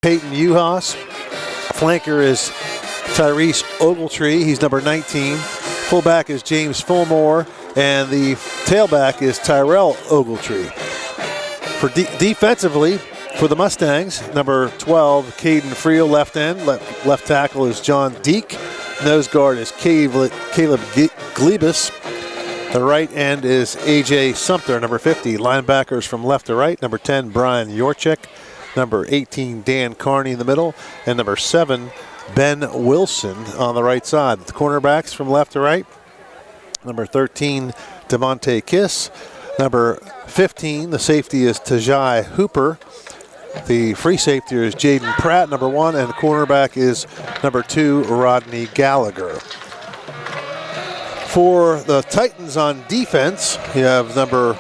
Peyton Uhas. Flanker is Tyrese Ogletree. He's number 19. Fullback is James Fulmore. And the tailback is Tyrell Ogletree. For defensively, for the Mustangs, number 12, Caden Friel, left end. Left tackle is John Deek. Nose guard is Caleb Glebus. The right end is A.J. Sumter, number 50. Linebackers from left to right, number 10, Brian Yorchek. Number 18, Dan Carney in the middle. And number 7, Ben Wilson on the right side. The cornerbacks from left to right. Number 13, Devontae Kiss. Number 15, the safety is Tajai Hooper. The free safety is Jaden Pratt, number 1, and the cornerback is number 2, Rodney Gallagher. For the Titans on defense, you have number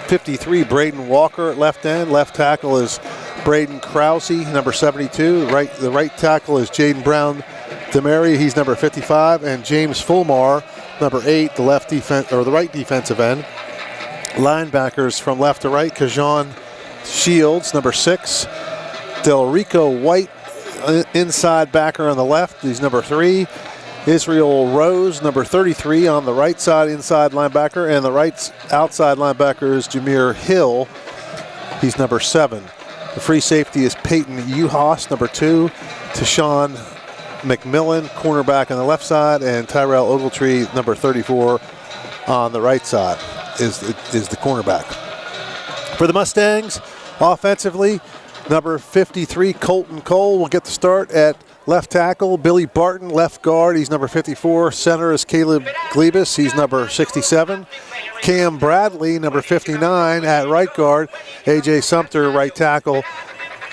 53, Braden Walker at left end. Left tackle is Braden Krause, number 72. The right tackle is Jaden Brown DeMary, he's number 55, and James Fulmar, number 8, the right defensive end. Linebackers from left to right, Kajon Shields, number 6. Delrico White, inside backer on the left. He's number 3. Israel Rose, number 33 on the right side, inside linebacker. And the right outside linebacker is Jameer Hill. He's number 7. The free safety is Peyton Uhas, number 2. Tashawn McMillan, cornerback on the left side. And Tyrell Ogletree, number 34 on the right side is the cornerback. For the Mustangs, offensively, number 53, Colton Cole will get the start at left tackle. Billy Barton, left guard, he's number 54. Center is Caleb Glebus, he's number 67. Cam Bradley, number 59 at right guard. A.J. Sumter, right tackle,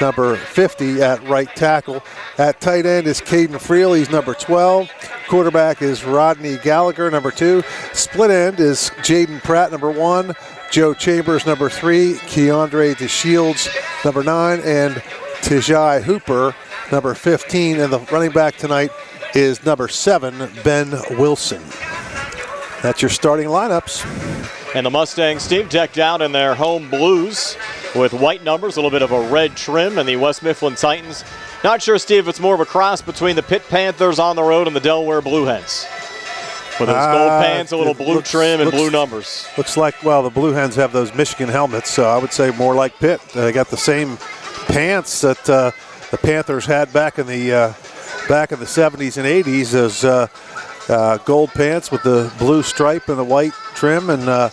number 50 at right tackle. At tight end is Caden Friel, he's number 12. Quarterback is Rodney Gallagher, number 2. Split end is Jaden Pratt, number 1. Joe Chambers, number 3. Keandre DeShields, number 9. And Tajai Hooper, number 15. And the running back tonight is number 7, Ben Wilson. That's your starting lineups. And the Mustangs team decked out in their home blues with white numbers, a little bit of a red trim, and the West Mifflin Titans. Not sure, Steve, if it's more of a cross between the Pitt Panthers on the road and the Delaware Blue Hens. With those gold pants, a little blue trim, and blue numbers. Looks like, well, the Blue Hens have those Michigan helmets, so I would say more like Pitt. They got the same pants that the Panthers had back in the 70s and 80s. Those gold pants with the blue stripe and the white trim and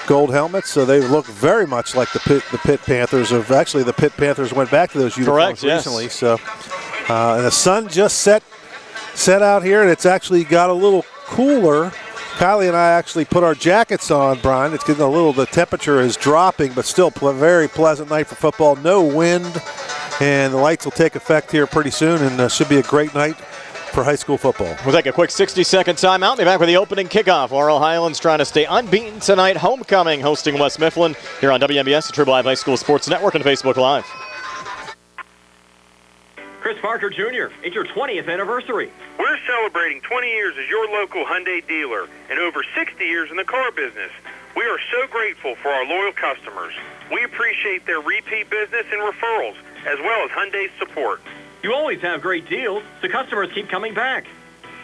gold helmets. So they look very much like the Pitt Panthers. Actually, the Pitt Panthers went back to those uniforms recently. Yes. So, and the sun just set out here, and it's actually got a little cooler. Kylie and I actually put our jackets on, Brian. It's getting the temperature is dropping, but still very pleasant night for football. No wind, and the lights will take effect here pretty soon, and should be a great night for high school football. We'll take a quick 60-second timeout. Be back with the opening kickoff. Laurel Highlands trying to stay unbeaten tonight. Homecoming hosting West Mifflin here on WMBS, the True Live High School Sports Network, and Facebook Live. Chris Parker Jr., it's your 20th anniversary. We're celebrating 20 years as your local Hyundai dealer and over 60 years in the car business. We are so grateful for our loyal customers. We appreciate their repeat business and referrals, as well as Hyundai's support. You always have great deals, so customers keep coming back.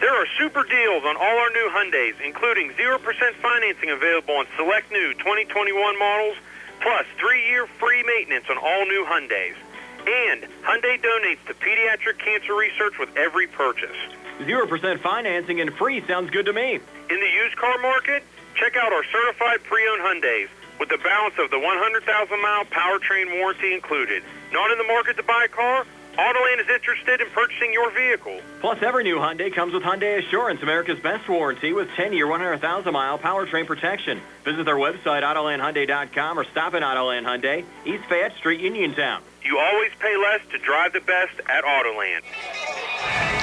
There are super deals on all our new Hyundais, including 0% financing available on select new 2021 models, plus 3-year free maintenance on all new Hyundais. And Hyundai donates to pediatric cancer research with every purchase. 0% financing and free sounds good to me. In the used car market, check out our certified pre-owned Hyundais with the balance of the 100,000-mile powertrain warranty included. Not in the market to buy a car? Autoland is interested in purchasing your vehicle. Plus, every new Hyundai comes with Hyundai Assurance, America's best warranty with 10-year, 100,000-mile powertrain protection. Visit their website, AutolandHyundai.com, or stop in Autoland Hyundai, East Fayette Street, Uniontown. You always pay less to drive the best at Autoland.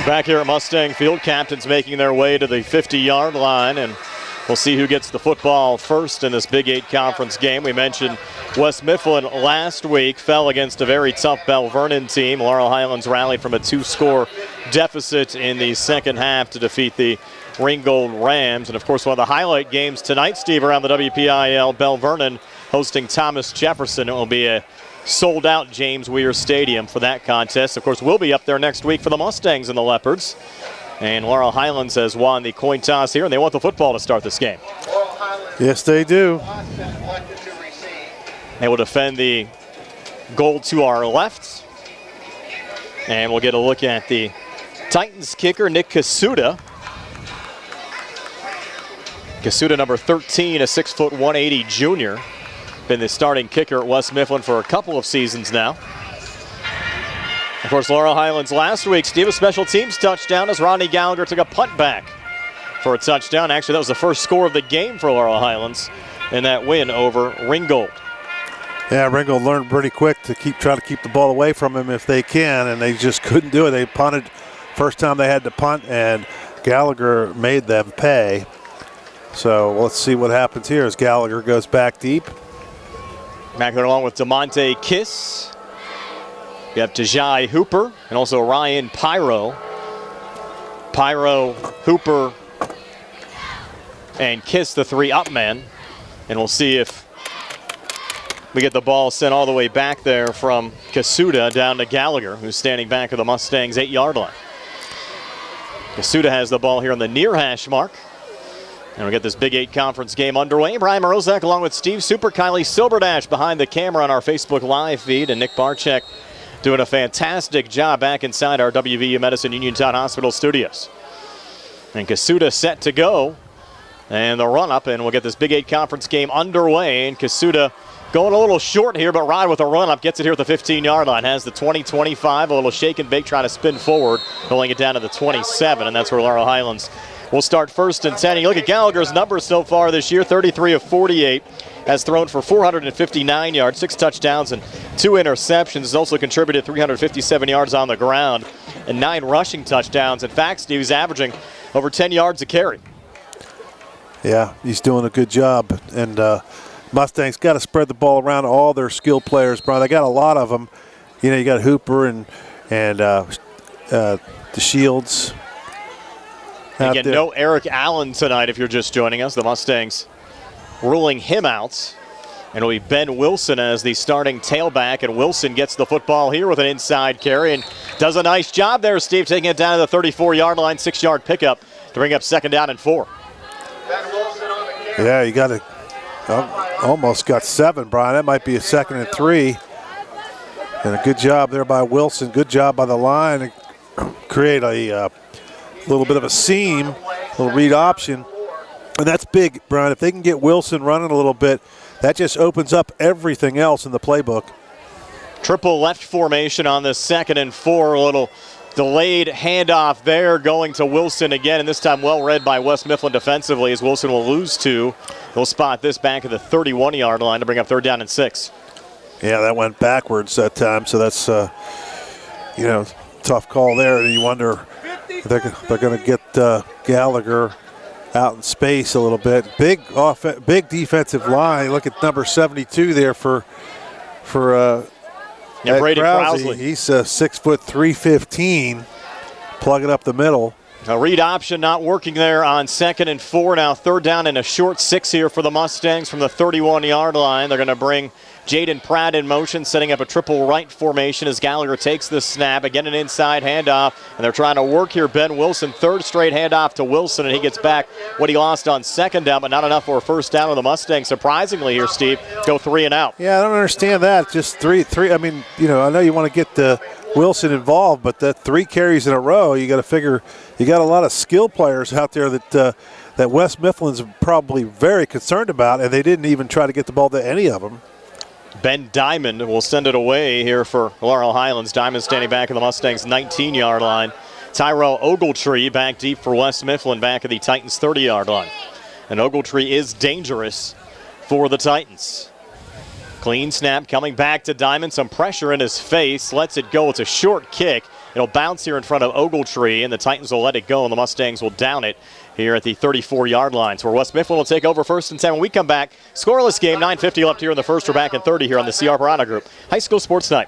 Back here at Mustang Field, captains making their way to the 50-yard line, and we'll see who gets the football first in this Big 8 conference game. We mentioned West Mifflin last week fell against a very tough Bell Vernon team. Laurel Highlands rallied from a 2-score deficit in the second half to defeat the Ringgold Rams. And, of course, one of the highlight games tonight, Steve, around the WPIL, Bell Vernon hosting Thomas Jefferson. It will be a sold out James Weir Stadium for that contest. Of course, we'll be up there next week for the Mustangs and the Leopards. And Laurel Highlands has won the coin toss here, and they want the football to start this game. Yes, they do. They will defend the goal to our left. And we'll get a look at the Titans kicker, Nick Kasuda. Kasuda, number 13, a 6', 180 junior. Been the starting kicker at West Mifflin for a couple of seasons now. Of course, Laurel Highlands last week, Steve, a special teams touchdown as Rodney Gallagher took a punt back for a touchdown. Actually, that was the first score of the game for Laurel Highlands in that win over Ringgold. Yeah, Ringgold learned pretty quick to try to keep the ball away from him if they can, and they just couldn't do it. They punted first time they had to punt, and Gallagher made them pay. So let's see what happens here as Gallagher goes back deep. Back there along with DeMonte Kiss. You have Tajai Hooper and also Ryan Pyro. Pyro, Hooper, and Kiss, the three up men. And we'll see if we get the ball sent all the way back there from Kasuda down to Gallagher, who's standing back of the Mustangs' 8-yard line. Kasuda has the ball here on the near hash mark. And we'll get this Big 8 conference game underway. Brian Morozak along with Steve Super, Kylie Silberdash behind the camera on our Facebook Live feed, and Nick Barczyk doing a fantastic job back inside our WVU Medicine Uniontown Hospital studios. And Kasuda set to go. And the run up, and we'll get this Big 8 conference game underway. And Kasuda going a little short here, but Rod with a run up gets it here at the 15-yard line. Has the 20-25, a little shake and bake, trying to spin forward, pulling it down to the 27, and that's where Laurel Highlands will start 1st and 10. You look at Gallagher's numbers so far this year, 33 of 48. Has thrown for 459 yards, 6 touchdowns, and 2 interceptions. Has also contributed 357 yards on the ground and 9 rushing touchdowns. In fact, Steve, he's averaging over 10 yards a carry. Yeah, he's doing a good job. And Mustangs got to spread the ball around to all their skill players, Brian. They got a lot of them. You know, you got Hooper and the Shields. Again, no Eric Allen tonight if you're just joining us. The Mustangs ruling him out. And it'll be Ben Wilson as the starting tailback. And Wilson gets the football here with an inside carry and does a nice job there, Steve, taking it down to the 34-yard line, 6-yard pickup to bring up 2nd down and 4. Yeah, you got to almost got 7, Brian. That might be a 2nd and 3. And a good job there by Wilson. Good job by the line to create a little bit of a seam, a little read option. And that's big, Brian. If they can get Wilson running a little bit, that just opens up everything else in the playbook. Triple left formation on the 2nd and 4. A little delayed handoff there going to Wilson again, and this time well read by West Mifflin defensively as Wilson will lose 2. They'll spot this back at the 31-yard line to bring up 3rd down and 6. Yeah, that went backwards that time, so that's, tough call there. And you wonder if they're going to get Gallagher out in space a little bit. Big defensive line. Look at number 72 there for Brady Krause. Krausley. He's 6 foot 315, plugging up the middle. A read option not working there on 2nd and 4. Now 3rd down and a short 6 here for the Mustangs from the 31-yard line. They're going to bring Jaden Pratt in motion, setting up a triple right formation as Gallagher takes the snap. Again, an inside handoff, and they're trying to work here. Ben Wilson, 3rd straight handoff to Wilson, and he gets back what he lost on 2nd down, but not enough for a 1st down. And the Mustangs, surprisingly here, Steve, go 3 and out. Yeah, I don't understand that. Just three. I mean, I know you want to get Wilson involved, but that 3 carries in a row, you got to figure you got a lot of skill players out there that West Mifflin's probably very concerned about, and they didn't even try to get the ball to any of them. Ben Diamond will send it away here for Laurel Highlands. Diamond standing back at the Mustangs' 19-yard line. Tyrell Ogletree back deep for West Mifflin back at the Titans' 30-yard line. And Ogletree is dangerous for the Titans. Clean snap coming back to Diamond. Some pressure in his face. Lets it go. It's a short kick. It'll bounce here in front of Ogletree, and the Titans will let it go, and the Mustangs will down it here at the 34-yard line. So where West Mifflin will take over 1st and 10. When we come back, scoreless game, 9:50 left here in the first. We're back in 30 here on the CR Barana Group High School Sports Night.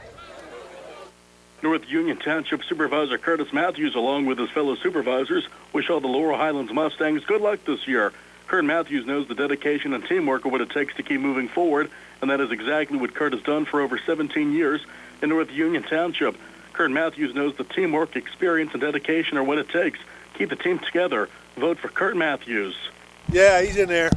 North Union Township Supervisor Curtis Matthews, along with his fellow supervisors, wish all the Laurel Highlands Mustangs good luck this year. Kurt Matthews knows the dedication and teamwork are what it takes to keep moving forward, and that is exactly what Kurt has done for over 17 years in North Union Township. Kurt Matthews knows the teamwork, experience, and dedication are what it takes. Keep the team together. Vote for Kurt Matthews. Yeah, he's in there.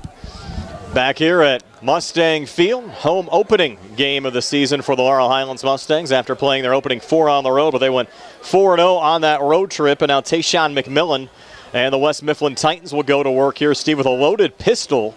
Back here at Mustang Field, home opening game of the season for the Laurel Highlands Mustangs after playing their opening 4 on the road, but they went 4-0 on that road trip, and now Tayshawn McMillan and the West Mifflin Titans will go to work here, Steve, with a loaded pistol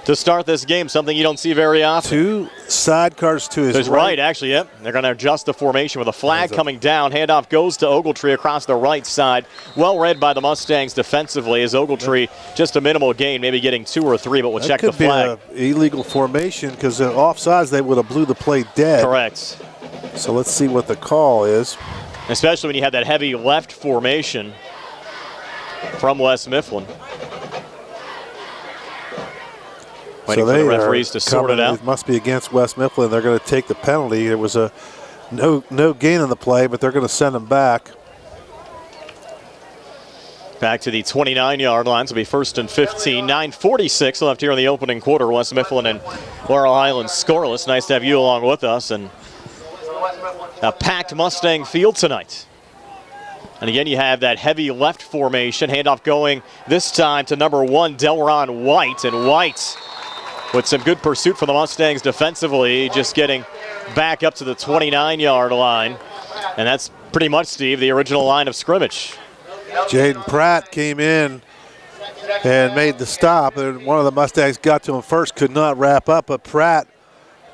to start this game, something you don't see very often. 2 sidecars to his right. Actually, yep. They're going to adjust the formation with a flag coming down. Handoff goes to Ogletree across the right side. Well read by the Mustangs defensively as Ogletree just a minimal gain, maybe getting 2 or 3, but we'll check the flag. Could be an illegal formation because offsides they would have blew the play dead. Correct. So let's see what the call is. Especially when you have that heavy left formation from West Mifflin. Waiting for the referees to sort it out. It must be against West Mifflin. They're going to take the penalty. There was a no gain on the play, but they're going to send them back. Back to the 29-yard line. So it'll be 1st and 15. 9:46 left here in the opening quarter. West Mifflin and Laurel Highlands scoreless. Nice to have you along with us. And a packed Mustang field tonight. And again, you have that heavy left formation. Handoff going this time to number 1, Delron White. And White with some good pursuit for the Mustangs defensively, just getting back up to the 29-yard line. And that's pretty much, Steve, the original line of scrimmage. Jaden Pratt came in and made the stop. And one of the Mustangs got to him first, could not wrap up, but Pratt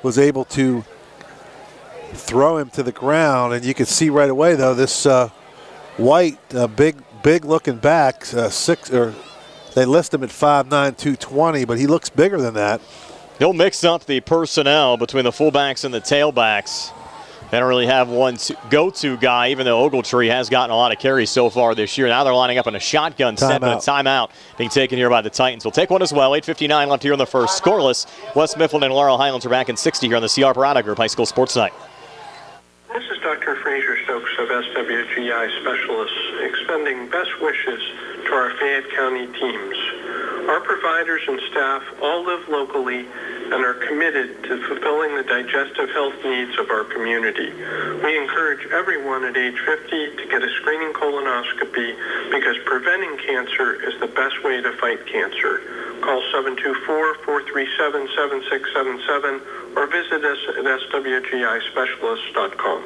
was able to throw him to the ground. And you could see right away, though, this White, big looking back, they list him at 5'9", 220, but he looks bigger than that. He'll mix up the personnel between the fullbacks and the tailbacks. They don't really have one go-to guy, even though Ogletree has gotten a lot of carries so far this year. Now they're lining up in a shotgun set, but a timeout being taken here by the Titans. We'll take one as well. 8:59 left here in the first. Scoreless. West Mifflin and Laurel Highlands are back in 60 here on the CR Parada Group High School Sports Night. This is Dr. Fraser Stokes of SWGI Specialists, extending best wishes to our Fayette County teams. Our providers and staff all live locally and are committed to fulfilling the digestive health needs of our community. We encourage everyone at age 50 to get a screening colonoscopy because preventing cancer is the best way to fight cancer. Call 724-437-7677 or visit us at swgispecialists.com.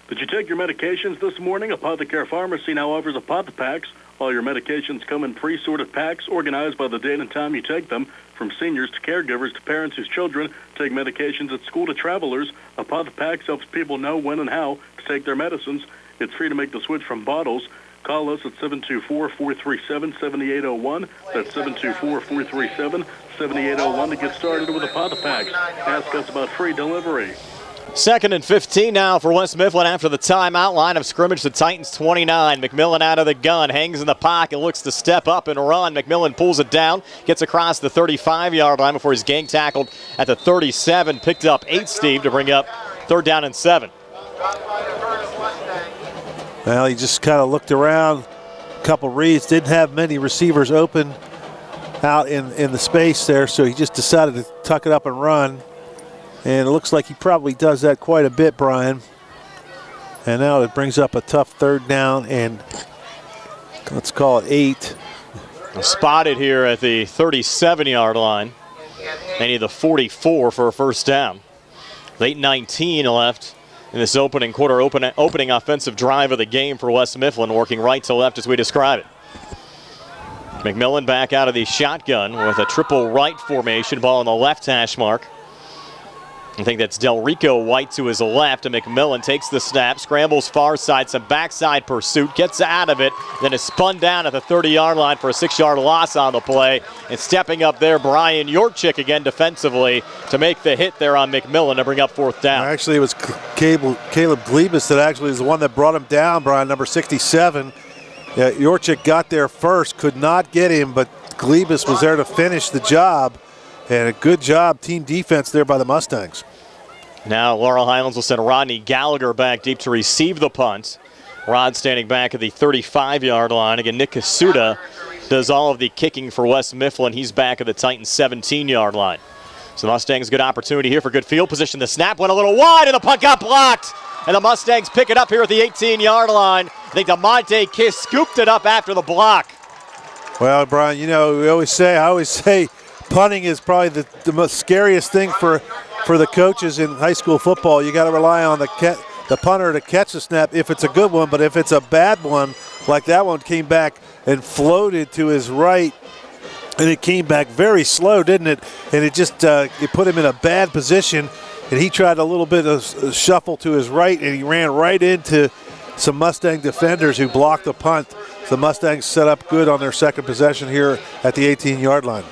Did you take your medications this morning? Apothecary Pharmacy now offers Apothepacks. All your medications come in pre-sorted packs organized by the date and time you take them. From seniors to caregivers to parents whose children take medications at school to travelers, Apothepacks helps people know when and how to take their medicines. It's free to make the switch from bottles. Call us at 724-437-7801. That's 724-437-7801 to get started with Apothepacks. Ask us about free delivery. 2nd and 15 now for West Mifflin after the timeout. Line of scrimmage, the Titans 29. McMillan out of the gun, hangs in the pocket, looks to step up and run. McMillan pulls it down, gets across the 35-yard line before he's gang tackled at the 37. Picked up 8, Steve, to bring up 3rd down and 7. Well, he just kind of looked around, a couple reads, didn't have many receivers open out in the space there, so he just decided to tuck it up and run. And it looks like he probably does that quite a bit, Brian. And now it brings up a tough 3rd down and let's call it 8. Spotted here at the 37-yard line. They need the 44 for a 1st down. 8:19 left in this opening quarter, opening offensive drive of the game for West Mifflin, working right to left as we describe it. McMillan back out of the shotgun with a triple right formation, ball on the left hash mark. I think that's Del Rico White to his left, and McMillan takes the snap, scrambles far side, some backside pursuit, gets out of it, then is spun down at the 30-yard line for a 6-yard loss on the play. And stepping up there, Brian Yorchik again defensively to make the hit there on McMillan to bring up 4th down. Actually, it was Caleb Glebus that actually is the one that brought him down, Brian, number 67. Yorchik got there first, could not get him, but Glebus was there to finish the job. And a good job, team defense there by the Mustangs. Now Laurel Highlands will send Rodney Gallagher back deep to receive the punt. Rod standing back at the 35-yard line. Again, Nick Kasuda does all of the kicking for Wes Mifflin. He's back at the Titans' 17-yard line. So the Mustangs, good opportunity here for good field position. The snap went a little wide, and the punt got blocked. And the Mustangs pick it up here at the 18-yard line. I think DeMonte Kiss scooped it up after the block. Well, Brian, you know, I always say punting is probably the most scariest thing for the coaches in high school football. You got to rely on the punter to catch the snap if it's a good one, but if it's a bad one, like that one came back and floated to his right, and it came back very slow, didn't it? And it just it put him in a bad position, and he tried a little bit of shuffle to his right, and he ran right into some Mustang defenders who blocked the punt. The Mustangs set up good on their second possession here at the 18-yard line.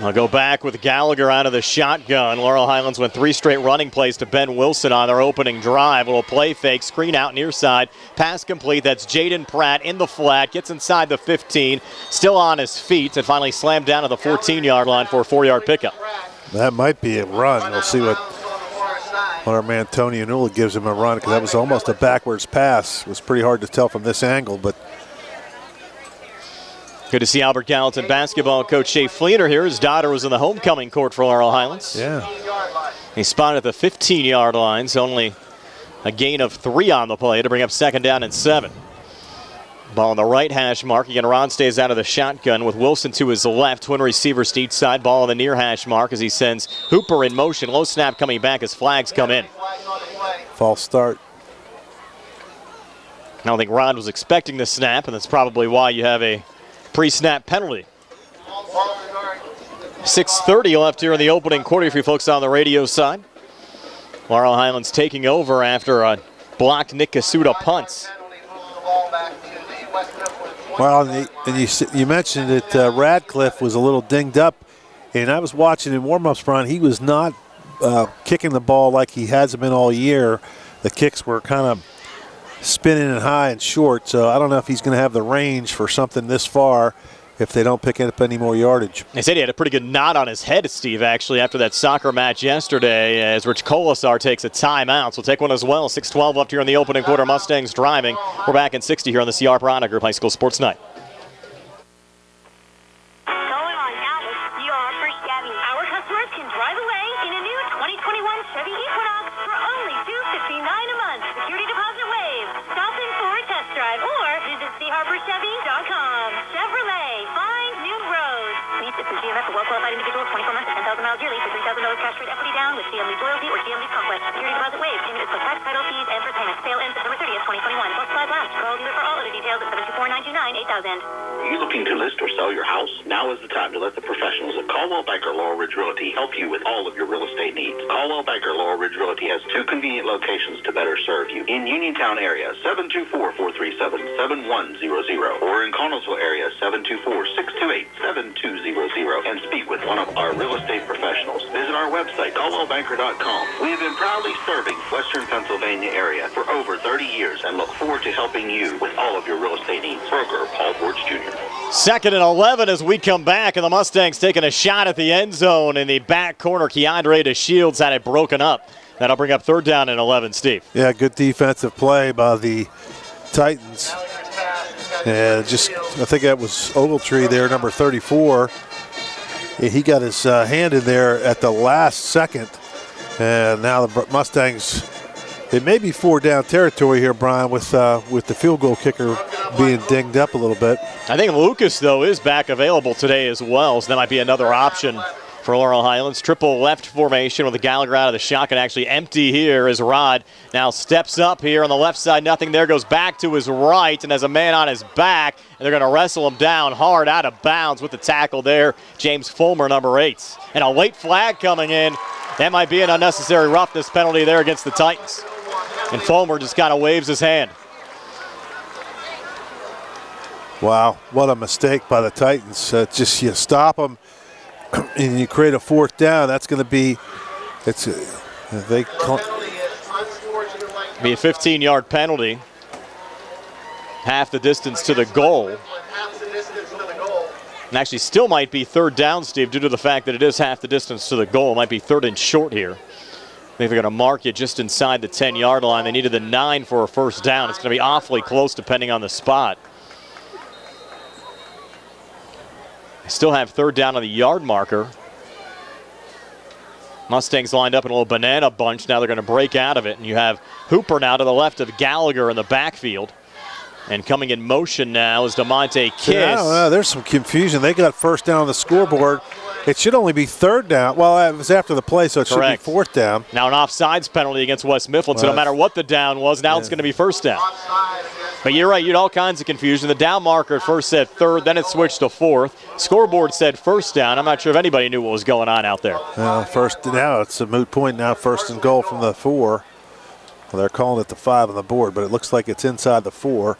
I'll go back with Gallagher out of the shotgun. Laurel Highlands went 3 straight running plays to Ben Wilson on their opening drive. A little play fake, screen out near side, pass complete. That's Jaden Pratt in the flat, gets inside the 15, still on his feet, and finally slammed down to the 14-yard line for a 4-yard pickup. That might be a run. We'll see what our man Tony Anula gives him a run, because that was almost a backwards pass. It was pretty hard to tell from this angle, but good to see Albert Gallatin basketball coach Shay Fleener here. His daughter was in the homecoming court for Laurel Highlands. Yeah. He spotted the 15-yard line, so only a gain of 3 on the play to bring up 2nd down and 7. Ball on the right hash mark. Again, Ron stays out of the shotgun with Wilson to his left. Twin receivers to each side. Ball on the near hash mark as he sends Hooper in motion. Low snap coming back as flags come in. False start. I don't think Ron was expecting the snap, and that's probably why you have a pre-snap penalty. 6:30 left here in the opening quarter for you folks on the radio side. Laurel Highlands taking over after a blocked Nick Kasuda punts. Well, and you mentioned that Radcliffe was a little dinged up, and I was watching in warm-ups, Brian. He was not kicking the ball like he hasn't been all year. The kicks were kind of spinning and high and short, so I don't know if he's going to have the range for something this far if they don't pick up any more yardage. They said he had a pretty good knot on his head, Steve, actually, after that soccer match yesterday, as Rich Colasar takes a timeout. So take one as well. 6:12 left here in the opening quarter. Mustangs driving. We're back in 60 here on the CR Piranha Group High School Sports Night. Going on now with CR for Chevy. Our customers can drive away in a new 2021 Chevy Equinox for only $259 a month. Security deposit waived. Stop in for a test drive or visit CHarborChevy.com. Chevrolet, find new roads. Lease is GMF for well-qualified individuals, 24 months at 10,000 miles yearly for $3,000 cash rate equity down with GM Lease Loyalty or GM Lease Conquest. Security deposit waived. Payment is plus tax, title fees, and first payment. Sale ends September 30th, 2021. Plus supplies last. Call dealer for all other details at 724-929-8000. Are you looking to list or sell your house? Now is the time to let the professionals at Caldwell Banker Laurel Ridge Realty help you with all of your real estate needs. Caldwell Banker Laurel Ridge Realty has 2 convenient locations to better serve you. In Uniontown area, 724-437-7100, or in Connellsville area, 724-628-7200, and speak with one of our real estate professionals. Visit our website, caldwellbanker.com. We have been proudly serving Western Pennsylvania area for over 30 years and look forward to helping you with all of your real estate needs. Broker Paul Borge Jr. 2nd and 11 as we come back, and the Mustangs taking a shot at the end zone in the back corner. Keandre DeShields had it broken up. That'll bring up 3rd down and 11, Steve. Yeah, good defensive play by the Titans. And I think that was Ogletree there, number 34. He got his hand in there at the last second. And now the Mustangs, it may be 4-down territory here, Brian, with the field goal kicker being dinged up a little bit. I think Lucas, though, is back available today as well, so that might be another option for Laurel Highlands. Triple left formation with the Gallagher out of the shotgun. Actually empty here as Rod now steps up here on the left side. Nothing there. Goes back to his right and has a man on his back. And they're going to wrestle him down hard out of bounds with the tackle there. James Fulmer, number 8. And a late flag coming in. That might be an unnecessary roughness penalty there against the Titans. And Fulmer just kind of waves his hand. Wow, what a mistake by the Titans. Just you stop them and you create a 4th down. That's going to be, be a 15-yard penalty. Half the distance to the goal. And actually still might be 3rd down, Steve, due to the fact that it is half the distance to the goal. It might be 3rd and short here. I think they're going to mark it just inside the 10-yard line. They needed the 9 for a 1st down. It's going to be awfully close depending on the spot. Still have third down on the yard marker. Mustangs lined up in a little banana bunch. Now they're going to break out of it. And you have Hooper now to the left of Gallagher in the backfield. And coming in motion now is DeMonte Kiss. Yeah, I don't know. There's some confusion. They got first down on the scoreboard. It should only be third down. Well, it was after the play, so it Correct. should be fourth down. Now an offsides penalty against West Mifflin, so no matter what the down was, now it's going to be first down. But you're right, you had all kinds of confusion. The down marker at first said third, then it switched to fourth. Scoreboard said first down. I'm not sure if anybody knew what was going on out there. First, now it's a moot point now, first and goal from the 4. Well, they're calling it the 5 on the board, but it looks like it's inside the 4.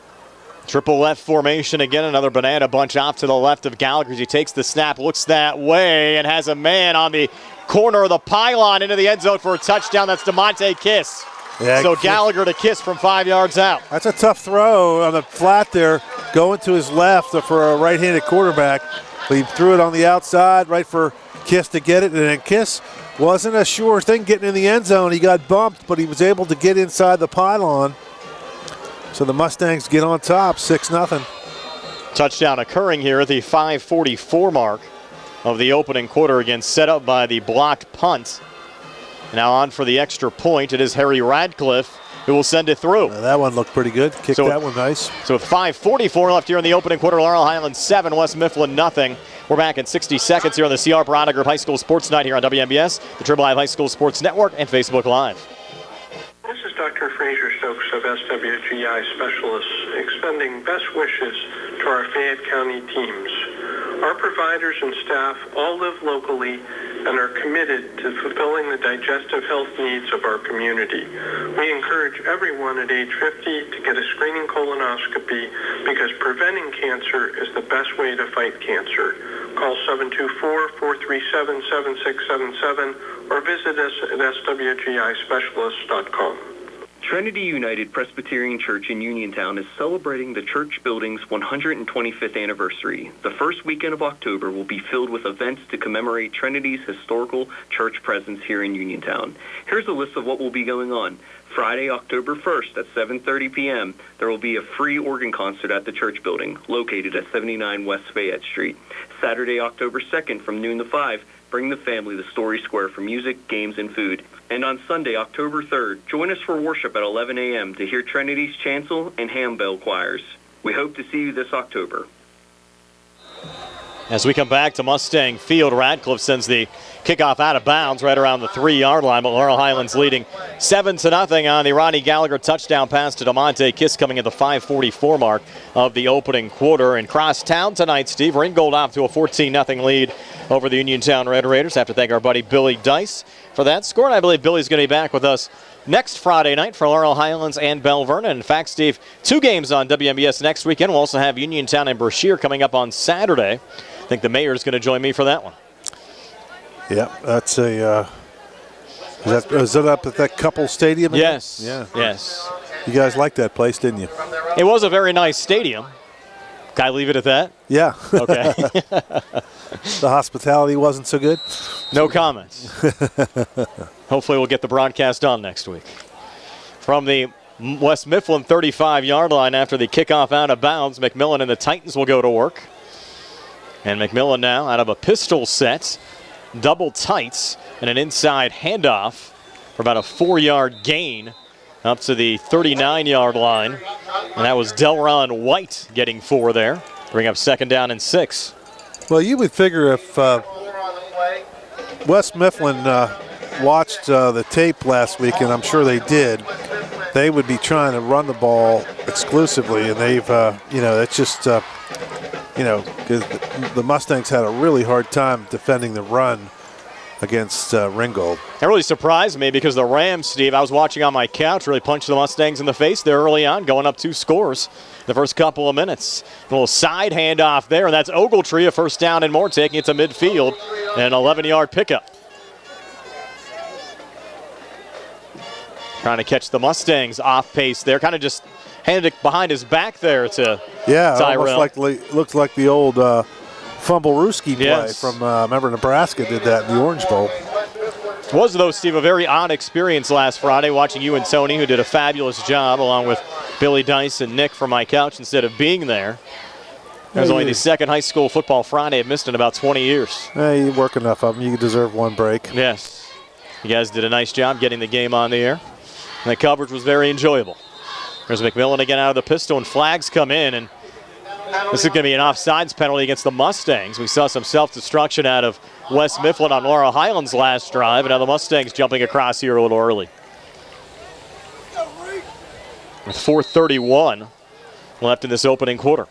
Triple left formation again, another banana bunch off to the left of Gallagher. He takes the snap, looks that way, and has a man on the corner of the pylon into the end zone for a touchdown. That's DeMonte Kiss. Yeah, so Gallagher to Kiss from 5 yards out. That's a tough throw on the flat there, going to his left for a right-handed quarterback. But he threw it on the outside, right for Kiss to get it, and then Kiss wasn't a sure thing getting in the end zone. He got bumped, but he was able to get inside the pylon. So the Mustangs get on top, 6-0. Touchdown occurring here at the 5:44 mark of the opening quarter, again set up by the blocked punt. Now on for the extra point, it is Harry Radcliffe who will send it through. That one looked pretty good. Kicked that one nice. So with 5:44 left here in the opening quarter, Laurel Highlands 7, West Mifflin nothing. We're back in 60 seconds here on the CR Piranha Group High School Sports Night here on WMBS, the Triple I High School Sports Network, and Facebook Live. This is Dr. Fraser Stokes of SWGI Specialists, extending best wishes to our Fayette County teams. Our providers and staff all live locally and are committed to fulfilling the digestive health needs of our community. We encourage everyone at age 50 to get a screening colonoscopy because preventing cancer is the best way to fight cancer. Call 724-437-7677 or visit us at swgispecialists.com. Trinity United Presbyterian Church in Uniontown is celebrating the church building's 125th anniversary. The first weekend of October will be filled with events to commemorate Trinity's historical church presence here in Uniontown. Here's a list of what will be going on. Friday, October 1st at 7:30 p.m., there will be a free organ concert at the church building, located at 79 West Fayette Street. Saturday, October 2nd from noon to 5, bring the family to Story Square for music, games, and food. And on Sunday, October 3rd, join us for worship at 11 a.m. to hear Trinity's chancel and handbell choirs. We hope to see you this October. As we come back to Mustang Field, Radcliffe sends the kickoff out of bounds right around the 3-yard line, but Laurel Highlands leading 7-0 on the Ronnie Gallagher touchdown pass to DeMonte Kiss coming at the 5:44 mark of the opening quarter. And crosstown tonight, Steve, Ringgold off to a 14-0 lead over the Uniontown Red Raiders. Have to thank our buddy Billy Dice for that score, and I believe Billy's going to be back with us next Friday night for Laurel Highlands and Bell Vernon. In fact, Steve, 2 games on WMBS next weekend. We'll also have Uniontown and Brashear coming up on Saturday. I think the mayor's going to join me for that one. Yeah, that's a. Is that up at that Couple Stadium? Yes. Yeah. Yes. You guys liked that place, didn't you? It was a very nice stadium. Can I leave it at that? Yeah. Okay. The hospitality wasn't so good? No comments. Hopefully we'll get the broadcast on next week. From the West Mifflin 35-yard line after the kickoff out of bounds, McMillan and the Titans will go to work. And McMillan now out of a pistol set, double tights, and an inside handoff for about a 4-yard gain up to the 39-yard line. And that was Delron White getting 4 there. Bring up 2nd down and 6. Well, you would figure if West Mifflin watched the tape last week, and I'm sure they did, they would be trying to run the ball exclusively. And they've, it's just, because the Mustangs had a really hard time defending the run against Ringgold. That really surprised me because the Rams, Steve, I was watching on my couch, really punched the Mustangs in the face there early on, going up 2 scores the first couple of minutes. A little side handoff there, and that's Ogletree, a 1st down and more, taking it to midfield, and an 11-yard pickup. Trying to catch the Mustangs off pace there, kind of just handed it behind his back there to Tyrell. Almost looks like the old Fumblerooski play from, remember Nebraska did that in the Orange Bowl. Was, though, Steve, a very odd experience last Friday watching you and Tony, who did a fabulous job, along with Billy Dice and Nick from my couch instead of being there. It was only the second high school football Friday I've missed in about 20 years. You work enough of them. You deserve one break. Yes. You guys did a nice job getting the game on the air. And the coverage was very enjoyable. There's McMillan again out of the pistol, and flags come in. And this is going to be an offsides penalty against the Mustangs. We saw some self-destruction out of West Mifflin on Laurel Highlands last drive, and now the Mustangs jumping across here a little early. With 4:31 left in this opening quarter.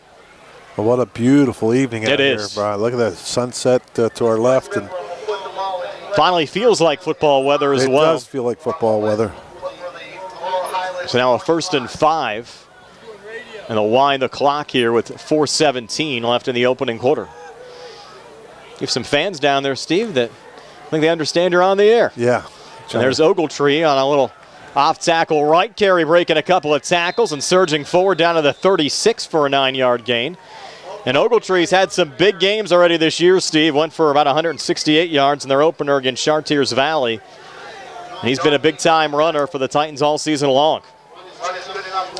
Well, what a beautiful evening out here, is. Brian. Look at that sunset to our left. And finally feels like football weather as well. It does feel like football weather. So now a 1st and 5. And they'll wind the clock here with 4:17 left in the opening quarter. You have some fans down there, Steve, that I think they understand you're on the air. Yeah. And there's Ogletree on a little off-tackle right carry, breaking a couple of tackles and surging forward down to the 36 for a 9-yard gain. And Ogletree's had some big games already this year, Steve. Went for about 168 yards in their opener against Chartiers Valley. And he's been a big-time runner for the Titans all season long.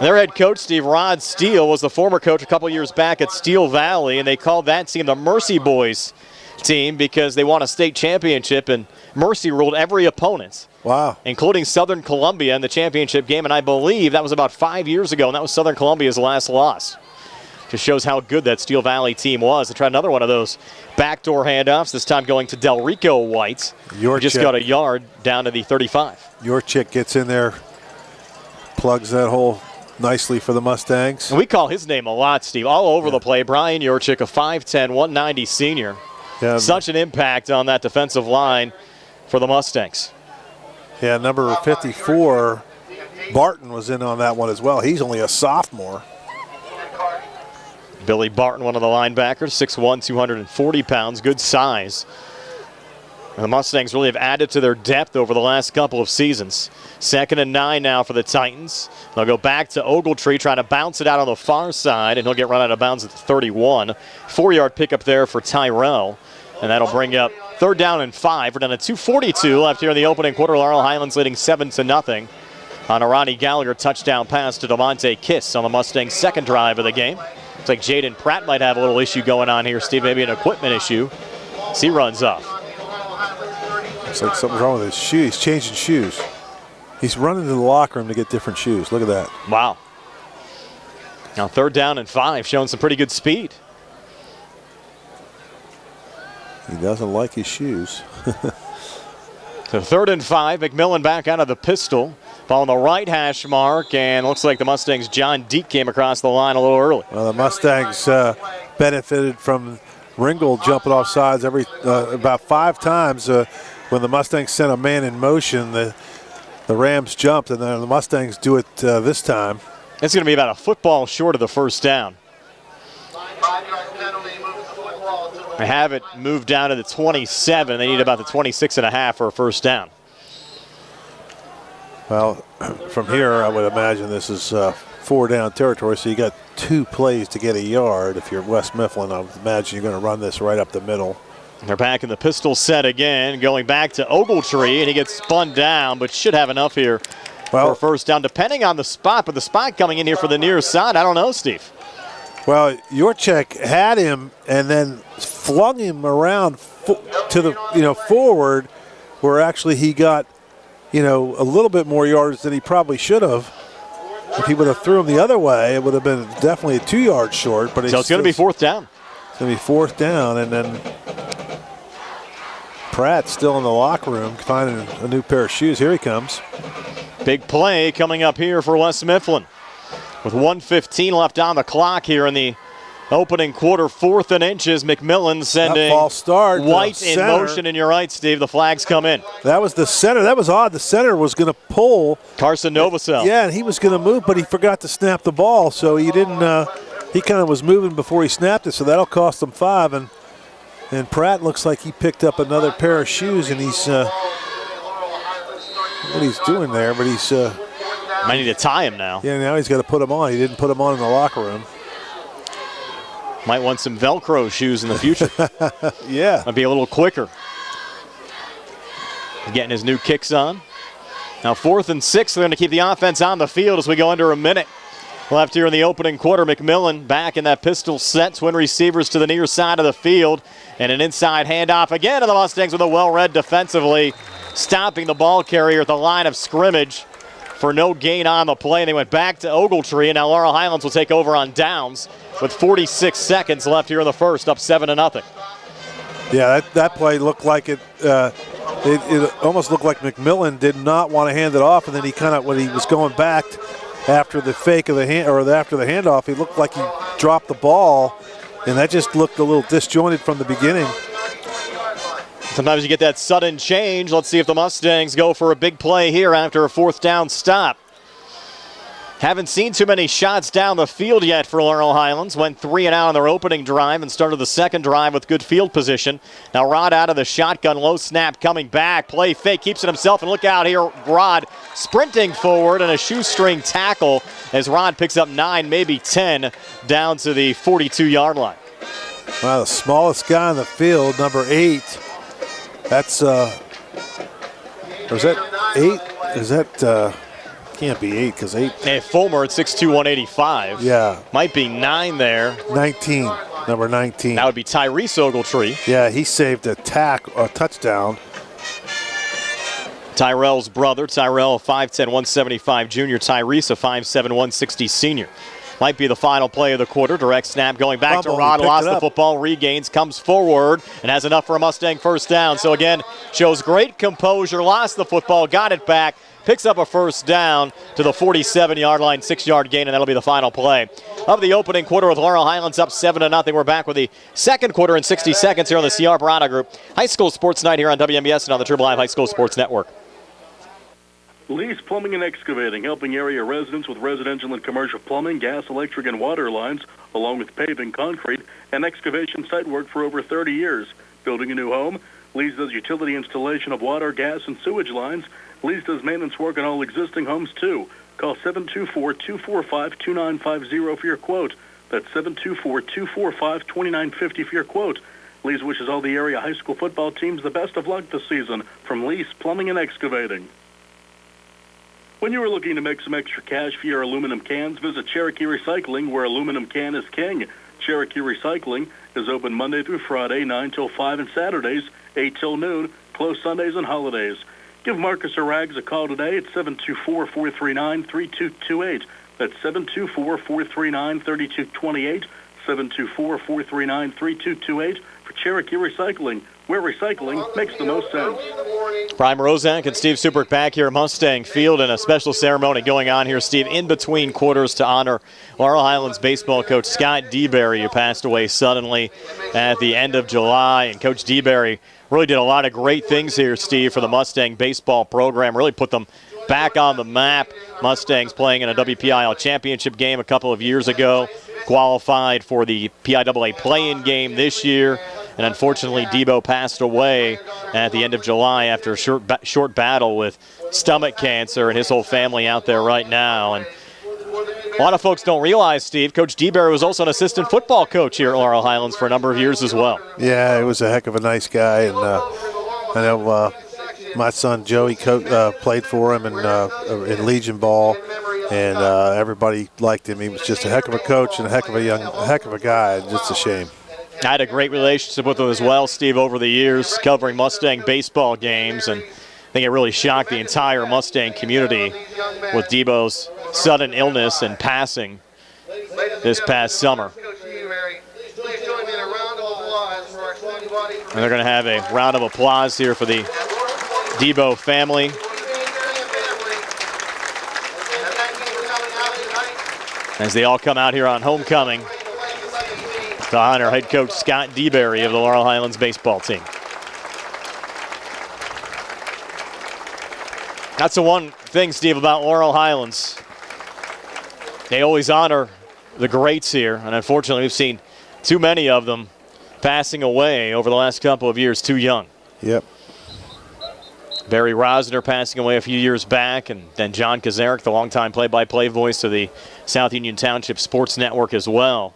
Their head coach, Steve Rod Steele, was the former coach a couple years back at Steel Valley, and they called that team the Mercy Boys team because they won a state championship, and Mercy ruled every opponent. Wow. Including Southern Columbia in the championship game, and I believe that was about 5 years ago, and that was Southern Columbia's last loss. Just shows how good that Steel Valley team was. They tried another one of those backdoor handoffs, this time going to Delrico White. Who just got a yard down to the 35. Your chick gets in there, plugs that hole nicely for the Mustangs. And we call his name a lot, Steve, all over the play. Brian Yorchik, a 5'10", 190 senior. Yeah. Such an impact on that defensive line for the Mustangs. Yeah, number 54, Barton, was in on that one as well. He's only a sophomore. Billy Barton, one of the linebackers, 6'1", 240 pounds, good size. And the Mustangs really have added to their depth over the last couple of seasons. 2nd and 9 now for the Titans. They'll go back to Ogletree, trying to bounce it out on the far side, and he'll get run out of bounds at the 31. 4-yard pickup there for Tyrell, and that'll bring up 3rd down and 5. We're down to 2:42 left here in the opening quarter. Laurel Highlands leading 7-0 on a Ronnie Gallagher touchdown pass to DeMonte Kiss on the Mustangs' second drive of the game. Looks like Jaden Pratt might have a little issue going on here, Steve, maybe an equipment issue as he runs off. Looks like something's wrong with his shoe. He's changing shoes. He's running to the locker room to get different shoes. Look at that. Wow. Now 3rd down and 5, showing some pretty good speed. He doesn't like his shoes. So 3rd and 5, McMillan back out of the pistol, following the right hash mark, and looks like the Mustangs' John Deek came across the line a little early. Well, the Mustangs benefited from Ringgold jumping off sides about 5 times. When the Mustangs sent a man in motion, the Rams jumped, and then the Mustangs do it this time. It's going to be about a football short of the 1st down. They have it moved down to the 27. They need about the 26.5 for a 1st down. Well, from here, I would imagine this is 4-down territory, so you got 2 plays to get a yard. If you're West Mifflin, I would imagine you're going to run this right up the middle. They're back in the pistol set again, going back to Ogletree, and he gets spun down, but should have enough here for a 1st down, depending on the spot. But the spot coming in here for the near side, I don't know, Steve. Well, Yorchek had him and then flung him around to the forward, where actually he got a little bit more yards than he probably should have. If he would have threw him the other way, it would have been definitely 2 yards short. But so it's going to be 4th down. It's going to be 4th down, and then Pratt's still in the locker room finding a new pair of shoes. Here he comes. Big play coming up here for West Mifflin. With 1:15 left on the clock here in the opening quarter, 4th and inches. McMillan sending false start. White in motion, and you're right, Steve. The flags come in. That was the center. That was odd. The center was going to pull. Carson Novosel. Yeah, and he was going to move, but he forgot to snap the ball, so he didn't. He kind of was moving before he snapped it, so that'll cost him 5. And Pratt looks like he picked up another pair of shoes, and he's what he's doing there, but he's. Might need to tie him now. Yeah, now he's got to put him on. He didn't put him on in the locker room. Might want some Velcro shoes in the future. Yeah. Might be a little quicker. Getting his new kicks on. Now 4th and 6, they're going to keep the offense on the field as we go under a minute. Left here in the opening quarter, McMillan back in that pistol set. Twin receivers to the near side of the field. And an inside handoff again to the Mustangs with a well-read defensively. Stopping the ball carrier at the line of scrimmage for no gain on the play. And they went back to Ogletree, and now Laurel Highlands will take over on downs with 46 seconds left here in the first, up 7-0. Yeah, that play looked like it almost looked like McMillan did not want to hand it off, and then he kind of, when he was going back after the fake of the hand, or after the handoff, he looked like he dropped the ball, and that just looked a little disjointed from the beginning. Sometimes you get that sudden change. Let's see if the Mustangs go for a big play here after a fourth down stop. Haven't seen too many shots down the field yet for Laurel Highlands. Went 3 and out on their opening drive and started the second drive with good field position. Now Rod out of the shotgun, low snap coming back. Play fake, keeps it himself, and look out here, Rod sprinting forward and a shoestring tackle as Rod picks up 9, maybe 10, down to the 42-yard line. Wow, the smallest guy on the field, number 8. That's, or is that 8? Is that, can't be 8 because 8. Hey, Fulmer at 6'2", 185. Yeah. Might be 9 there. 19, number 19. That would be Tyrese Ogletree. Yeah, he saved a touchdown. Tyrell's brother, Tyrell, 5'10", 175 junior. Tyrese, a 5'7", 160 senior. Might be the final play of the quarter. Direct snap going back to Rod. Lost the football, regains, comes forward, and has enough for a Mustang first down. So again, shows great composure. Lost the football, got it back. Picks up a first down to the 47-yard line, 6-yard gain, and that'll be the final play of the opening quarter with Laurel Highlands up 7-0. We're back with the second quarter in 60 seconds here on the CR Barada Group High School Sports Night here on WMBS and on the Triple Live High School Sports Network. Lee's Plumbing and Excavating, helping area residents with residential and commercial plumbing, gas, electric, and water lines, along with paving, concrete, and excavation site work for over 30 years. Building a new home, Lee's does utility installation of water, gas, and sewage lines. Lee's does maintenance work on all existing homes, too. Call 724-245-2950 for your quote. That's 724-245-2950 for your quote. Lee's wishes all the area high school football teams the best of luck this season from Lee's Plumbing and Excavating. When you are looking to make some extra cash for your aluminum cans, visit Cherokee Recycling, where aluminum can is king. Cherokee Recycling is open Monday through Friday, 9 till 5, and Saturdays, 8 till noon, closed Sundays and holidays. Give Marcus or Rags a call today at 724-439-3228. That's 724-439-3228, 724-439-3228 for Cherokee Recycling, where recycling makes the most sense. Prime Rozak and Steve Superick back here at Mustang Field, and a special ceremony going on here, Steve, in between quarters to honor Laurel Highlands baseball coach Scott DeBerry, who passed away suddenly at the end of July. And Coach DeBerry really did a lot of great things here, Steve, for the Mustang baseball program, really put them back on the map. Mustangs playing in a WPIAL championship game a couple of years ago, qualified for the PIAA play-in game this year, and unfortunately Debo passed away at the end of July after a short battle with stomach cancer, and his whole family out there right now. And a lot of folks don't realize, Steve, Coach DeBerry was also an assistant football coach here at Laurel Highlands for a number of years as well. Yeah, he was a heck of a nice guy, and I know my son Joey played for him in Legion Ball, and everybody liked him. He was just a heck of a coach and a heck of a guy. Just a shame. I had a great relationship with him as well, Steve, over the years, covering Mustang baseball games, and I think it really shocked the entire Mustang community with Debo's sudden illness and passing this past summer. And they're going to have a round of applause here for the Debo family. As they all come out here on homecoming to honor head coach Scott DeBerry of the Laurel Highlands baseball team. That's the one thing, Steve, about Laurel Highlands. They always honor the greats here, and unfortunately we've seen too many of them passing away over the last couple of years too young. Yep. Barry Rosner passing away a few years back, and then John Kazarek, the longtime play-by-play voice of the South Union Township Sports Network as well.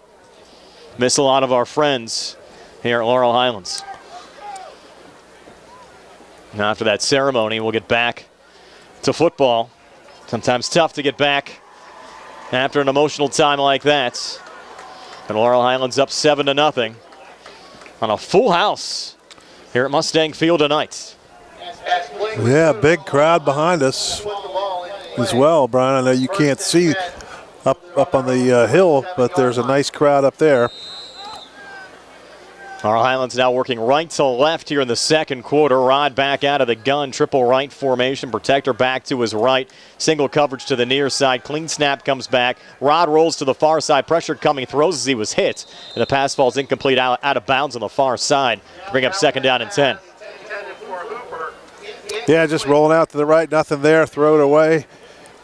Miss a lot of our friends here at Laurel Highlands. Now after that ceremony, we'll get back to football. Sometimes tough to get back after an emotional time like that. And Laurel Highlands up 7-0 on a full house here at Mustang Field tonight. Yeah, big crowd behind us as well, Brian. I know you can't see up on the hill, but there's a nice crowd up there. Laurel Highlands now working right to left here in the second quarter. Rod back out of the gun, triple right formation. Protector back to his right. Single coverage to the near side. Clean snap comes back. Rod rolls to the far side. Pressure coming, throws as he was hit. And the pass falls incomplete out of bounds on the far side to bring up 2nd down and 10. Yeah, just rolling out to the right. Nothing there. Throw it away.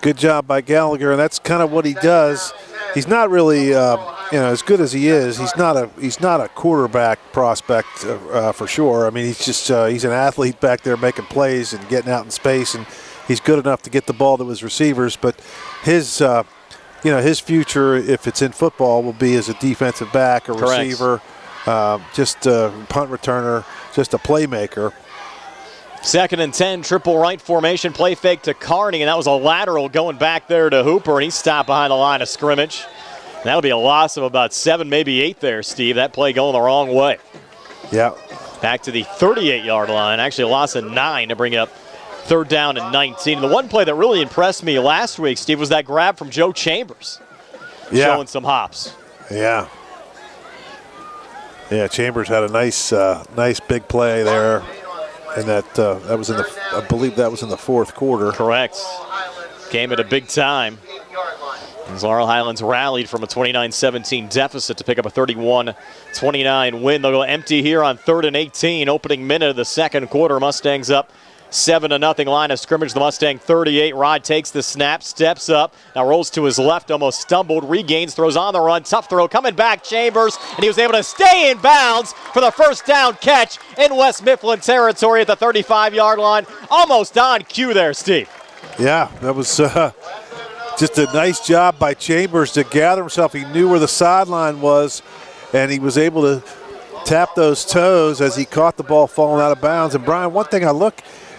Good job by Gallagher, and that's kind of what he does. He's not really, as good as he is. He's not a quarterback prospect for sure. I mean, he's an athlete back there making plays and getting out in space, and he's good enough to get the ball to his receivers. But his future, if it's in football, will be as a defensive back, a receiver, just a punt returner, just a playmaker. 2nd and 10, triple right formation, play fake to Carney, and that was a lateral going back there to Hooper, and he stopped behind the line of scrimmage. And that'll be a loss of about 7, maybe 8 there, Steve. That play going the wrong way. Yeah. Back to the 38-yard line. Actually, a loss of 9 to bring up 3rd down and 19. And the one play that really impressed me last week, Steve, was that grab from Joe Chambers. Showing some hops. Yeah. Yeah, Chambers had a nice big play there. And that was I believe that was in the 4th quarter. Correct. Came at a big time. As Laurel Highlands rallied from a 29-17 deficit to pick up a 31-29 win. They'll go empty here on 3rd and 18. Opening minute of the second quarter. Mustangs up 7-0 line of scrimmage. The Mustang 38. Rod takes the snap, steps up, now rolls to his left, almost stumbled, regains, throws on the run, tough throw, coming back, Chambers, and he was able to stay in bounds for the 1st down catch in West Mifflin territory at the 35-yard line. Almost on cue there, Steve. Yeah, that was just a nice job by Chambers to gather himself. He knew where the sideline was, and he was able to tap those toes as he caught the ball falling out of bounds. And, Brian, one thing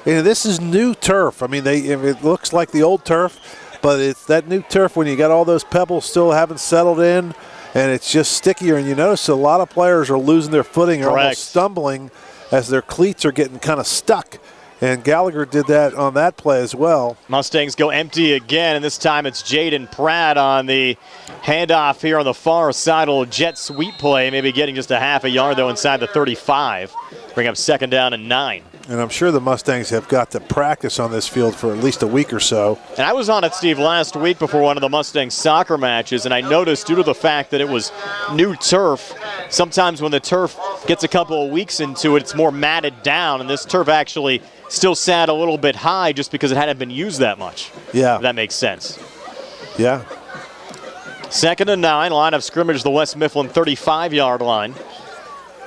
this is new turf. I mean, it looks like the old turf, but it's that new turf when you got all those pebbles still haven't settled in, and it's just stickier. And you notice a lot of players are losing their footing or almost stumbling as their cleats are getting kind of stuck. And Gallagher did that on that play as well. Mustangs go empty again, and this time it's Jaden Pratt on the handoff here on the far side. A little jet sweep play, maybe getting just a half a yard, though, inside the 35. Bring up 2nd down and 9. And I'm sure the Mustangs have got to practice on this field for at least a week or so. And I was on it, Steve, last week before one of the Mustangs soccer matches, and I noticed due to the fact that it was new turf, sometimes when the turf gets a couple of weeks into it, it's more matted down, and this turf actually still sat a little bit high just because it hadn't been used that much. Yeah. If that makes sense. Yeah. 2nd and 9, line of scrimmage, the West Mifflin 35-yard line.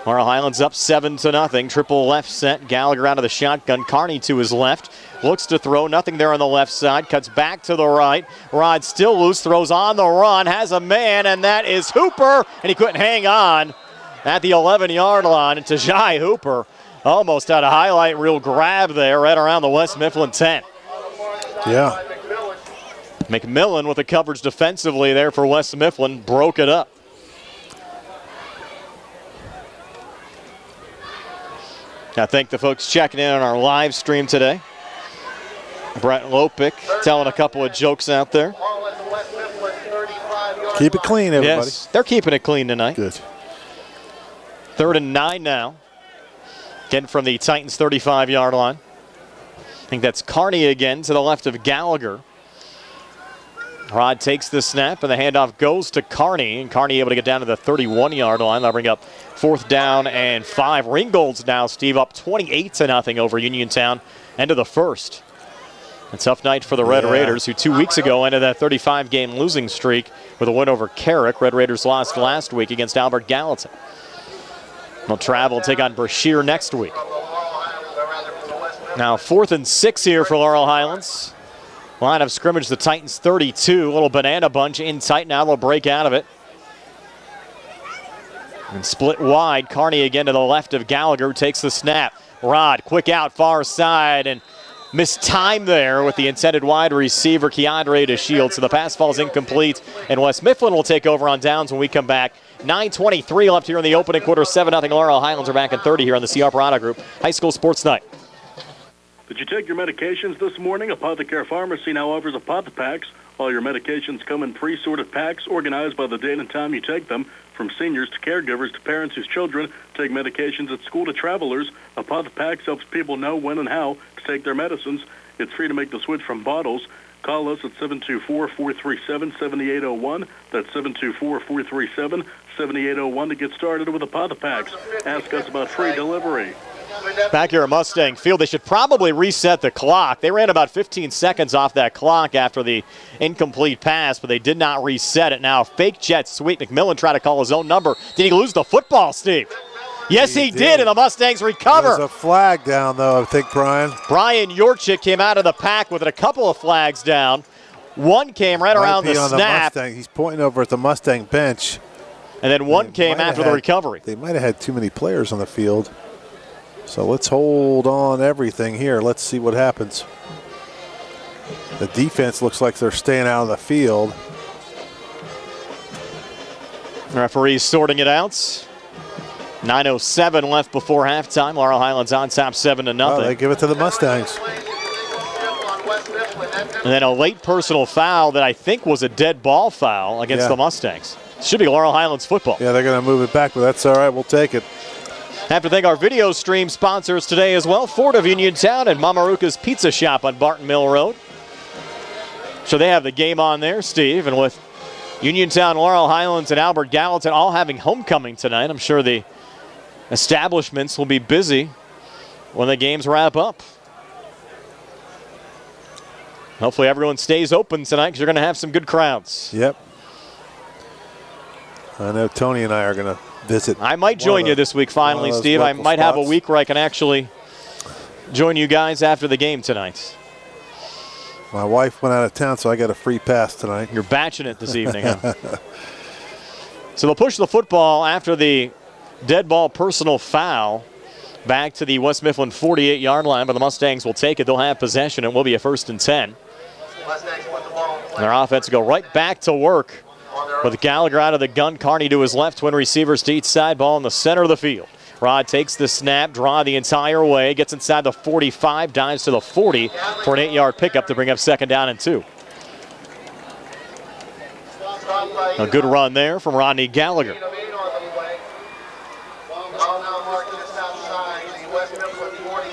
Laurel Highlands up 7-0. Triple left set. Gallagher out of the shotgun. Carney to his left. Looks to throw. Nothing there on the left side. Cuts back to the right. Rod still loose. Throws on the run. Has a man, and that is Hooper. And he couldn't hang on at the 11-yard line. And Tajai Hooper almost had a highlight reel grab there right around the West Mifflin 10. Yeah. McMillan with the coverage defensively there for West Mifflin. Broke it up. I thank the folks checking in on our live stream today. Brett Lopick telling a couple of jokes out there. Keep it clean, everybody. Yes, they're keeping it clean tonight. Good. 3rd and 9 now. Again from the Titans 35-yard line. I think that's Carney again to the left of Gallagher. Rod takes the snap, and the handoff goes to Carney. And Carney able to get down to the 31-yard line. They'll bring up 4th down and 5. Ringgold's now, Steve, up 28-0 over Uniontown. End of the first. A tough night for the Red Raiders, who 2 weeks ago ended that 35-game losing streak with a win over Carrick. Red Raiders lost last week against Albert Gallatin. They'll travel, take on Brashear next week. Now 4th and 6 here for Laurel Highlands. Line of scrimmage, the Titans 32. A little banana bunch in tight now. They'll break out of it. And split wide. Carney again to the left of Gallagher, takes the snap. Rod, quick out, far side, and missed time there with the intended wide receiver, Keandre DeShields. So the pass falls incomplete, and West Mifflin will take over on downs when we come back. 9:23 left here in the opening quarter. 7-0 Laurel. Highlands are back in 30 here on the CR Parada Group High School Sports Night. Did you take your medications this morning? Apothecary Pharmacy now offers Apothe-Packs. All your medications come in pre-sorted packs organized by the date and time you take them. From seniors to caregivers to parents whose children take medications at school to travelers, Apothe-Packs helps people know when and how to take their medicines. It's free to make the switch from bottles. Call us at 724-437-7801. That's 724-437-7801 to get started with Apothe-Packs. Ask us about free delivery. Back here at Mustang Field, they should probably reset the clock. They ran about 15 seconds off that clock after the incomplete pass, but they did not reset it. Now, fake jet sweep. McMillan tried to call his own number. Did he lose the football, Steve? Yes, he did, and the Mustangs recover. There's a flag down, though, I think, Brian. Brian Yorchik came out of the pack with a couple of flags down. One came right around the snap. He's pointing over at the Mustang bench. And then one came after the recovery. They might have had too many players on the field. So let's hold on everything here. Let's see what happens. The defense looks like they're staying out of the field. Referees sorting it out. 9:07 left before halftime. Laurel Highlands on top 7-0. Oh, they give it to the Mustangs. And then a late personal foul that I think was a dead ball foul against the Mustangs. Should be Laurel Highlands football. Yeah, they're going to move it back, but that's all right. We'll take it. Have to thank our video stream sponsors today as well. Ford of Uniontown and Mamaruka's Pizza Shop on Barton Mill Road. So they have the game on there, Steve. And with Uniontown, Laurel Highlands, and Albert Gallatin all having homecoming tonight, I'm sure the establishments will be busy when the games wrap up. Hopefully everyone stays open tonight because you're going to have some good crowds. Yep. I know Tony and I are going to visit. I might join you this week finally, Steve. I might have a week where I can actually join you guys after the game tonight. My wife went out of town, so I got a free pass tonight. You're batching it this evening, huh? So they'll push the football after the dead ball personal foul back to the West Mifflin 48-yard line, but the Mustangs will take it. They'll have possession. It will be a 1st and 10. And their offense will go right back to work with Gallagher out of the gun, Carney to his left, twin receivers to each side, ball in the center of the field. Rod takes the snap, draw the entire way, gets inside the 45, dives to the 40 for an 8-yard pickup to bring up 2nd down and 2. A good run there from Rodney Gallagher.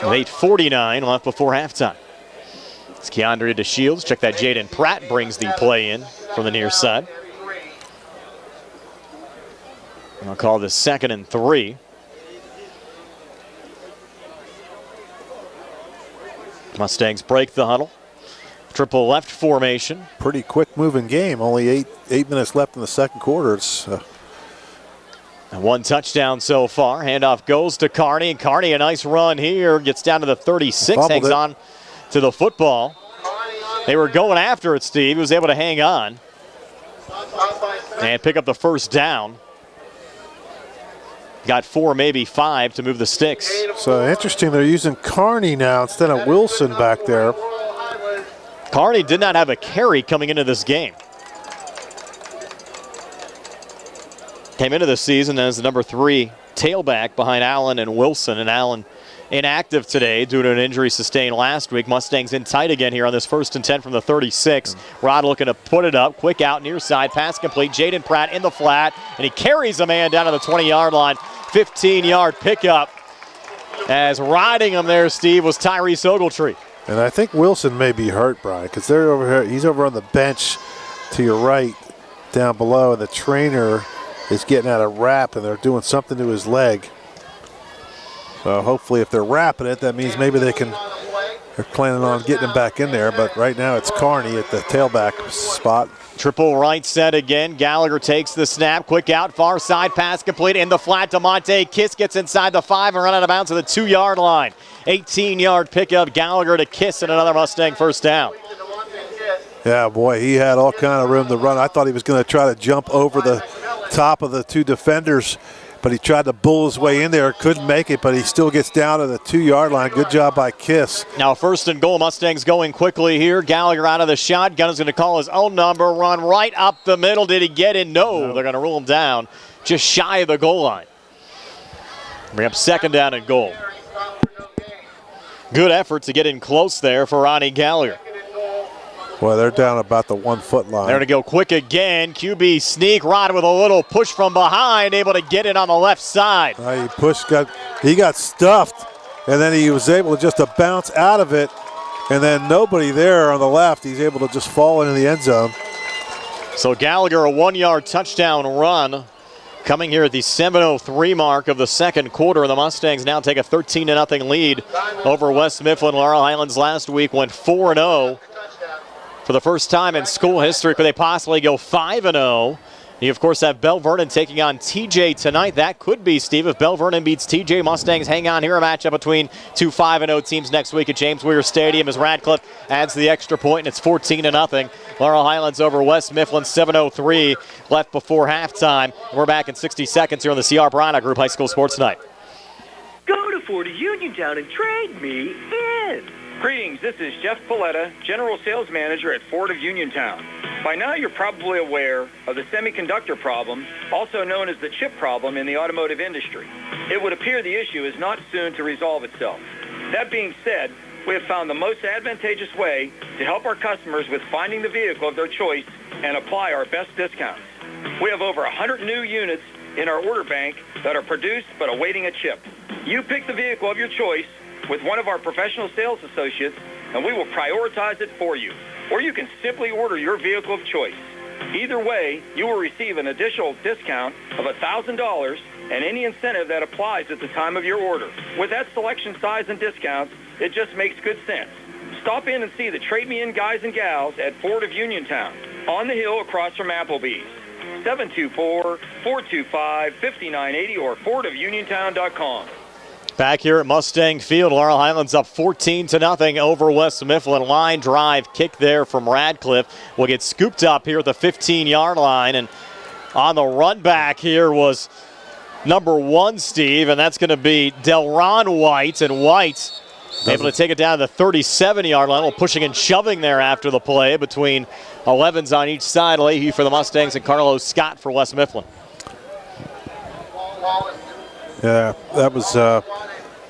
With 8:49 left before halftime. It's Keandre DeShields. Check that, Jaden Pratt brings the play in from the near side. I'll call this 2nd and 3. Mustangs break the huddle. Triple left formation. Pretty quick moving game. Only eight minutes left in the second quarter. It's and one touchdown so far. Handoff goes to Carney. And Carney, a nice run here. Gets down to the 36. Hangs on to the football. They were going after it, Steve. He was able to hang on and pick up the 1st down. Got 4, maybe 5 to move the sticks. So interesting, they're using Carney now instead of Wilson back there. Carney did not have a carry coming into this game. Came into the season as the number 3 tailback behind Allen and Wilson, and Allen inactive today due to an injury sustained last week. Mustangs in tight again here on this 1st and 10 from the 36. Rod looking to put it up. Quick out near side. Pass complete. Jaden Pratt in the flat. And he carries a man down to the 20-yard line. 15-yard pickup. As riding him there, Steve, was Tyrese Ogletree. And I think Wilson may be hurt, Brian, because they're over here. He's over on the bench to your right down below. And the trainer is getting out a wrap, and they're doing something to his leg. So hopefully if they're wrapping it, that means maybe they're planning on getting him back in there. But right now it's Carney at the tailback spot. Triple right set again. Gallagher takes the snap. Quick out, far side pass complete in the flat. DeMonte Kiss gets inside the 5 and run out of bounds to the 2-yard line. 18-yard pickup. Gallagher to Kiss and another Mustang 1st down. Yeah, boy, he had all kind of room to run. I thought he was going to try to jump over the top of the 2 defenders, but he tried to bull his way in there, couldn't make it, but he still gets down to the 2-yard line. Good job by Kiss. Now 1st and goal. Mustangs going quickly here. Gallagher out of the shotgun is going to call his own number, run right up the middle. Did he get in? No. They're going to rule him down just shy of the goal line. Bring up 2nd down and goal. Good effort to get in close there for Ronnie Gallagher. Well, they're down about the 1-foot line. They're to go quick again. QB sneak. Rod with a little push from behind, able to get it on the left side. He got stuffed, and then he was able to just to bounce out of it, and then nobody there on the left. He's able to just fall into the end zone. So Gallagher, a 1-yard touchdown run. Coming here at the 7:03 mark of the 2nd quarter, the Mustangs now take a 13-0 lead over West Mifflin. Laurel Highlands last week went 4-0. For the first time in school history, could they possibly go 5-0? You, of course, have Bell Vernon taking on TJ tonight. That could be, Steve, if Bell Vernon beats TJ. Mustangs hang on here. A matchup between two 5-0 teams next week at James Weir Stadium as Radcliffe adds the extra point, and it's 14-0. Laurel Highlands over West Mifflin, 7:03 left before halftime. We're back in 60 seconds here on the CR Piranha Group High School Sports Night. Go to Ford of Uniontown and trade me in. Greetings, this is Jeff Paletta, General Sales Manager at Ford of Uniontown. By now you're probably aware of the semiconductor problem, also known as the chip problem in the automotive industry. It would appear the issue is not soon to resolve itself. That being said, we have found the most advantageous way to help our customers with finding the vehicle of their choice and apply our best discounts. We have over 100 new units in our order bank that are produced but awaiting a chip. You pick the vehicle of your choice with one of our professional sales associates, and we will prioritize it for you. Or you can simply order your vehicle of choice. Either way, you will receive an additional discount of $1,000 and any incentive that applies at the time of your order. With that selection, size, and discounts, it just makes good sense. Stop in and see the Trade Me In guys and gals at Ford of Uniontown, on the hill across from Applebee's. 724-425-5980 or FordofUniontown.com. Back here at Mustang Field, Laurel Highlands up 14-0 over West Mifflin. Line drive kick there from Radcliffe will get scooped up here at the 15-yard line. And on the run back here was number 1, Steve, and that's going to be Delron White. And White able to take it down to the 37-yard line. A little pushing and shoving there after the play between 11s on each side. Leahy for the Mustangs and Carlos Scott for West Mifflin. Yeah, that was, I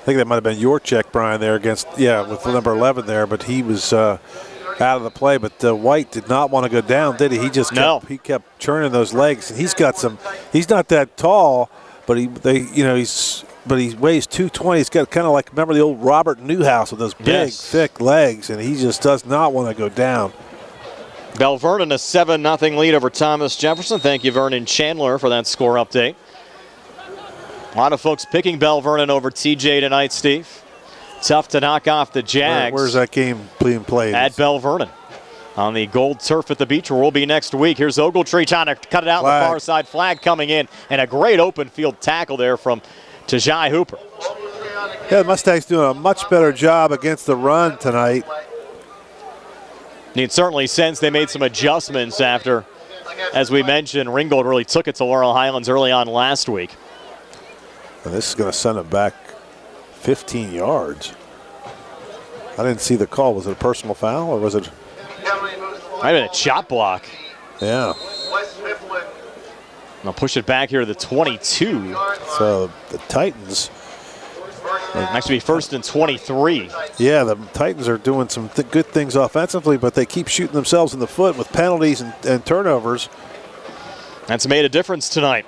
think that might have been your check, Brian, there against, with the number 11 there, but he was out of the play. But White did not want to go down, did he? He just kept churning those legs. And he's got he's not that tall, but he weighs 220. He's got kind of like, remember the old Robert Newhouse with those big, thick legs, and he just does not want to go down. Bell Vernon a 7-0 lead over Thomas Jefferson. Thank you, Vernon Chandler, for that score update. A lot of folks picking Bell Vernon over TJ tonight, Steve. Tough to knock off the Jags. Where's that game being played? At Bell Vernon. On the gold turf at the beach, where we'll be next week. Here's Ogletree trying to cut it out on the far side. Flag coming in, and a great open field tackle there from Tajai Hooper. Yeah, the Mustangs doing a much better job against the run tonight. It certainly sense they made some adjustments after, as we mentioned, Ringgold really took it to Laurel Highlands early on last week. And this is going to send it back 15 yards. I didn't see the call. Was it a personal foul or was it? Might have been a chop block. Yeah. They'll push it back here to the 22. So the Titans. Next to be 1st and 23. Yeah, the Titans are doing some good things offensively, but they keep shooting themselves in the foot with penalties and turnovers. That's made a difference tonight.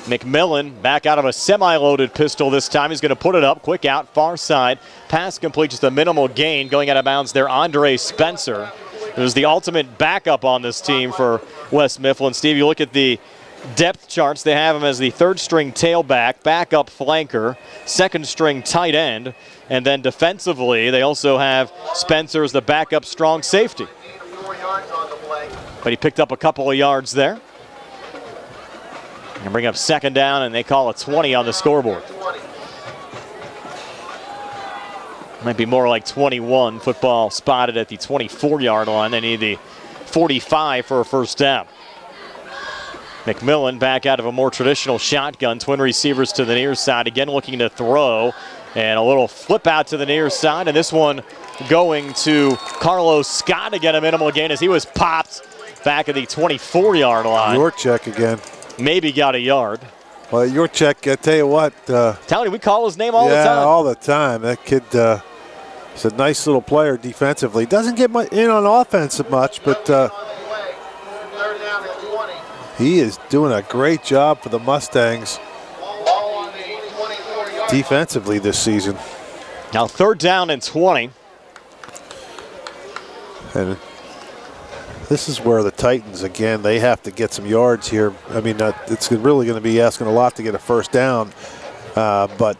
McMillan back out of a semi-loaded pistol this time. He's going to put it up, quick out, far side. Pass complete, just a minimal gain. Going out of bounds there, Andre Spencer. It was the ultimate backup on this team for West Mifflin. Steve, you look at the depth charts. They have him as the 3rd-string tailback, backup flanker, 2nd-string tight end, and then defensively they also have Spencer as the backup strong safety. But he picked up a couple of yards there. And bring up 2nd down, and they call it 20 on the scoreboard. Might be more like 21. Football spotted at the 24-yard line. They need the 45 for a 1st down. McMillan back out of a more traditional shotgun. Twin receivers to the near side. Again looking to throw. And a little flip out to the near side. And this one going to Carlos Scott to get a minimal gain as he was popped back at the 24-yard line. Your check again. Maybe got a yard. Well, your check, I tell you what. Tony, we call his name all the time. Yeah, all the time. That kid is a nice little player defensively. Doesn't get in on offense much, but he is doing a great job for the Mustangs defensively this season. Now 3rd down and 20. And this is where the Titans, again, they have to get some yards here. I mean, it's really going to be asking a lot to get a first down. But,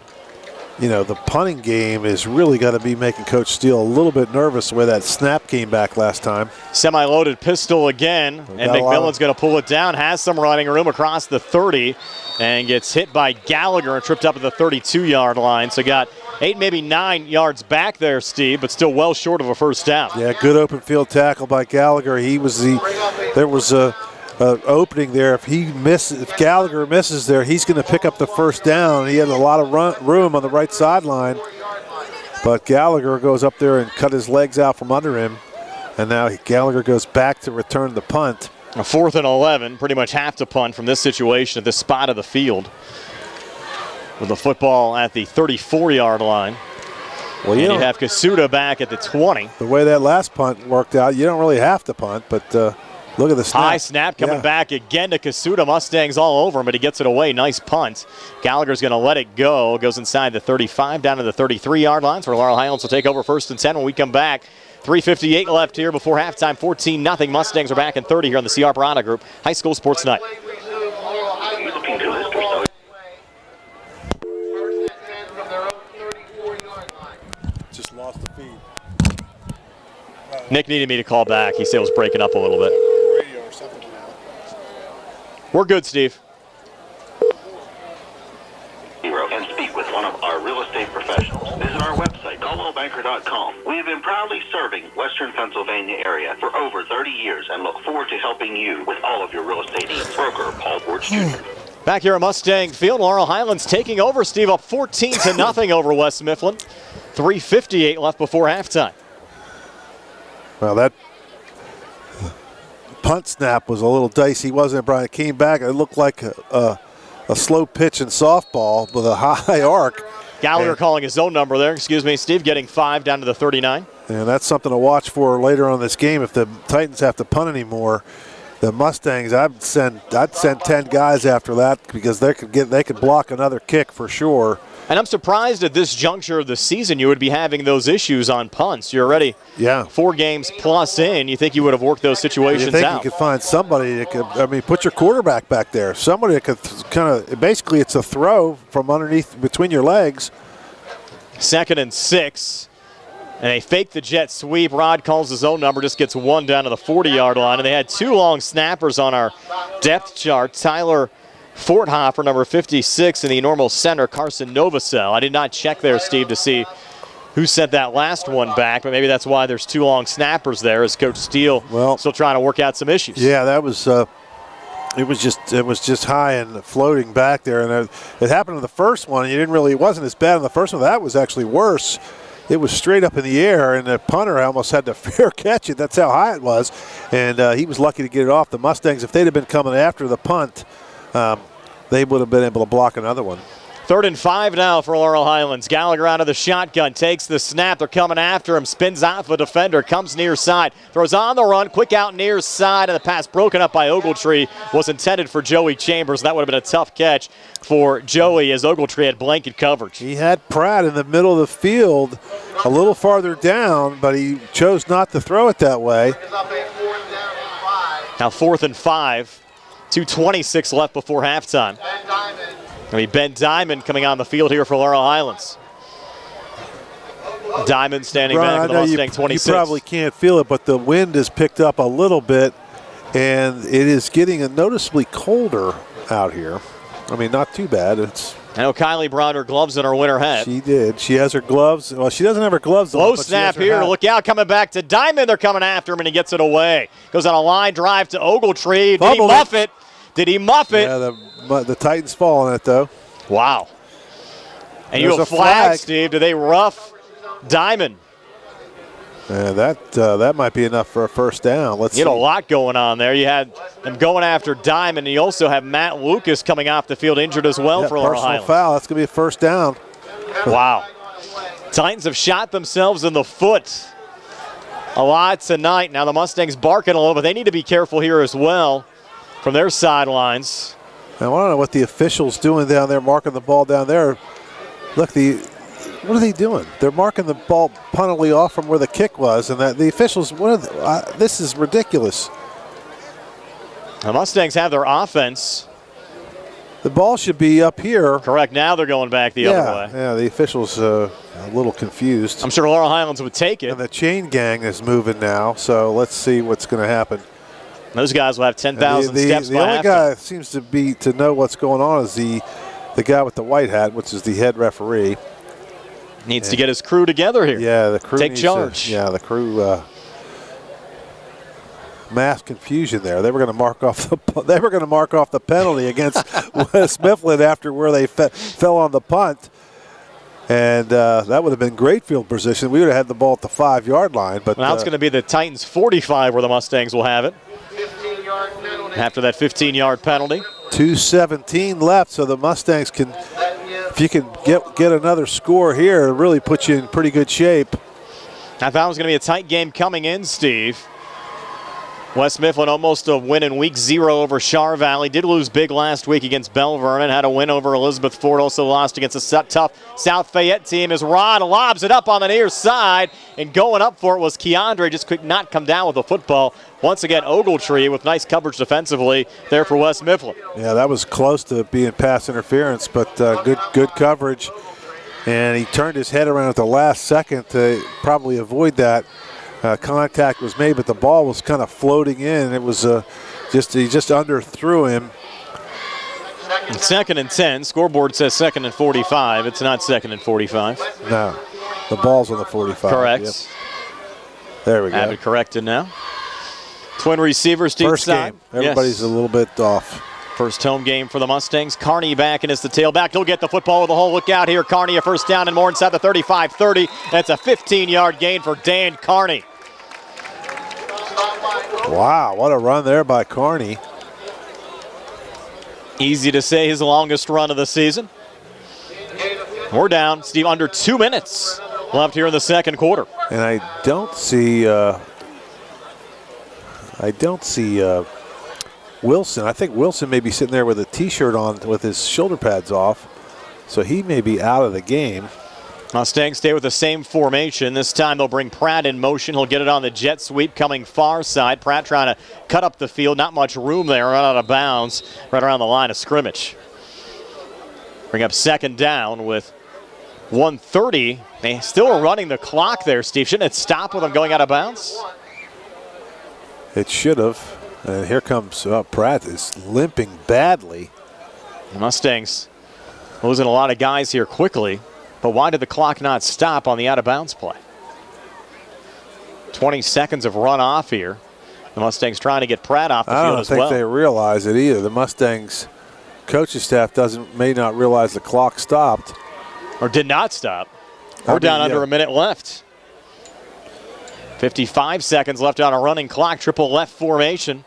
you know, the punting game is really got to be making Coach Steele a little bit nervous the way that snap came back last time. Semi-loaded pistol again, and McMillan's going to pull it down. Has some running room across the 30 and gets hit by Gallagher and tripped up at the 32-yard line. So got 8, maybe 9 yards back there, Steve, but still well short of a first down. Yeah, good open field tackle by Gallagher. There was a opening there. If Gallagher misses there, he's going to pick up the first down. He had a lot of room on the right sideline, but Gallagher goes up there and cut his legs out from under him, and now Gallagher goes back to return the punt. A 4th and 11, pretty much have to punt from this situation at this spot of the field. With the football at the 34-yard line. Well, you have Kasuda back at the 20. The way that last punt worked out, you don't really have to punt, but look at the snap. High snap coming back again to Kasuda. Mustangs all over him, but he gets it away. Nice punt. Gallagher's going to let it go. Goes inside the 35, down to the 33-yard line. So Laurel Highlands will take over 1st and 10 when we come back. 3:58 left here before halftime. 14-0. Mustangs are back in 30 here on the CR Piranha Group High School Sports Night. Just lost the feed. Nick needed me to call back. He said it was breaking up a little bit. Radio or something now. We're good, Steve. And speak with one of our real estate professionals. Visit our website, CaldwellBanker.com. We have been proudly serving Western Pennsylvania area for over 30 years and look forward to helping you with all of your real estate needs. Broker Paul Ward Jr. Back here at Mustang Field, Laurel Highlands taking over, Steve, up 14-0 over West Mifflin. 3:58 left before halftime. Well, that punt snap was a little dicey, wasn't it, Brian? It came back. It looked like a slow pitch in softball with a high arc. Gallagher calling his own number there. Excuse me, Steve, getting 5 down to the 39. And that's something to watch for later on in this game. If the Titans have to punt anymore, the Mustangs, I'd send 10 guys after that because they could block another kick for sure. And I'm surprised at this juncture of the season you would be having those issues on punts. You're already 4 games plus in. You think you would have worked those situations out. You could find somebody that could, put your quarterback back there. Somebody that could kind of, basically it's a throw from underneath between your legs. 2nd and 6. And they fake the jet sweep. Rod calls his own number, just gets 1 down to the 40-yard line. And they had 2 long snappers on our depth chart. Tyler Forthofer, number 56, in the normal center, Carson Novacell. I did not check there, Steve, to see who sent that last one back, but maybe that's why there's 2 long snappers there as Coach Steele still trying to work out some issues. Yeah, that was it was just high and floating back there, and it happened in the first one. And it wasn't as bad in the first one. That was actually worse. It was straight up in the air, and the punter almost had to fair catch it. That's how high it was, and he was lucky to get it off. The Mustangs, if they'd have been coming after the punt, they would have been able to block another one. 3rd and 5 now for Laurel Highlands. Gallagher out of the shotgun, takes the snap. They're coming after him, spins off a defender, comes near side, throws on the run, quick out near side, and the pass broken up by Ogletree was intended for Joey Chambers. That would have been a tough catch for Joey as Ogletree had blanket coverage. He had Pratt in the middle of the field a little farther down, but he chose not to throw it that way. Now 4th and 5. 2:26 left before halftime. Ben Diamond coming on the field here for Laurel Highlands. Diamond standing back with the Mustang 26. You probably can't feel it, but the wind has picked up a little bit, and it is getting noticeably colder out here. Not too bad. I know Kylie brought her gloves in her winter hat. She did. She has her gloves. Well, she doesn't have her gloves on. Low snap here. Look out. Coming back to Diamond. They're coming after him, and he gets it away. Goes on a line drive to Ogletree. Did he muff it? Did he muff it? Yeah, the Titans fall on it, though. Wow. And There's you have a flag, flag. Steve. Do they rough Diamond? Yeah, that might be enough for a first down. Let's You had see. a lot going on there. You had them going after Diamond, and you also have Matt Lucas coming off the field injured as well for Laurel personal Highlands. foul. That's going to be a first down. Wow. Titans have shot themselves in the foot a lot tonight. Now the Mustangs barking a little bit. They need to be careful here as well from their sidelines. Now, I don't know what the officials doing down there, marking the ball down there. Look, what are they doing? They're marking the ball puntily off from where the kick was, and that the officials. This is ridiculous. The Mustangs have their offense. The ball should be up here. Correct. Now they're going back the other way. Yeah, the officials a little confused. I'm sure Laurel Highlands would take it. And the chain gang is moving now, so let's see what's going to happen. Those guys will have 10,000 steps The by only halftime. guy that seems to know what's going on is the guy with the white hat, which is the head referee. Needs to get his crew together here. Yeah, the crew take needs charge. The crew. Mass confusion there. They were going to mark off the penalty against West Mifflin after where they fell on the punt, and that would have been great field position. We would have had the ball at the 5-yard line, but now it's going to be the Titans 45 where the Mustangs will have it after that 15-yard penalty. 2:17 left, so the Mustangs can, if you can get another score here, it really puts you in pretty good shape. I thought it was going to be a tight game coming in, Steve. West Mifflin almost a win in week 0 over Char Valley. Did lose big last week against Bell Vernon. Had a win over Elizabeth Ford. Also lost against a tough South Fayette team as Rod lobs it up on the near side. And going up for it was Keandre. Just could not come down with the football. Once again, Ogletree with nice coverage defensively there for West Mifflin. Yeah, that was close to being pass interference, but good coverage. And he turned his head around at the last second to probably avoid that. Contact was made, but the ball was kind of floating in. It was he just underthrew him. It's 2nd and 10. Scoreboard says 2nd and 45. It's not 2nd and 45. No, the ball's on the 45. Correct. Yep. There we go. Have it corrected now. Twin receivers, deep First side. game. Everybody's a little bit off. First home game for the Mustangs. Carney back and is the tailback. He'll get the football with a hole. Look out here. Carney a first down and more inside the 35-30. That's a 15-yard gain for Dan Carney. Wow, what a run there by Carney. Easy to say his longest run of the season. We're down, Steve, under 2 minutes left here in the second quarter. And I don't see Wilson. I think Wilson may be sitting there with a T-shirt on with his shoulder pads off, so he may be out of the game. Mustangs stay with the same formation. This time they'll bring Pratt in motion. He'll get it on the jet sweep coming far side. Pratt trying to cut up the field. Not much room there. Run out of bounds right around the line of scrimmage. Bring up second down with 1:30. They still are running the clock there, Steve. Shouldn't it stop with them going out of bounds? It should have. And here comes Pratt is limping badly. The Mustangs losing a lot of guys here quickly. But why did the clock not stop on the out-of-bounds play? 20 seconds of run off here. The Mustangs trying to get Pratt off the field as well. I don't think they realize it either. The Mustangs coaching staff may not realize the clock stopped. Or did not stop. We're down under a minute left. 55 seconds left on a running clock. Triple left formation.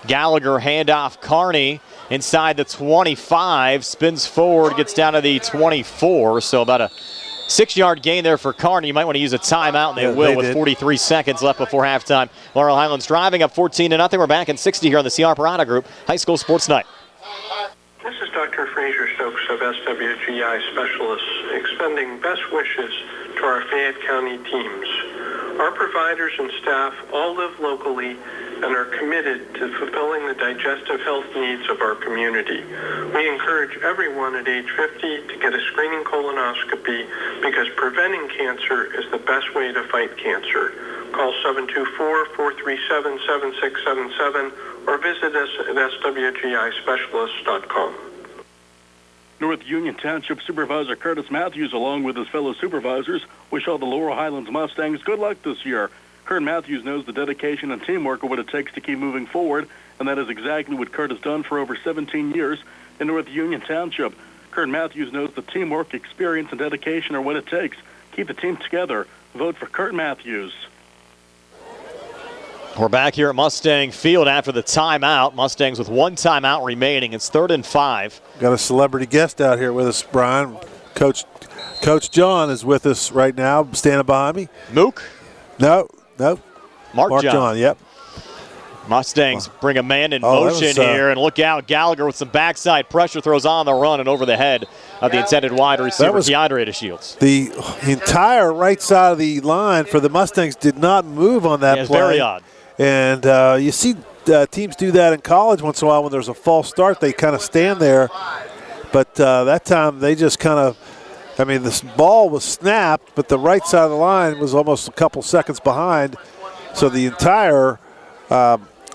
Gallagher handoff Carney inside the 25, spins forward, gets down to the 24, so about a 6-yard gain there for Carney. You might want to use a timeout, and they will with 43 seconds left before halftime. Laurel Highlands driving up 14-0. We're back in 60 here on the CR Parada Group High School Sports Night. This is Dr. Fraser Stokes of SWGI Specialists, extending best wishes to our Fayette County teams. Our providers and staff all live locally and are committed to fulfilling the digestive health needs of our community. We encourage everyone at age 50 to get a screening colonoscopy because preventing cancer is the best way to fight cancer. Call 724-437-7677 or visit us at swgispecialists.com. North Union Township Supervisor Curtis Matthews, along with his fellow supervisors, wish all the Laurel Highlands Mustangs good luck this year. Kurt Matthews knows the dedication and teamwork are what it takes to keep moving forward and that is exactly what Kurt has done for over 17 years in North Union Township. Kurt Matthews knows that teamwork, experience, and dedication are what it takes. Keep the team together. Vote for Kurt Matthews. We're back here at Mustang Field after the timeout. Mustangs with 1 timeout remaining. It's 3rd and 5. Got a celebrity guest out here with us, Brian. Coach John is with us right now, standing behind me. Mook? No. Mark John, yep. Mustangs bring a man in motion here, and look out, Gallagher with some backside pressure, throws on the run and over the head of the intended wide receiver, Keandre Shields. The entire right side of the line for the Mustangs did not move on that play. Very odd. And you see teams do that in college once in a while when there's a false start. They kind of stand there. But that time they just kind of, this ball was snapped, but the right side of the line was almost a couple seconds behind. So the entire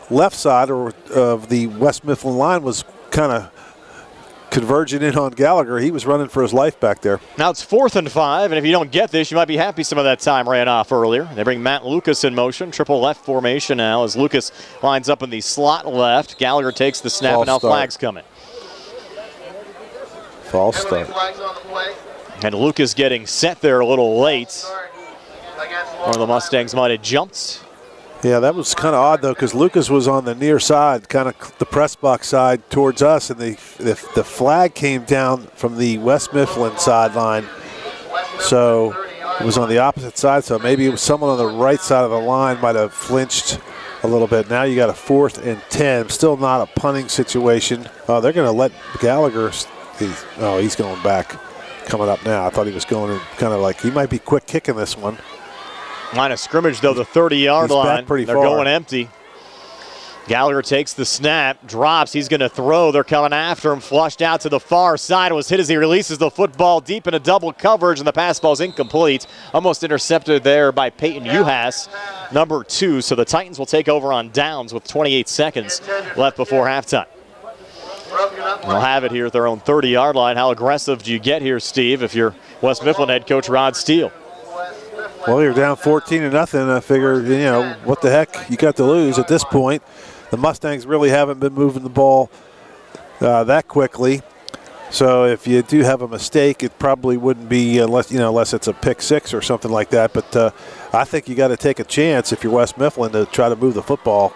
left side of the West Mifflin line was kind of converging in on Gallagher. He was running for his life back there. Now it's 4th and 5, and if you don't get this, you might be happy some of that time ran off earlier. They bring Matt Lucas in motion, triple left formation now as Lucas lines up in the slot left. Gallagher takes the snap, and now flags coming. False start. And Lucas getting set there a little late. Or the Mustangs might have jumped. Yeah, that was kind of odd, though, because Lucas was on the near side, kind of the press box side towards us, and the flag came down from the West Mifflin sideline. So it was on the opposite side, so maybe it was someone on the right side of the line might have flinched a little bit. Now you got a 4th and 10. Still not a punting situation. Oh, they're going to let Gallagher. He's going back, coming up now. I thought he was going in kind of like he might be quick kicking this one. Line of scrimmage, though, the 30-yard line. They're going empty. Gallagher takes the snap, drops. He's going to throw. They're coming after him. Flushed out to the far side. Was hit as he releases the football deep into double coverage, and the pass ball's incomplete. Almost intercepted there by Peyton Uhas, number 2. So the Titans will take over on downs with 28 seconds left before halftime. They'll have it here at their own 30-yard line. How aggressive do you get here, Steve, if you're West Mifflin head coach Rod Steele? Well, you're down 14-0. I figure, what the heck you got to lose at this point. The Mustangs really haven't been moving the ball that quickly. So if you do have a mistake, it probably wouldn't be unless it's a pick six or something like that. But I think you got to take a chance if you're West Mifflin to try to move the football.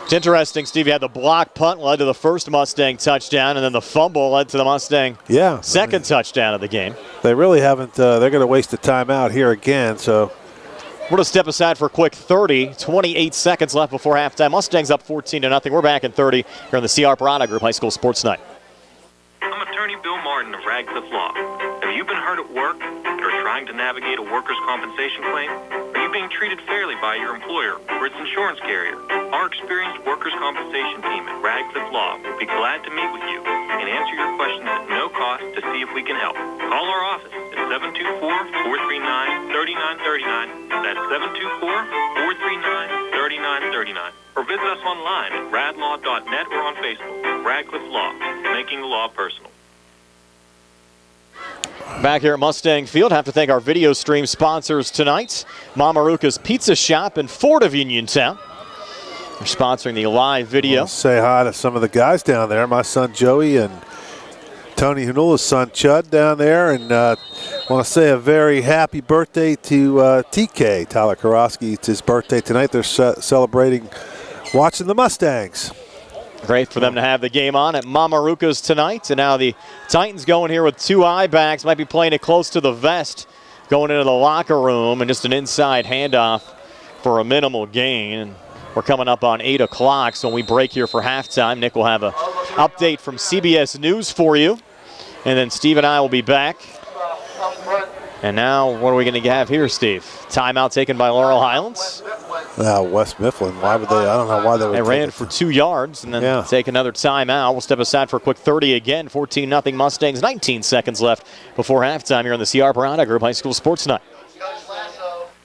It's interesting, Steve. You had the block punt led to the first Mustang touchdown, and then the fumble led to the Mustang second touchdown of the game. They really haven't. They're going to waste a timeout here again. So we're going to step aside for a quick 28 seconds left before halftime. Mustangs up 14-0. We're back in 30 here on the C.R. Parada Group High School Sports Night. I'm attorney Bill Martin of Radcliffe Law. Have you been hurt at work or trying to navigate a workers' compensation claim? Are you being treated fairly by your employer or its insurance carrier? Our experienced workers' compensation team at Radcliffe Law will be glad to meet with you and answer your questions at no cost to see if we can help. Call our office at 724-439-3939. That's 724-439-3939. Or visit us online at radlaw.net or on Facebook. Radcliffe Law, making the law personal. Back here at Mustang Field, have to thank our video stream sponsors tonight. Mamaruka's Pizza Shop in Fort of Uniontown. They're sponsoring the live video. I'll say hi to some of the guys down there. My son Joey and Tony Hanula's son Chud down there. And I want to say a very happy birthday to TK, Tyler Karofsky. It's his birthday tonight. They're celebrating watching the Mustangs. Great for them to have the game on at Mamaruka's tonight. And now the Titans going here with 2 eye backs. Might be playing it close to the vest. Going into the locker room and just an inside handoff for a minimal gain. And we're coming up on 8 o'clock, so when we break here for halftime, Nick will have an update from CBS News for you. And then Steve and I will be back. And now, what are we going to have here, Steve? Timeout taken by Laurel Highlands. West Mifflin, why would they? I don't know why they would. They ran for 2 yards and then take another timeout. We'll step aside for a quick 30 again. 14-0 Mustangs, 19 seconds left before halftime here on the C.R. Parada Group High School Sports Night.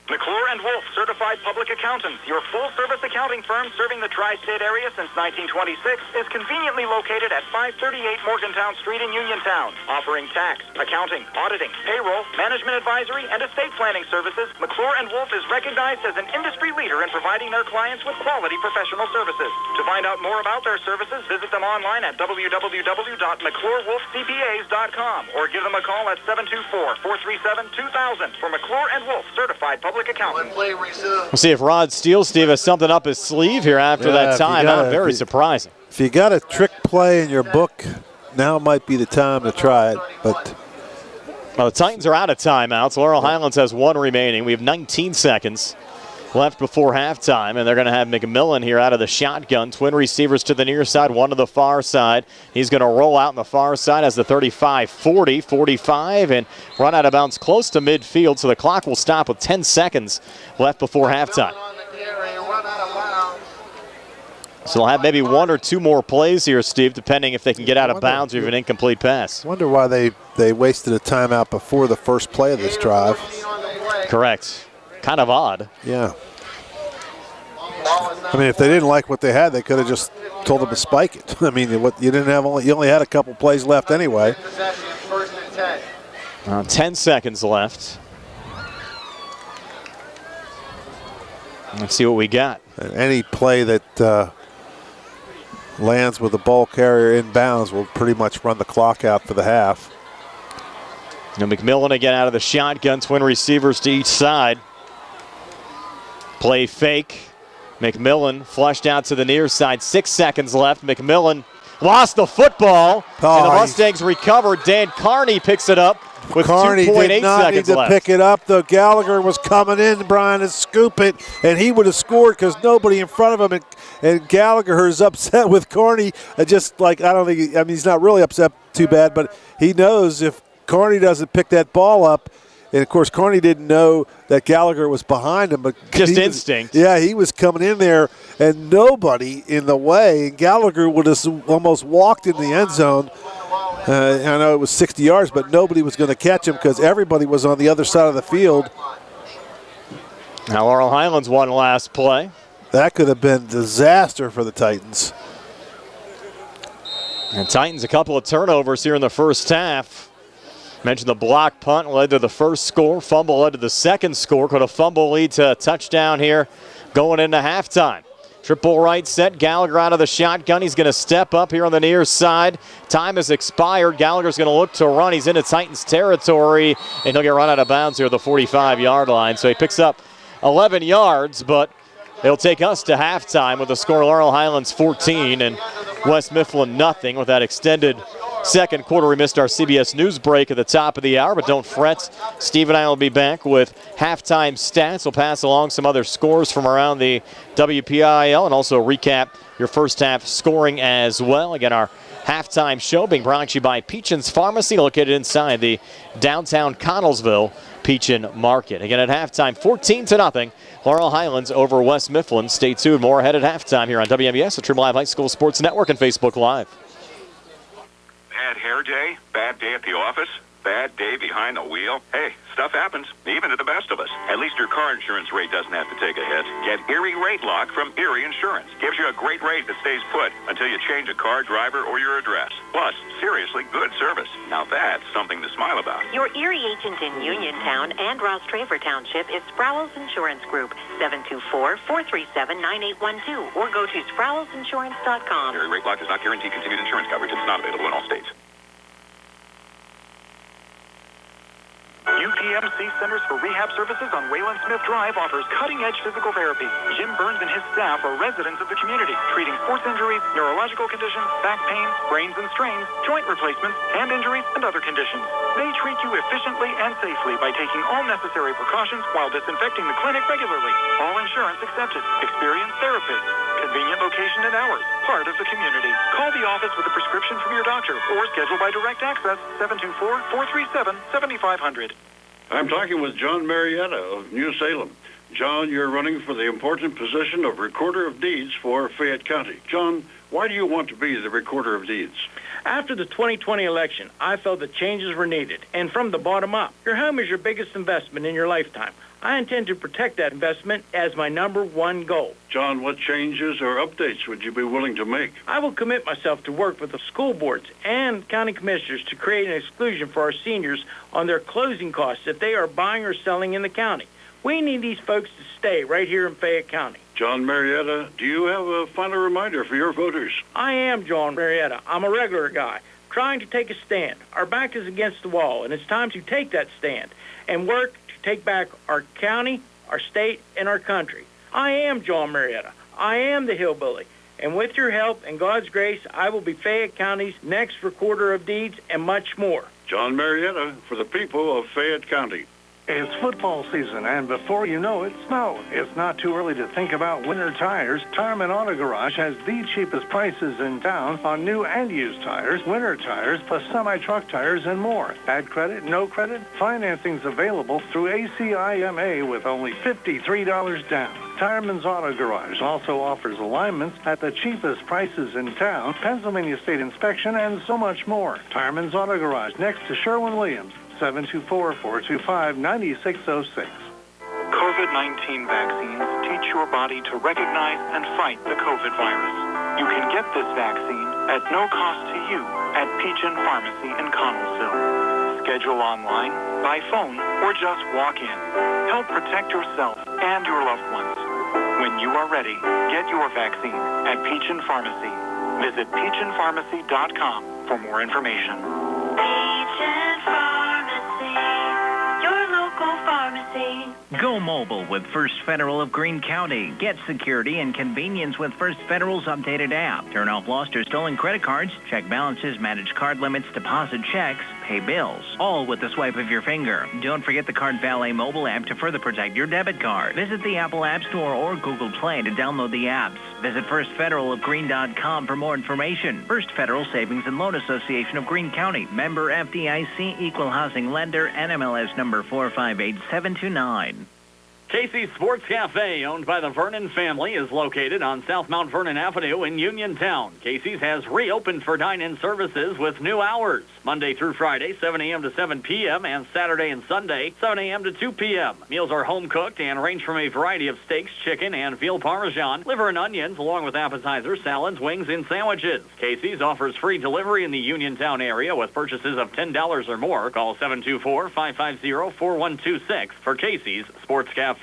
McClure and Wolf certified Certified Public Accountants, your full-service accounting firm serving the tri-state area since 1926, is conveniently located at 538 Morgantown Street in Uniontown. Offering tax, accounting, auditing, payroll, management advisory, and estate planning services, McClure & Wolf is recognized as an industry leader in providing their clients with quality professional services. To find out more about their services, visit them online at www.mcclurewolfcpas.com or give them a call at 724-437-2000 for McClure & Wolf Certified Public Accountants. We'll see if Rod Steele, Steve, has something up his sleeve here after that timeout. Very surprising. If you got a trick play in your book, now might be the time to try it. But well, the Titans are out of timeouts. Laurel Highlands has one remaining. We have 19 seconds left before halftime, and they're going to have McMillan here out of the shotgun. Twin receivers to the near side, one to the far side. He's going to roll out on the far side as the 35-40, 45, and run out of bounds close to midfield, so the clock will stop with 10 seconds left before halftime. So they'll have maybe one or two more plays here, Steve, depending if they can get out of bounds or even an incomplete pass. Wonder why they wasted a timeout before the first play of this drive. Correct. Kind of odd. Yeah. I mean, if they didn't like what they had, they could have just told them to spike it. I mean, you only had a couple plays left anyway. 10 seconds left. Let's see what we got. And any play that lands with the ball carrier inbounds will pretty much run the clock out for the half. Now McMillan again out of the shotgun, twin receivers to each side. Play fake. McMillan flushed out to the near side. 6 seconds left. McMillan lost the football. And the Mustangs recovered. Dan Carney picks it up with 2.8 seconds left. Did not need to pick it up, though. Gallagher was coming in, Brian, to scoop it, and he would have scored because nobody in front of him. And Gallagher is upset with Carney. Just like, I don't think, he's not really upset too bad, but he knows if Carney doesn't pick that ball up. And, of course, Carney didn't know that Gallagher was behind him. But just instinct. He was coming in there, and nobody in the way. And Gallagher would have almost walked in the end zone. I know it was 60 yards, but nobody was going to catch him because everybody was on the other side of the field. Now Laurel Highlands one last play. That could have been disaster for the Titans. And Titans a couple of turnovers here in the first half. Mentioned the block punt led to the first score. Fumble led to the second score. Could a fumble lead to a touchdown here going into halftime. Triple right set. Gallagher out of the shotgun. He's going to step up here on the near side. Time has expired. Gallagher's going to look to run. He's into Titans territory, and he'll get run out of bounds here at the 45-yard line. So he picks up 11 yards, but it'll take us to halftime with the score Laurel Highlands 14 and West Mifflin nothing with that extended second quarter. We missed our CBS News break at the top of the hour, but don't fret. Steve and I will be back with halftime stats. We'll pass along some other scores from around the WPIL and also recap your first half scoring as well. Again, our halftime show being brought to you by Peachin's Pharmacy, located inside the downtown Connellsville Peachin Market. Again, at halftime, 14-0. Laurel Highlands over West Mifflin. Stay tuned. More ahead at halftime here on WMBS, the Trim Live High School Sports Network, and Facebook Live. Bad hair day? Bad day at the office? Bad day behind the wheel? Hey, stuff happens, even to the best of us. At least your car insurance rate doesn't have to take a hit. Get Erie Rate Lock from Erie Insurance. Gives you a great rate that stays put until you change a car, driver, or your address. Plus, seriously good service. Now that's something to smile about. Your Erie agent in Uniontown and Ross Traver Township is Sproul's Insurance Group, 724-437-9812, or go to sproulsinsurance.com. Erie Rate Lock does not guarantee continued insurance coverage. It's not available in all states. UPMC Centers for Rehab Services on Wayland Smith Drive offers cutting-edge physical therapy. Jim Burns and his staff are residents of the community, treating sports injuries, neurological conditions, back pain, sprains and strains, joint replacements, hand injuries, and other conditions. They treat you efficiently and safely by taking all necessary precautions while disinfecting the clinic regularly. All insurance accepted. Experienced therapists. Convenient location and hours. Part of the community. Call the office with a prescription from your doctor or schedule by direct access, 724-437-7500. I'm talking with John Marietta of New Salem. John, you're running for the important position of Recorder of Deeds for Fayette County. John, why do you want to be the Recorder of Deeds? After the 2020 election, I felt that changes were needed, and from the bottom up. Your home is your biggest investment in your lifetime. I intend to protect that investment as my number one goal. John, what changes or updates would you be willing to make? I will commit myself to work with the school boards and county commissioners to create an exclusion for our seniors on their closing costs if they are buying or selling in the county. We need these folks to stay right here in Fayette County. John Marietta, do you have a final reminder for your voters? I am John Marietta. I'm a regular guy trying to take a stand. Our back is against the wall, and it's time to take that stand and work to take back our county, our state, and our country. I am John Marietta. I am the hillbilly. And with your help and God's grace, I will be Fayette County's next recorder of deeds and much more. John Marietta for the people of Fayette County. It's football season, and before you know it, snow. It's not too early to think about winter tires. Tireman Auto Garage has the cheapest prices in town on new and used tires, winter tires, plus semi-truck tires, and more. Add credit, no credit, financing's available through ACIMA with only $53 down. Tireman's Auto Garage also offers alignments at the cheapest prices in town, Pennsylvania State inspection, and so much more. Tireman's Auto Garage, next to Sherwin-Williams. 724-425-9606. COVID-19 vaccines teach your body to recognize and fight the COVID virus. You can get this vaccine at no cost to you at Peachin Pharmacy in Connellsville. Schedule online, by phone, or just walk in. Help protect yourself and your loved ones. When you are ready, get your vaccine at Peachin Pharmacy. Visit peachinpharmacy.com for more information. Peachin Pharmacy, your local pharmacy. Go mobile with First Federal of Greene County. Get security and convenience with First Federal's updated app. Turn off lost or stolen credit cards, check balances, manage card limits, deposit checks, pay bills, all with the swipe of your finger. Don't forget the Card Valet mobile app to further protect your debit card. Visit the Apple App Store or Google Play to download the apps. Visit firstfederalofgreene.com for more information. First Federal Savings and Loan Association of Greene County. Member FDIC, Equal Housing Lender, NMLS number 458729. Casey's Sports Cafe, owned by the Vernon family, is located on South Mount Vernon Avenue in Uniontown. Casey's has reopened for dine-in services with new hours, Monday through Friday, 7 a.m. to 7 p.m., and Saturday and Sunday, 7 a.m. to 2 p.m. Meals are home-cooked and range from a variety of steaks, chicken, and veal parmesan, liver and onions, along with appetizers, salads, wings, and sandwiches. Casey's offers free delivery in the Uniontown area with purchases of $10 or more. Call 724-550-4126 for Casey's Sports Cafe.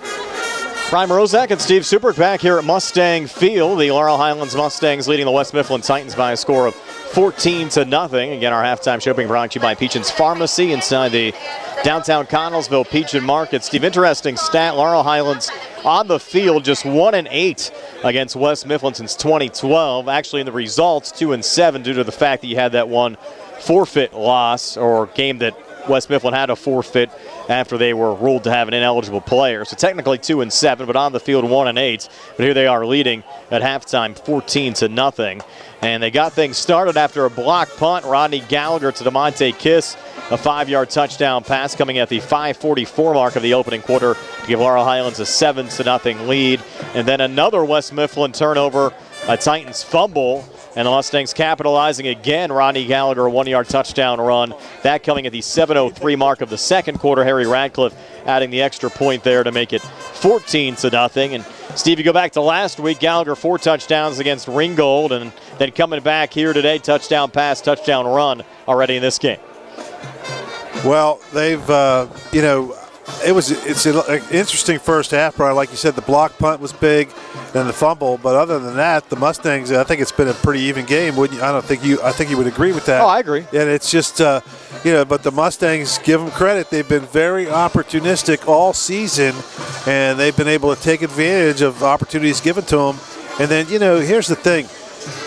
Prime Rozak and Steve Supert back here at Mustang Field. The Laurel Highlands Mustangs leading the West Mifflin Titans by a score of 14-0. Again, our halftime show being brought to you by Peachin's Pharmacy inside the downtown Connellsville Peachin Market. Steve, interesting stat. Laurel Highlands on the field just 1-8 against West Mifflin since 2012. Actually, in the results, 2-7 due to the fact that you had that one forfeit loss or game that West Mifflin had a forfeit after they were ruled to have an ineligible player. So technically 2-7, but on the field 1-8. But here they are leading at halftime 14-0. And they got things started after a block punt. Rodney Gallagher to DeMonte Kiss. A 5-yard touchdown pass coming at the 5:44 mark of the opening quarter to give Laurel Highlands a 7-0 lead. And then another West Mifflin turnover, a Titans fumble. And the Mustangs capitalizing again. Rodney Gallagher, a 1-yard touchdown run. That coming at the 7:03 mark of the second quarter. Harry Radcliffe adding the extra point there to make it 14-0. And Steve, you go back to last week, Gallagher 4 touchdowns against Ringgold, and then coming back here today, touchdown pass, touchdown run already in this game. Well, they've, it's an interesting first half, Brian. Like you said, the block punt was big, then the fumble. But other than that, the Mustangs, I think it's been a pretty even game. Wouldn't you? I think you would agree with that. Oh, I agree. And it's just, but the Mustangs, give them credit. They've been very opportunistic all season, and they've been able to take advantage of opportunities given to them. And then, here's the thing.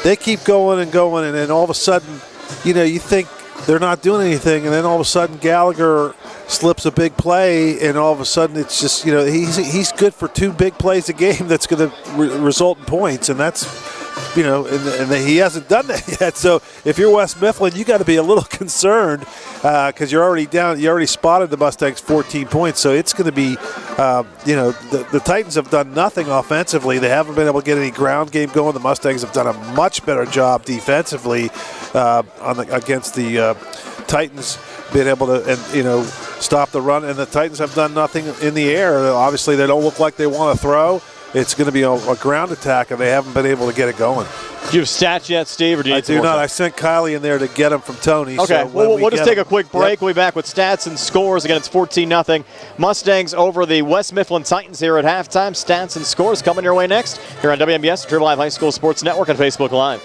They keep going and going, and then all of a sudden, you think they're not doing anything, and then all of a sudden Gallagher slips a big play, and all of a sudden it's just, he's good for 2 big plays a game that's going to result in points, and that's, and he hasn't done that yet. So if you're West Mifflin, you got to be a little concerned because you're already down. You already spotted the Mustangs 14 points, so it's going to be, the Titans have done nothing offensively. They haven't been able to get any ground game going. The Mustangs have done a much better job defensively against the Titans, being able to, stop the run. And the Titans have done nothing in the air. Obviously, they don't look like they want to throw. It's going to be a ground attack, and they haven't been able to get it going. Do you have stats yet, Steve, or do you need I do not. I sent Kylie in there to get them from Tony. Okay, so we'll just take a quick break. We'll be back with stats and scores. Again, it's 14-0. Mustangs over the West Mifflin Titans here at halftime. Stats and scores coming your way next here on WMBS, Triple Live High School Sports Network, and Facebook Live.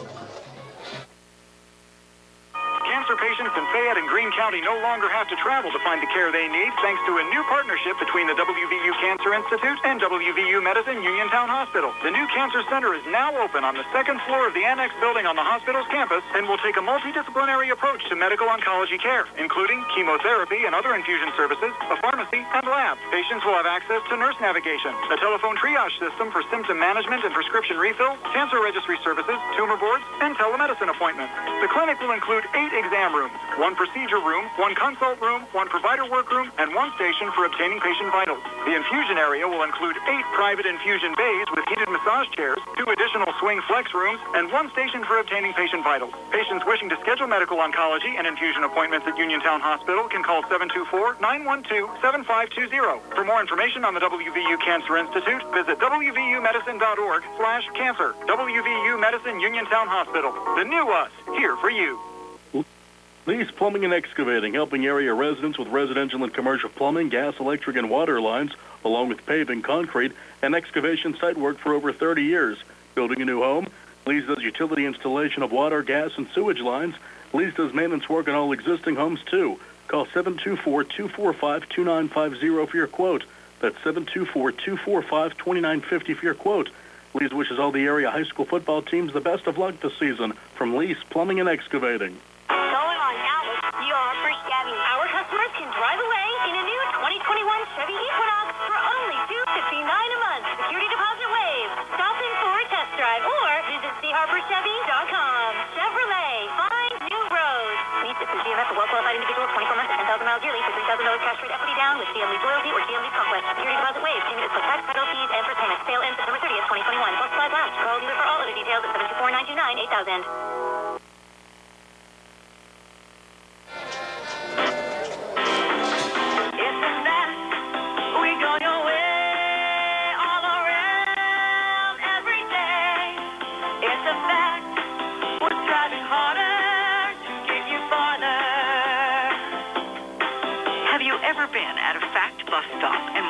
Cancer patients in Fayette and Greene County no longer have to travel to find the care they need thanks to a new partnership between the WVU Cancer Institute and WVU Medicine Uniontown Hospital. The new cancer center is now open on the second floor of the annex building on the hospital's campus and will take a multidisciplinary approach to medical oncology care, including chemotherapy and other infusion services, a pharmacy, and lab. Patients will have access to nurse navigation, a telephone triage system for symptom management and prescription refills, cancer registry services, tumor boards, and telemedicine appointments. The clinic will include 8 exam rooms, 1 procedure room, 1 consult room, 1 provider workroom, and 1 station for obtaining patient vitals. The infusion area will include 8 private infusion bays with heated massage chairs, 2 additional swing flex rooms, and 1 station for obtaining patient vitals. Patients wishing to schedule medical oncology and infusion appointments at Uniontown Hospital can call 724-912-7520. For more information on the WVU Cancer Institute, visit wvumedicine.org/cancer. WVU Medicine Uniontown Hospital. The new us, here for you. Lee's Plumbing and Excavating, helping area residents with residential and commercial plumbing, gas, electric, and water lines, along with paving, concrete, and excavation site work for over 30 years. Building a new home, Lee's does utility installation of water, gas, and sewage lines. Lee's does maintenance work on all existing homes, too. Call 724-245-2950 for your quote. That's 724-245-2950 for your quote. Lee's wishes all the area high school football teams the best of luck this season. From Lee's Plumbing and Excavating. Our customers can drive away in a new 2021 Chevy Equinox for only $259 a month. Security deposit waived. Stop in for a test drive or visit CHarborChevy.com. Chevrolet, find new roads. Lease is through GMF for well-qualified individuals, 24 months at $10,000 yearly for $3,000 cash rate equity down with GM Lease Loyalty or GM Lease Conquest. Security deposit waived. Payment is plus tax, title fees, and first payment. Sale ends September 30th, 2021. Plus supplies last. Call dealer for all other details at 724-929-8000.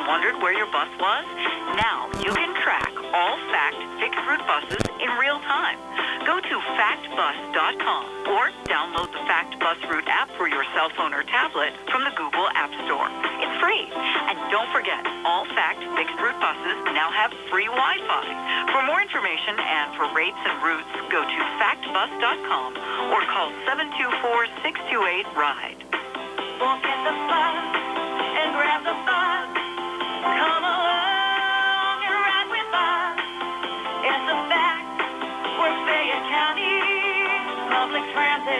Wondered where your bus was? Now you can track all FACT fixed route buses in real time. Go to factbus.com or download the FACT Bus Route app for your cell phone or tablet from the Google App Store. It's free. And don't forget, all FACT fixed route buses now have free Wi-Fi. For more information and for rates and routes, go to factbus.com or call 724-628-RIDE. Won't get the bus and grab the bus. Come along and ride with us. It's a fact. We're Fayette County Public Transit.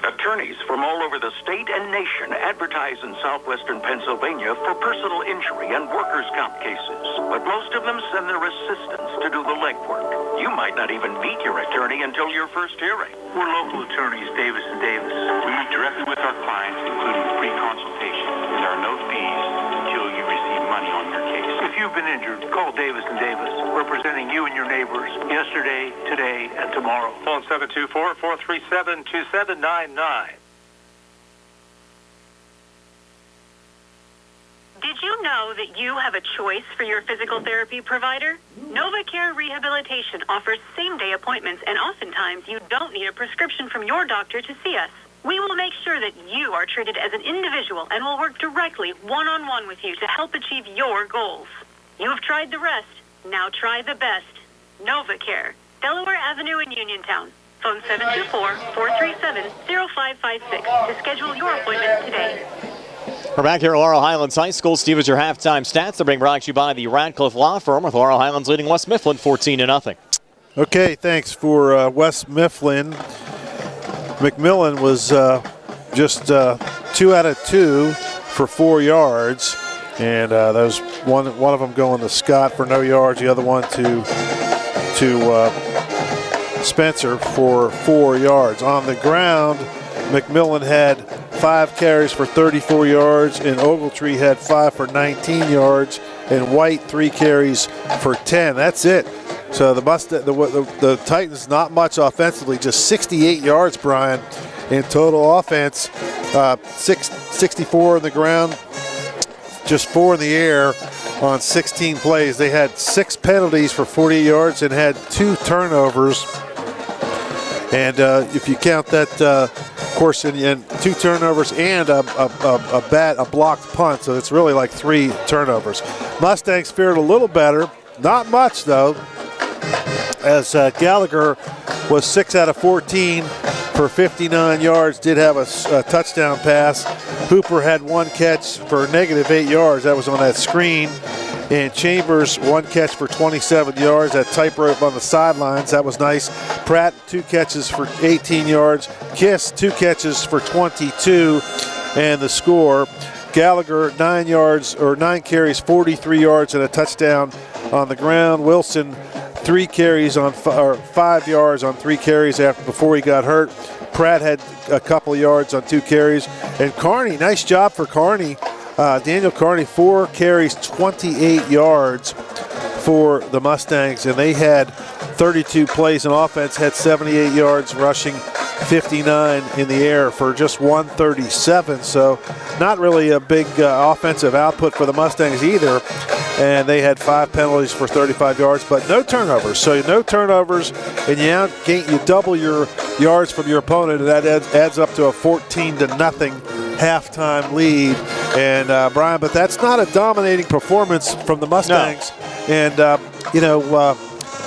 Attorneys from all over the state and nation advertise in southwestern Pennsylvania for personal injury and workers' comp cases. But most of them send their assistants to do the legwork. You might not even meet your attorney until your first hearing. We're local attorneys, Davis & Davis. We meet directly with our clients, including free consultation. There are no fees until you receive money on your case. If you've been injured, call Davis & Davis, representing you and your neighbors yesterday, today, and tomorrow. Phone 724-437-2799. Did you know that you have a choice for your physical therapy provider? NovaCare Rehabilitation offers same-day appointments, and oftentimes you don't need a prescription from your doctor to see us. We will make sure that you are treated as an individual and will work directly one-on-one with you to help achieve your goals. You have tried the rest. Now try the best. NovaCare, Delaware Avenue in Uniontown. Phone 724-437-0556 to schedule your appointment today. We're back here at Laurel Highlands High School. Steve, is your halftime stats. They're being brought to you by the Radcliffe Law Firm, with Laurel Highlands leading West Mifflin 14-0. Okay, thanks for West Mifflin. McMillan was just 2 out of 2 for 4 yards, and that was one of them going to Scott for no yards, the other one to Spencer for 4 yards. On the ground, McMillan had 5 carries for 34 yards, and Ogletree had 5 for 19 yards, and White 3 carries for 10. That's it. So the Titans, not much offensively, just 68 yards, Brian, in total offense. 64 on the ground, just 4 in the air on 16 plays. They had 6 penalties for 48 yards and had 2 turnovers. And if you count that, of course, and 2 turnovers and a blocked punt, so it's really like 3 turnovers. Mustangs fared a little better, not much though, as Gallagher was 6 out of 14 for 59 yards, did have a touchdown pass. Hooper had 1 catch for -8 yards. That was on that screen. And Chambers, 1 catch for 27 yards. That tightrope on the sidelines, that was nice. Pratt, 2 catches for 18 yards. Kiss, 2 catches for 22. And the score, Gallagher, 9 carries, 43 yards, and a touchdown on the ground. Wilson, 3 carries on 5 yards on 3 carries before he got hurt. Pratt had a couple yards on 2 carries. And Carney, nice job for Carney. Daniel Carney, 4 carries, 28 yards for the Mustangs, and they had 32 plays in offense, had 78 yards rushing, 59 in the air for just 137. So not really a big offensive output for the Mustangs either. And they had 5 penalties for 35 yards, but no turnovers. So no turnovers, and you double your yards from your opponent, and that adds up to a 14-0 halftime lead. And Brian, but that's not a dominating performance from the Mustangs. No. And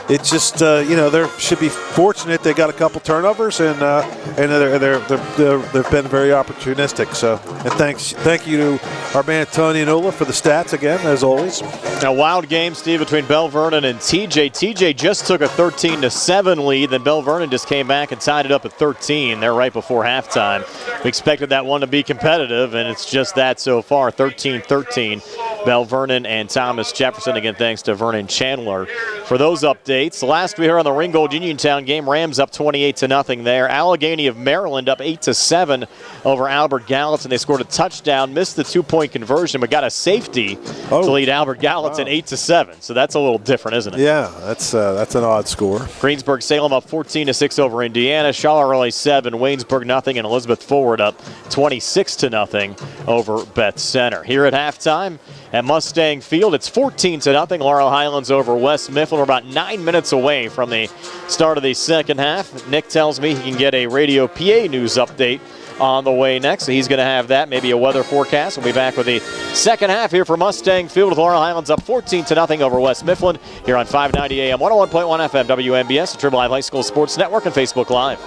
it's just they should be fortunate they got a couple turnovers, and they've been very opportunistic. So, and thank you to our man Tony and Ola for the stats again, as always. A wild game, Steve, between Bell Vernon and TJ. TJ just took a 13-7 lead, then Bell Vernon just came back and tied it up at 13. They're right before halftime. We expected that one to be competitive, and it's just that so far, 13-13. Bell Vernon and Thomas Jefferson, again, thanks to Vernon Chandler for those updates. The last we heard on the Ringgold Uniontown game, Rams up 28-0 there. Allegheny of Maryland up 8-7 over Albert Gallatin. They scored a touchdown, missed the 2-point conversion, but got a safety to lead Albert Gallatin 8-7. So that's a little different, isn't it? Yeah, that's an odd score. Greensburg-Salem up 14-6 over Indiana. Charleroi 7, Waynesburg nothing, and Elizabeth Forward up 26-0 over Beth Center. Here at halftime at Mustang Field, it's 14-0. Laurel Highlands over West Mifflin. We're about 9 minutes away from the start of the second half. Nick tells me he can get a radio PA news update on the way next, so he's going to have that, maybe a weather forecast. We'll be back with the second half here for Mustang Field with Laurel Highlands up 14-0 over West Mifflin here on 590 AM, 101.1 FM, WMBS, the Triple I High School Sports Network, and Facebook Live.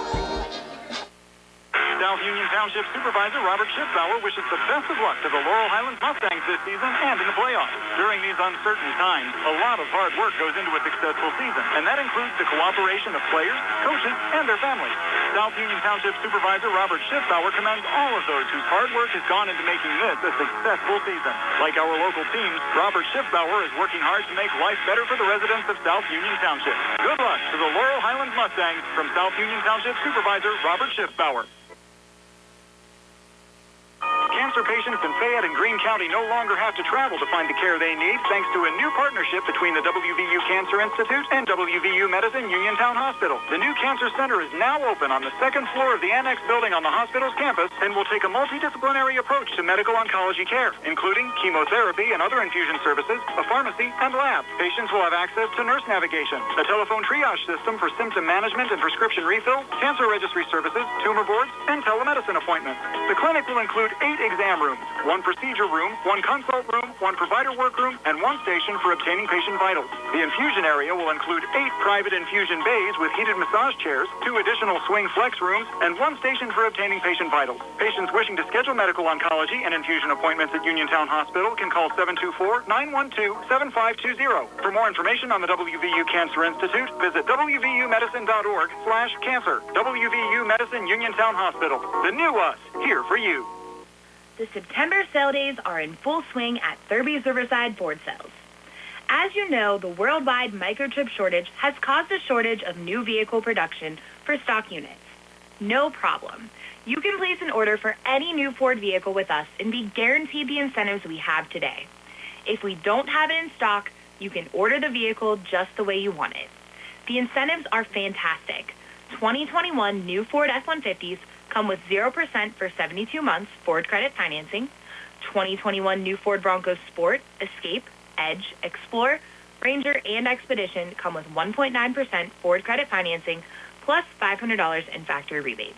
South Union Township Supervisor Robert Schiffbauer wishes the best of luck to the Laurel Highlands Mustangs this season and in the playoffs. During these uncertain times, a lot of hard work goes into a successful season, and that includes the cooperation of players, coaches, and their families. South Union Township Supervisor Robert Schiffbauer commends all of those whose hard work has gone into making this a successful season. Like our local teams, Robert Schiffbauer is working hard to make life better for the residents of South Union Township. Good luck to the Laurel Highlands Mustangs from South Union Township Supervisor Robert Schiffbauer. Cancer patients in Fayette and Greene County no longer have to travel to find the care they need thanks to a new partnership between the WVU Cancer Institute and WVU Medicine Uniontown Hospital. The new cancer center is now open on the second floor of the annex building on the hospital's campus and will take a multidisciplinary approach to medical oncology care, including chemotherapy and other infusion services, a pharmacy, and lab. Patients will have access to nurse navigation, a telephone triage system for symptom management and prescription refills, cancer registry services, tumor boards, and telemedicine appointments. The clinic will include 8 exam rooms, 1 procedure room, 1 consult room, 1 provider workroom, and 1 station for obtaining patient vitals. The infusion area will include 8 private infusion bays with heated massage chairs, 2 additional swing flex rooms, and 1 station for obtaining patient vitals. Patients wishing to schedule medical oncology and infusion appointments at Uniontown Hospital can call 724-912-7520. For more information on the WVU Cancer Institute, visit wvumedicine.org/cancer. WVU Medicine Uniontown Hospital. The new us, here for you. The September sale days are in full swing at Thurby's Riverside Ford Sales. As you know, the worldwide microchip shortage has caused a shortage of new vehicle production for stock units. No problem. You can place an order for any new Ford vehicle with us and be guaranteed the incentives we have today. If we don't have it in stock, you can order the vehicle just the way you want it. The incentives are fantastic. 2021 new Ford F-150s come with 0% for 72 months Ford credit financing. 2021 new Ford Bronco Sport, Escape, Edge, Explorer, Ranger, and Expedition come with 1.9% Ford credit financing plus $500 in factory rebates.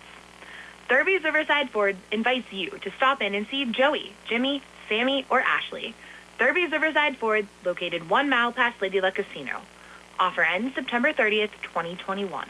Thurby's Riverside Ford invites you to stop in and see Joey, Jimmy, Sammy, or Ashley. Thurby's Riverside Ford, located 1 mile past Lady Luck Casino. Offer ends September 30th, 2021.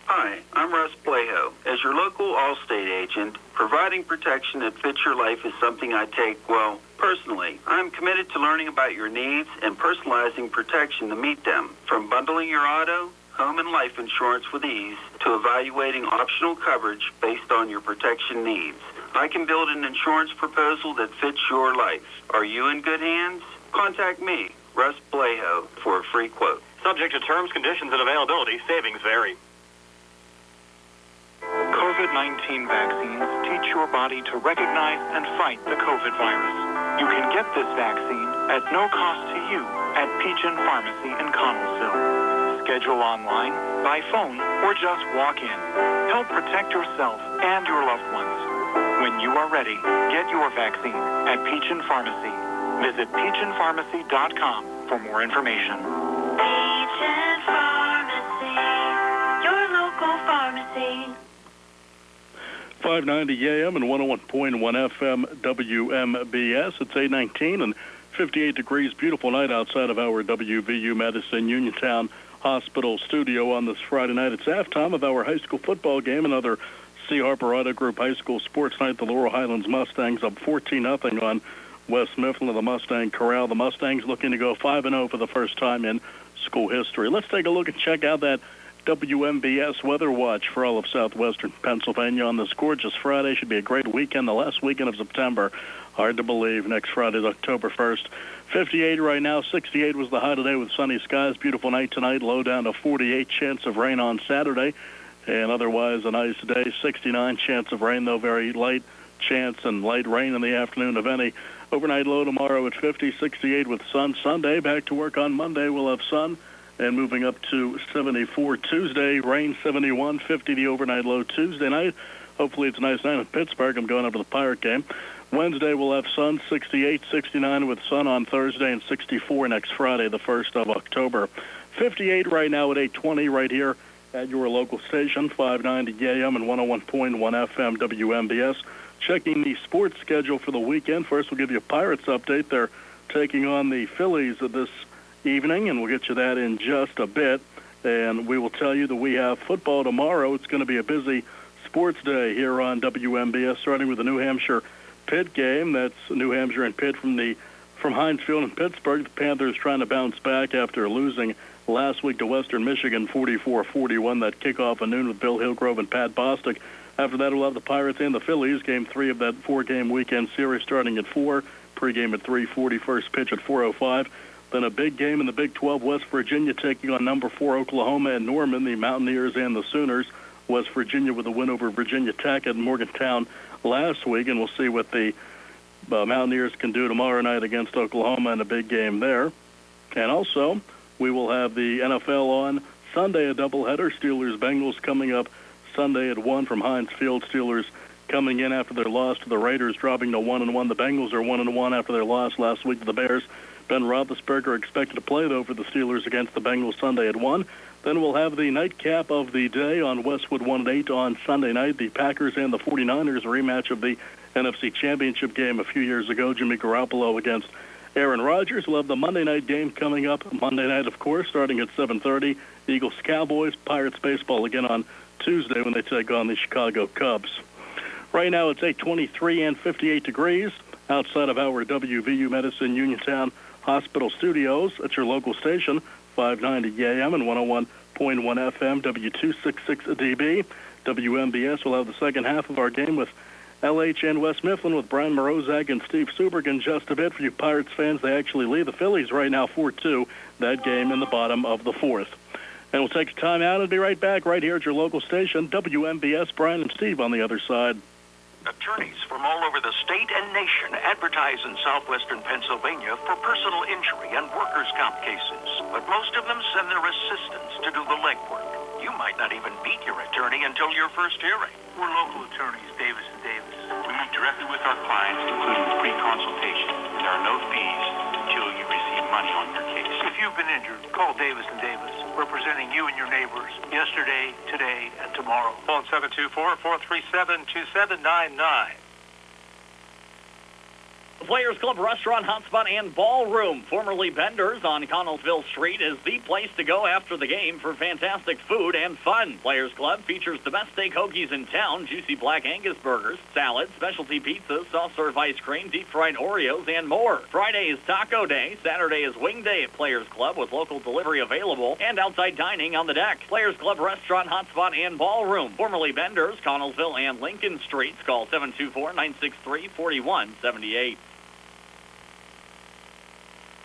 Hi, I'm Russ Plaho. As your local Allstate agent, providing protection that fits your life is something I take, well, personally. I'm committed to learning about your needs and personalizing protection to meet them. From bundling your auto, home, and life insurance with ease to evaluating optional coverage based on your protection needs. I can build an insurance proposal that fits your life. Are you in good hands? Contact me, Russ Plaho, for a free quote. Subject to terms, conditions, and availability. Savings vary. COVID-19 vaccines teach your body to recognize and fight the COVID virus. You can get this vaccine at no cost to you at Peachin Pharmacy in Connellsville. Schedule online, by phone, or just walk in. Help protect yourself and your loved ones. When you are ready, get your vaccine at Peachin Pharmacy. Visit peachinpharmacy.com for more information. Peachin Pharmacy, your local pharmacy. 590 AM and 101.1 FM WMBS. It's 8:19 and 58 degrees. Beautiful night outside of our WVU Madison Uniontown Hospital studio on this Friday night. It's halftime of our high school football game. Another C. Harper Auto Group High School sports night. The Laurel Highlands Mustangs up 14-0 on West Mifflin of the Mustang Corral. The Mustangs looking to go 5-0 for the first time in school history. Let's take a look and check out that WMBS Weather Watch for all of southwestern Pennsylvania on this gorgeous Friday. Should be a great weekend, the last weekend of September. Hard to believe. Next Friday is October 1st. 58 right now. 68 was the high today with sunny skies. Beautiful night tonight. Low down to 48. Chance of rain on Saturday. And otherwise a nice day. 69 chance of rain, though very light chance and light rain in the afternoon, if any. Overnight low tomorrow at 50. 68 with sun. Sunday back to work on Monday. We'll have sun. And moving up to 74 Tuesday, rain 71, 50 the overnight low Tuesday night. Hopefully it's a nice night in Pittsburgh. I'm going up to the Pirate game. Wednesday we'll have sun, 68, 69 with sun on Thursday, and 64 next Friday, the 1st of October. 58 right now at 8:20 right here at your local station, 590 AM and 101.1 FM WMBS. Checking the sports schedule for the weekend. First we'll give you a Pirates update. They're taking on the Phillies this evening, and we'll get you that in just a bit. And we will tell you that we have football tomorrow. It's going to be a busy sports day here on WMBS, starting with the New Hampshire Pitt game. That's New Hampshire and Pitt from Heinz Field in Pittsburgh. The Panthers trying to bounce back after losing last week to Western Michigan 44-41. That kickoff at noon with Bill Hillgrove and Pat Bostic. After that, we'll have the Pirates and the Phillies. Game 3 of that 4-game weekend series starting at 4. Pregame at 3:40. First pitch at 4:05. Then a big game in the Big 12, West Virginia taking on number 4 Oklahoma and Norman, the Mountaineers and the Sooners. West Virginia with a win over Virginia Tech at Morgantown last week, and we'll see what the Mountaineers can do tomorrow night against Oklahoma in a big game there. And also, we will have the NFL on Sunday, a doubleheader. Steelers-Bengals coming up Sunday at 1 from Heinz Field. Steelers coming in after their loss to the Raiders, dropping to 1-1. The Bengals are 1-1 after their loss last week to the Bears. Ben Roethlisberger expected to play, though, for the Steelers against the Bengals Sunday at 1. Then we'll have the nightcap of the day on Westwood 1 at 8 on Sunday night. The Packers and the 49ers, a rematch of the NFC Championship game a few years ago. Jimmy Garoppolo against Aaron Rodgers. We'll have the Monday night game coming up. Monday night, of course, starting at 7:30. Eagles-Cowboys, Pirates baseball again on Tuesday when they take on the Chicago Cubs. Right now it's 8:23 and 58 degrees outside of our WVU Medicine Uniontown Hospital Studios at your local station, 590 AM and 101.1 FM, W266DB. WMBS will have the second half of our game with LH and West Mifflin with Brian Morozak and Steve Suberg in just a bit. For you Pirates fans, they actually lead the Phillies right now 4-2, that game in the bottom of the 4th. And we'll take a time out and be right back right here at your local station, WMBS. Brian and Steve on the other side. Attorneys from all over the state and nation advertise in southwestern Pennsylvania for personal injury and workers' comp cases. But most of them send their assistants to do the legwork. You might not even meet your attorney until your first hearing. We're local attorneys, Davis & Davis. We meet directly with our clients, including free consultation. There are no fees until you receive money on your case. If you've been injured, call Davis & Davis, representing you and your neighbors yesterday, today, and tomorrow. Phone 724-437-2799. The Players Club Restaurant, Hotspot, and Ballroom, formerly Bender's on Connellsville Street, is the place to go after the game for fantastic food and fun. Players Club features the best steak hoagies in town, juicy black Angus burgers, salads, specialty pizzas, soft-serve ice cream, deep-fried Oreos, and more. Friday is Taco Day. Saturday is Wing Day at Players Club with local delivery available and outside dining on the deck. Players Club Restaurant, Hotspot, and Ballroom, formerly Bender's, Connellsville and Lincoln Streets. Call 724-963-4178.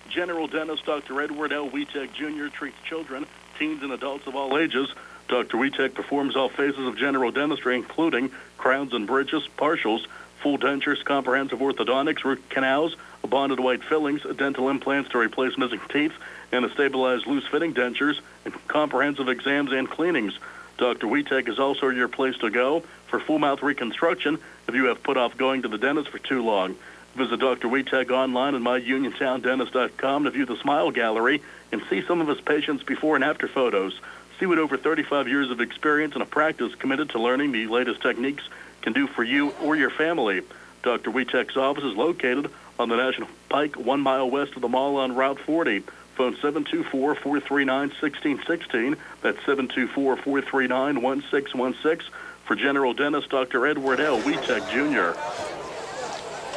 General Dentist Dr. Edward L. Wietek Jr. treats children, teens, and adults of all ages. Dr. Wietek performs all phases of general dentistry, including crowns and bridges, partials, full dentures, comprehensive orthodontics, root canals, bonded white fillings, dental implants to replace missing teeth, and to stabilize loose-fitting dentures, and comprehensive exams and cleanings. Dr. Wietek is also your place to go for full mouth reconstruction if you have put off going to the dentist for too long. Visit Dr. Wietek online at myuniontowndentist.com to view the Smile Gallery and see some of his patients' before and after photos. See what over 35 years of experience and a practice committed to learning the latest techniques can do for you or your family. Dr. Wietek's office is located on the National Pike, 1 mile west of the mall on Route 40. Phone 724-439-1616. That's 724-439-1616. For General Dentist Dr. Edward L. Wietek, Jr.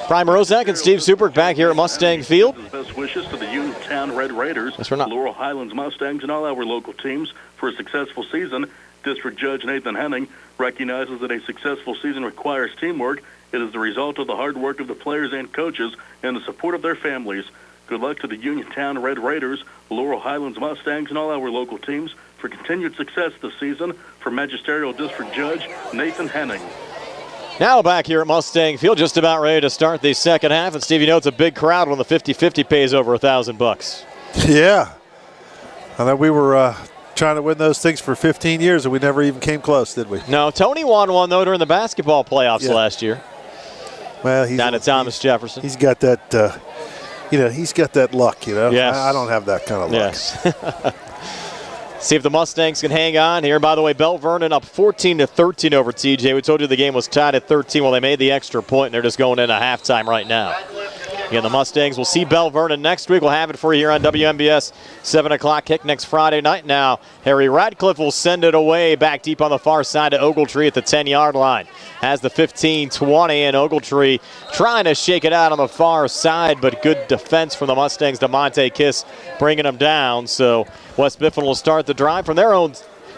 Brian Morozak and Steve Supert back here at Mustang Field. Best wishes to the Uniontown Red Raiders, Laurel, Highlands Mustangs, and all our local teams for a successful season. District Judge Nathan Henning recognizes that a successful season requires teamwork. It is the result of the hard work of the players and coaches and the support of their families. Good luck to the Uniontown Red Raiders, Laurel, Highlands Mustangs, and all our local teams for continued success this season. For Magisterial District Judge Nathan Henning. Now back here at Mustang Field, just about ready to start the second half. And Steve, you know it's a big crowd when the 50-50 pays over $1,000. Yeah. I know we were trying to win those things for 15 years, and we never even came close, did we? No, Tony won one, though, during the basketball playoffs last year. Well, he's down at Thomas Jefferson. He's got that, he's got that luck, Yes. I don't have that kind of luck. Yes. See if the Mustangs can hang on here. By the way, Bell Vernon up 14-13 over TJ. We told you the game was tied at 13. Well, they made the extra point, and they're just going into halftime right now. Again, the Mustangs will see Bell Vernon next week. We'll have it for you here on WMBS. 7 o'clock kick next Friday night. Now, Harry Radcliffe will send it away back deep on the far side to Ogletree at the 10-yard line. Has the 15-20, and Ogletree trying to shake it out on the far side, but good defense from the Mustangs. DeMonte Kiss bringing them down. So West Mifflin will start the drive from their own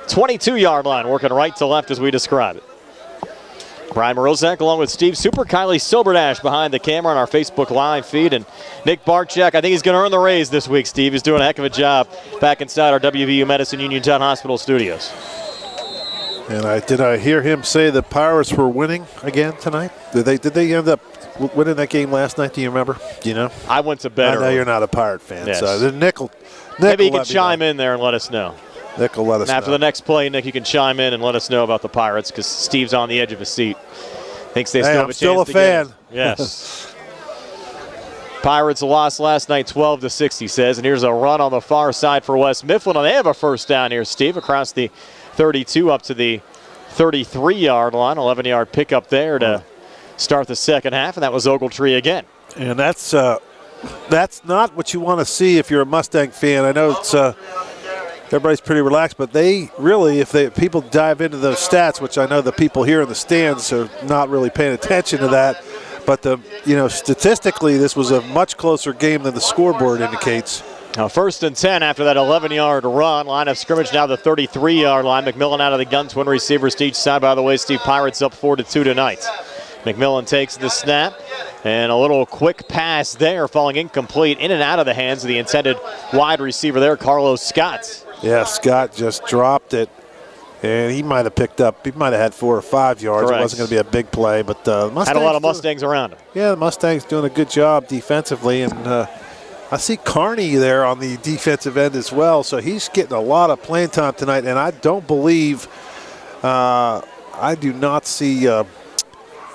22-yard line, working right to left as we describe it. Brian Morozak along with Steve Super, Kylie Silberdash behind the camera on our Facebook Live feed, and Nick Barczyk. I think he's going to earn the raise this week, Steve. He's doing a heck of a job back inside our WVU Medicine Uniontown Hospital studios. And did I hear him say the Pirates were winning again tonight? Did they end up winning that game last night? Do you remember? Do you know? I went to bed. I know you're not a Pirate fan, yes. So Nick maybe you can chime in there and let us know. Nick will let us know. After the next play, Nick, you can chime in and let us know about the Pirates because Steve's on the edge of his seat. Thinks they still have a chance still a to fan. Get it. Yes. Pirates lost last night 12-6, he says. And here's a run on the far side for West Mifflin. And they have a first down here, Steve, across the 32 up to the 33-yard line. 11-yard pickup there to start the second half. And that was Ogletree again. And that's not what you want to see if you're a Mustang fan. I know it's everybody's pretty relaxed, but they really, if people dive into those stats, which I know the people here in the stands are not really paying attention to that, but statistically this was a much closer game than the scoreboard indicates. Now 1st and 10 after that 11-yard run. Line of scrimmage now the 33-yard line. McMillan out of the gun, twin receivers to each side. By the way, Steve, Pirates up 4-2 tonight. McMillan takes the snap, and a little quick pass there, falling incomplete, in and out of the hands of the intended wide receiver there, Carlos Scott. Yeah, Scott just dropped it. And he might have had 4 or 5 yards. Correct. It wasn't going to be a big play, but Mustangs had a lot of Mustangs around him. Yeah, the Mustangs doing a good job defensively, and I see Carney there on the defensive end as well, so he's getting a lot of playing time tonight, and I don't believe, I do not see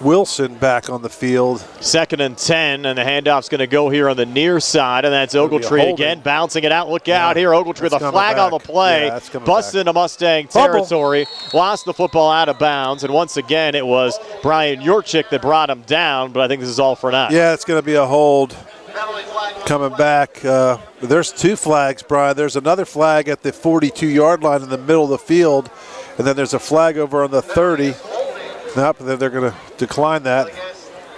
Wilson back on the field. 2nd and 10, and the handoff's going to go here on the near side, and that's Ogletree again, bouncing it out. Look out here, Ogletree with a flag on the play, busted into Mustang territory, lost the football out of bounds, and once again it was Brian Yorchik that brought him down, but I think this is all for now. Yeah, it's going to be a hold coming back. There's 2 flags, Brian. There's another flag at the 42-yard line in the middle of the field, and then there's a flag over on the 30. Nope, they're going to decline that.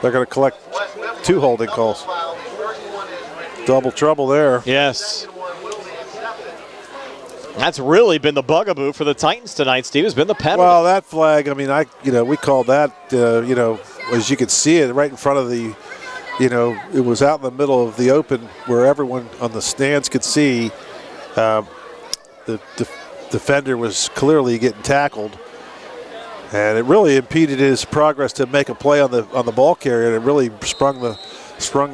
They're going to collect 2 holding calls. Double trouble there. Yes. That's really been the bugaboo for the Titans tonight, Steve, has been the penalty. Well, that flag, I mean, we called that, as you can see it right in front of the, it was out in the middle of the open where everyone on the stands could see. The defender was clearly getting tackled. And it really impeded his progress to make a play on the ball carrier, and it really sprung the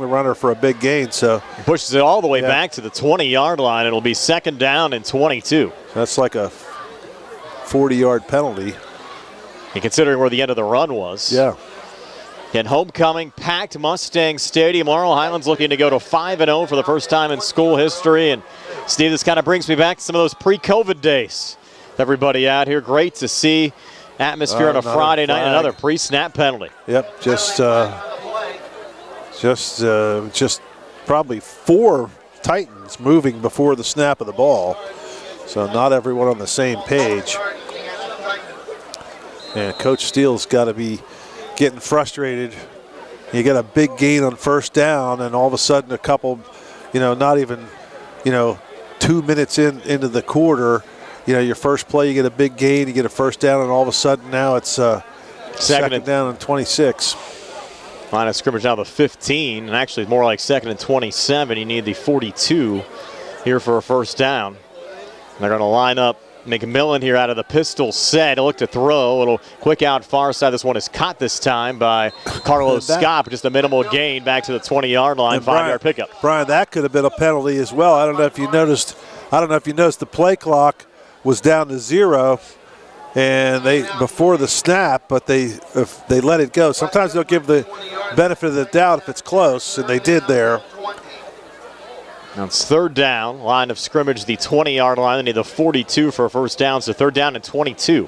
runner for a big gain. So pushes it all the way back to the 20-yard line. It'll be 2nd down and 22. That's like a 40-yard penalty. And considering where the end of the run was. Yeah. And homecoming, packed Mustang Stadium. Laurel Highlands looking to go to 5-0 for the first time in school history. And Steve, this kind of brings me back to some of those pre-COVID days. Everybody out here, great to see. Atmosphere on a Friday night, another pre-snap penalty. Yep, just probably 4 Titans moving before the snap of the ball. So not everyone on the same page. And Coach Steele's got to be getting frustrated. You get a big gain on 1st down, and all of a sudden a couple, not even, 2 minutes into the quarter, your first play, you get a big gain, you get a 1st down, and all of a sudden now it's second down and 26. Line of scrimmage now the 15, and actually more like 2nd and 27. You need the 42 here for a 1st down. And they're going to line up McMillan here out of the pistol set. He'll look to throw. A little quick out far side. This one is caught this time by Carlos Scott, but just a minimal gain back to the 20-yard line, 5-yard pickup. Brian, that could have been a penalty as well. I don't know if you noticed the play clock was down to 0, and they before the snap, but if they let it go. Sometimes they'll give the benefit of the doubt if it's close, and they did there. Now it's 3rd down, line of scrimmage, the 20-yard line. They need the 42 for a 1st down, so 3rd down and 22.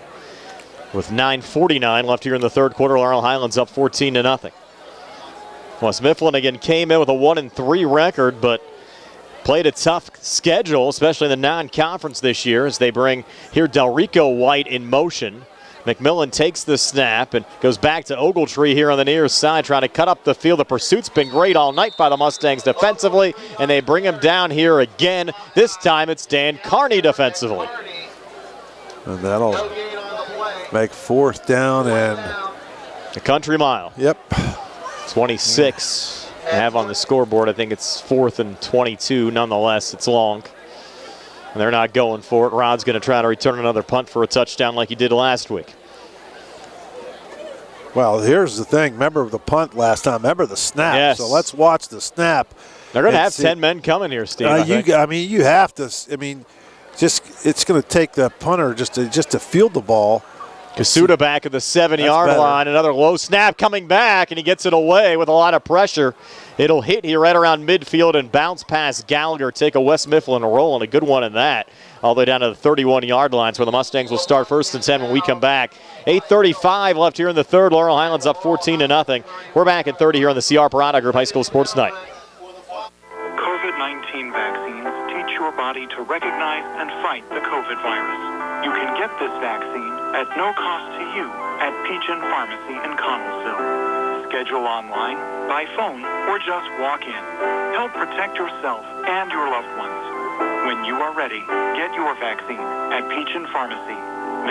With 9:49 left here in the 3rd quarter, Laurel Highlands up 14-0. West Mifflin again came in with a 1-3 record, but played a tough schedule, especially in the non-conference this year, as they bring here Delrico White in motion. McMillan takes the snap and goes back to Ogletree here on the near side, trying to cut up the field. The pursuit's been great all night by the Mustangs defensively, and they bring him down here again. This time it's Dan Carney defensively. And that'll make 4th down and a country mile. Yep. 26. I have on the scoreboard. I think it's 4th and 22. Nonetheless, it's long. And they're not going for it. Rod's going to try to return another punt for a touchdown like he did last week. Well, here's the thing. Remember the punt last time. Remember the snap. Yes. So let's watch the snap. They're going to have 10 men coming here, Steve. You have to. It's going to take the punter just to field the ball. Kasuda back at the 7-yard line. Another low snap coming back, and he gets it away with a lot of pressure. It'll hit here right around midfield and bounce past Gallagher, take a West Mifflin roll, and a good one in that. All the way down to the 31-yard line, where the Mustangs will start 1st and 10 when we come back. 8:35 left here in the 3rd. Laurel Highlands up 14-0. We're back at 30 here on the CR Parada Group High School Sports Night. COVID-19 vaccines teach your body to recognize and fight the COVID virus. You can get this vaccine at no cost to you at Peachin Pharmacy in Connellsville. Schedule online, by phone, or just walk in. Help protect yourself and your loved ones. When you are ready, get your vaccine at Peachin Pharmacy.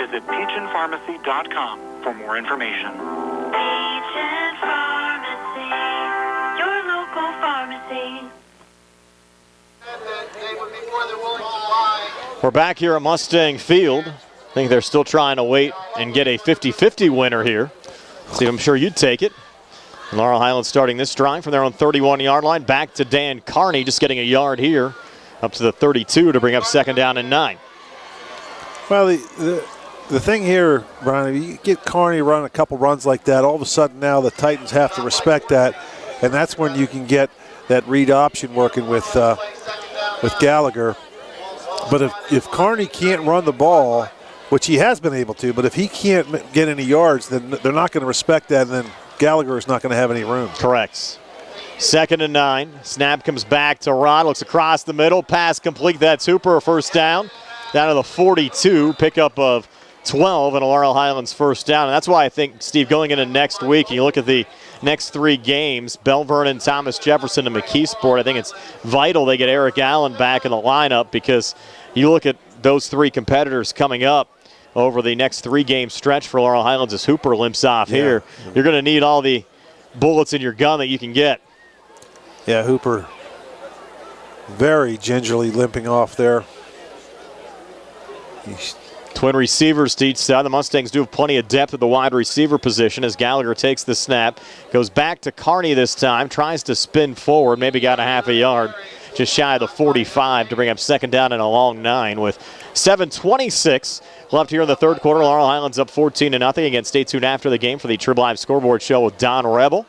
Visit peachinpharmacy.com for more information. Peachin Pharmacy, your local pharmacy. They would be more than willing to lie We're back here at Mustang Field. I think they're still trying to wait and get a 50-50 winner here. See, I'm sure you'd take it. Laurel Highlands starting this drive from their own 31-yard line. Back to Dan Carney, just getting a yard here, up to the 32 to bring up 2nd down and 9. Well, the thing here, Brian, if you get Carney running a couple runs like that, all of a sudden now the Titans have to respect that, and that's when you can get that read option working with Gallagher. But if Carney can't run the ball, which he has been able to, but if he can't get any yards, then they're not going to respect that, and then Gallagher is not going to have any room. Correct. 2nd and 9. Snap comes back to Rod. Looks across the middle. Pass complete. That's Hooper. First down. Down to the 42. Pickup of 12 and a Laurel Highlands first down. And that's why I think, Steve, going into next week, you look at the next 3 games, Bell Vernon, Thomas Jefferson, and McKeesport, I think it's vital they get Eric Allen back in the lineup, because you look at those 3 competitors coming up over the next 3-game stretch for Laurel Highlands as Hooper limps off here. You're going to need all the bullets in your gun that you can get. Yeah, Hooper very gingerly limping off there. Twin receivers to each side. The Mustangs do have plenty of depth at the wide receiver position as Gallagher takes the snap. Goes back to Carney this time. Tries to spin forward. Maybe got a half a yard. Just shy of the 45 to bring up 2nd down and a long 9 with 7:26 left here in the 3rd quarter. Laurel Highlands up 14-0. Again, stay tuned after the game for the Trib Live Scoreboard Show with Don Rebel.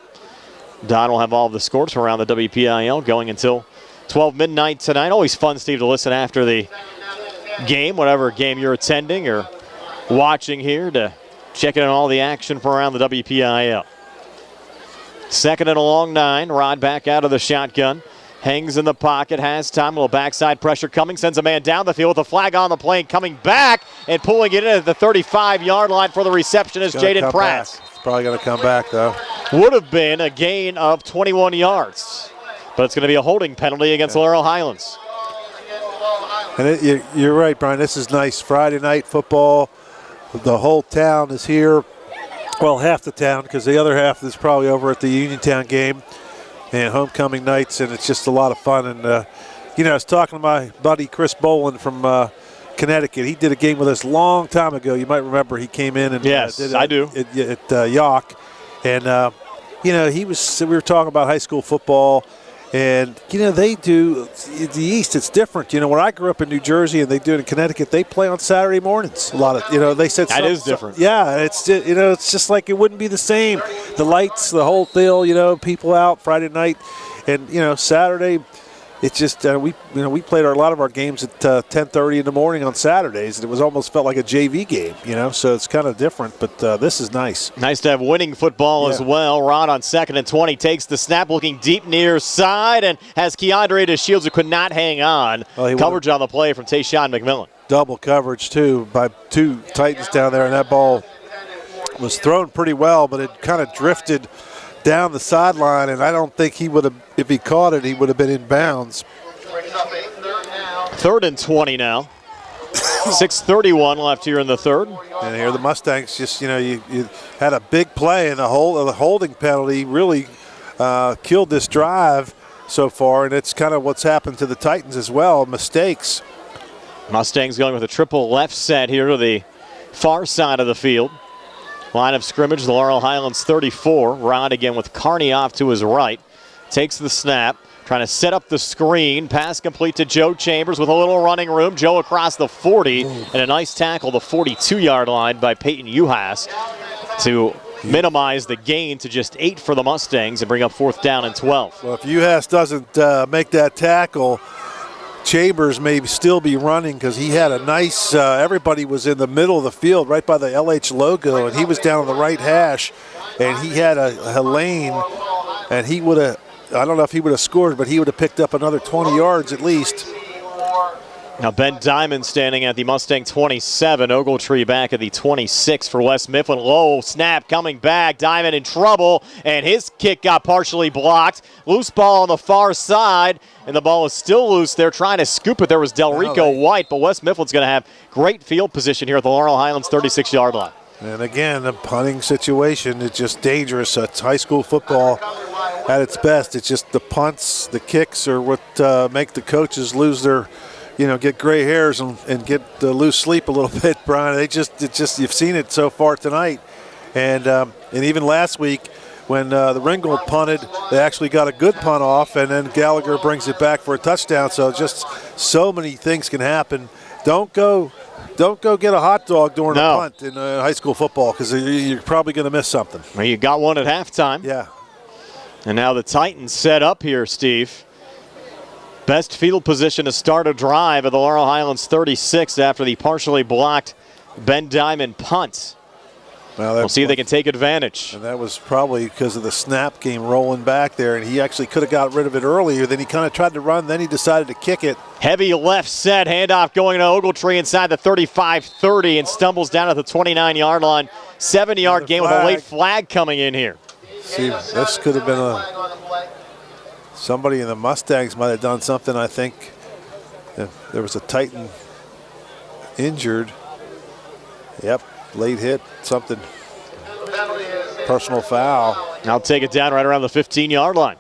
Don will have all of the scores from around the WPIL going until 12 midnight tonight. Always fun, Steve, to listen after the game, whatever game you're attending or watching here, to check in on all the action from around the WPIL. 2nd and a long 9. Rod back out of the shotgun. Hangs in the pocket, has time, a little backside pressure coming, sends a man down the field with a flag on the plane, coming back and pulling it in at the 35-yard line for the reception is Jaden Pratt. It's probably going to come back, though. Would have been a gain of 21 yards, but it's going to be a holding penalty against Laurel Highlands. And you're right, Brian. This is nice Friday night football. The whole town is here. Well, half the town, because the other half is probably over at the Uniontown game and homecoming nights, and it's just a lot of fun. And, I was talking to my buddy Chris Boland from Connecticut. He did a game with us a long time ago. You might remember he came in and yes, did I do. At York. And, we were talking about high school football. And, they do, the East, it's different. When I grew up in New Jersey and they do it in Connecticut, they play on Saturday mornings. A lot of, they said that is different. Yeah, it's just like it wouldn't be the same. The lights, the whole deal, people out Friday night. And, Saturday, it's just, we played a lot of our games at 10:30 in the morning on Saturdays. And it was almost felt like a JV game, so it's kind of different. But this is nice. Nice to have winning football as well. Rod on 2nd and 20 takes the snap, looking deep near side, and has Keandre DeShields, who could not hang on. Coverage on the play from Tayshawn McMillan. Double coverage, too, by 2 Titans down there, and that ball was thrown pretty well, but it kind of drifted down the sideline, and I don't think he would have, if he caught it, he would have been in bounds. 3rd and 20 now. 6:31 left here in the 3rd. And here the Mustangs just, you had a big play, and the holding penalty really killed this drive so far, and it's kind of what's happened to the Titans as well, mistakes. Mustangs going with a triple left set here to the far side of the field. Line of scrimmage, the Laurel Highlands 34. Rod again with Carney off to his right. Takes the snap, trying to set up the screen. Pass complete to Joe Chambers with a little running room. Joe across the 40, and a nice tackle, the 42-yard line by Peyton Uhas to minimize the gain to just 8 for the Mustangs and bring up 4th down and 12. Well, if Uhas doesn't make that tackle, Chambers may still be running, because he had a nice, everybody was in the middle of the field right by the LH logo, and he was down on the right hash, and he had a lane, and he would have, I don't know if he would have scored, but he would have picked up another 20 yards at least. Now Ben Diamond standing at the Mustang 27. Ogletree back at the 26 for West Mifflin. Low snap coming back. Diamond in trouble, and his kick got partially blocked. Loose ball on the far side, and the ball is still loose. They're trying to scoop it. There was Delrico White, but West Mifflin's going to have great field position here at the Laurel Highlands 36-yard line. And again, the punting situation is just dangerous. It's high school football at its best. It's just the punts, the kicks are what make the coaches lose their get gray hairs and get loose sleep a little bit, Brian. You've seen it so far tonight. And even last week when the Ringgold punted, they actually got a good punt off, and then Gallagher brings it back for a touchdown. So just so many things can happen. Don't go get a hot dog during a punt in high school football, because you're probably going to miss something. Well, you got one at halftime. Yeah. And now the Titans set up here, Steve. Best field position to start a drive at the Laurel Highlands 36 after the partially blocked Ben Diamond punt. We'll see if they can take advantage. And that was probably because of the snap game rolling back there, and he actually could have got rid of it earlier. Then he kind of tried to run, then he decided to kick it. Heavy left set, handoff going to Ogletree inside the 35-30 and stumbles down at the 29-yard line. 7-yard gain with a late flag coming in here. See, this could have been somebody in the Mustangs might have done something, I think. There was a Titan injured. Yep. Late hit, something, personal foul. I'll take it down right around the 15-yard line.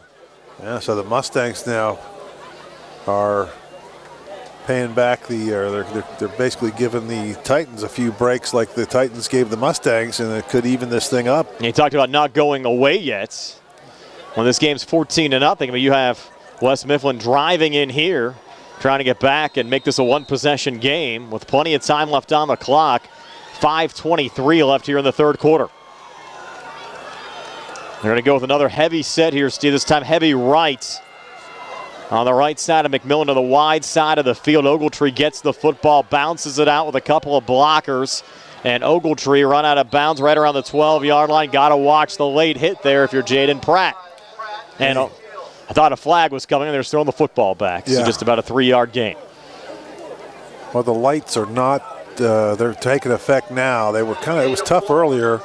Yeah, so the Mustangs now are paying back they're basically giving the Titans a few breaks like the Titans gave the Mustangs, and it could even this thing up. You talked about not going away yet. When this game's 14-0, but you have West Mifflin driving in here, trying to get back and make this a one-possession game with plenty of time left on the clock. 5:23 left here in the third quarter. They're going to go with another heavy set here, Steve. This time heavy right. On the right side of McMillan to the wide side of the field. Ogletree gets the football, bounces it out with a couple of blockers. And Ogletree run out of bounds right around the 12-yard line. Got to watch the late hit there if you're Jaden Pratt. And I thought a flag was coming, and they're throwing the football back. So just about a 3-yard gain. Well, the lights are not. They're taking effect now. It was tough earlier.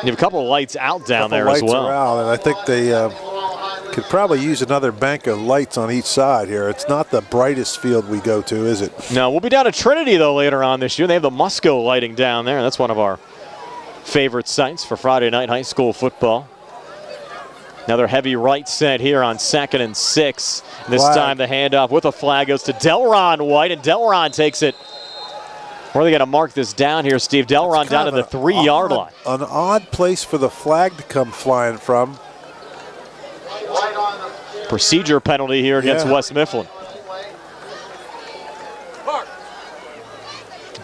You have a couple of lights out down there as well. Are out, and I think they could probably use another bank of lights on each side here. It's not the brightest field we go to, is it? No, we'll be down at Trinity, though, later on this year. They have the Musco lighting down there. That's one of our favorite sites for Friday night high school football. Another heavy right set here on 2nd and 6. This time the handoff with a flag goes to Delron White, and Delron takes it. Where are they going to mark this down here, Steve? Delron down to the 3-yard line. An odd place for the flag to come flying from. Procedure penalty here against West Mifflin.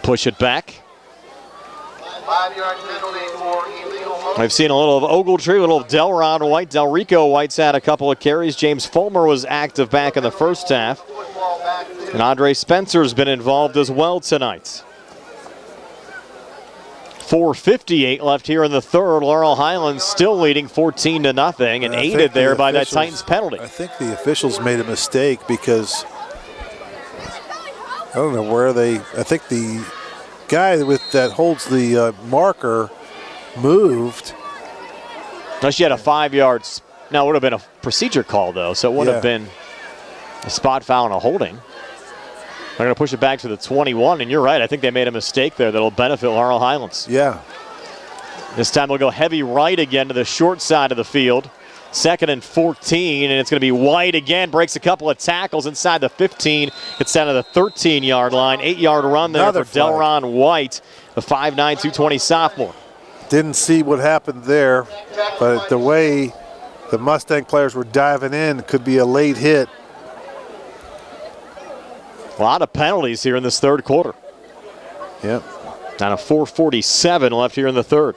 Push it back. 5-yard penalty for illegal. We've seen a little of Ogletree, a little of Delron White. Delrico White's had a couple of carries. James Fulmer was active back in the first half. And Andre Spencer's been involved as well tonight. 4:58 left here in the third. Laurel Highlands still leading 14-0 and aided there by that Titans penalty. I think the officials made a mistake because I don't know where I think the guy that holds the marker moved. No, she had a 5-yard. No, it would have been a procedure call though, so it would have been a spot foul and a holding. They're going to push it back to the 21, and you're right. I think they made a mistake there that'll benefit Laurel Highlands. Yeah. This time they'll go heavy right again to the short side of the field. 2nd and 14, and it's going to be White again. Breaks a couple of tackles inside the 15. Gets down to the 13-yard line. 8-yard run there for Delron White, the 5'9", 220 sophomore. Didn't see what happened there, but the way the Mustang players were diving in could be a late hit. A lot of penalties here in this third quarter. Yep. Down to 4:47 left here in the third.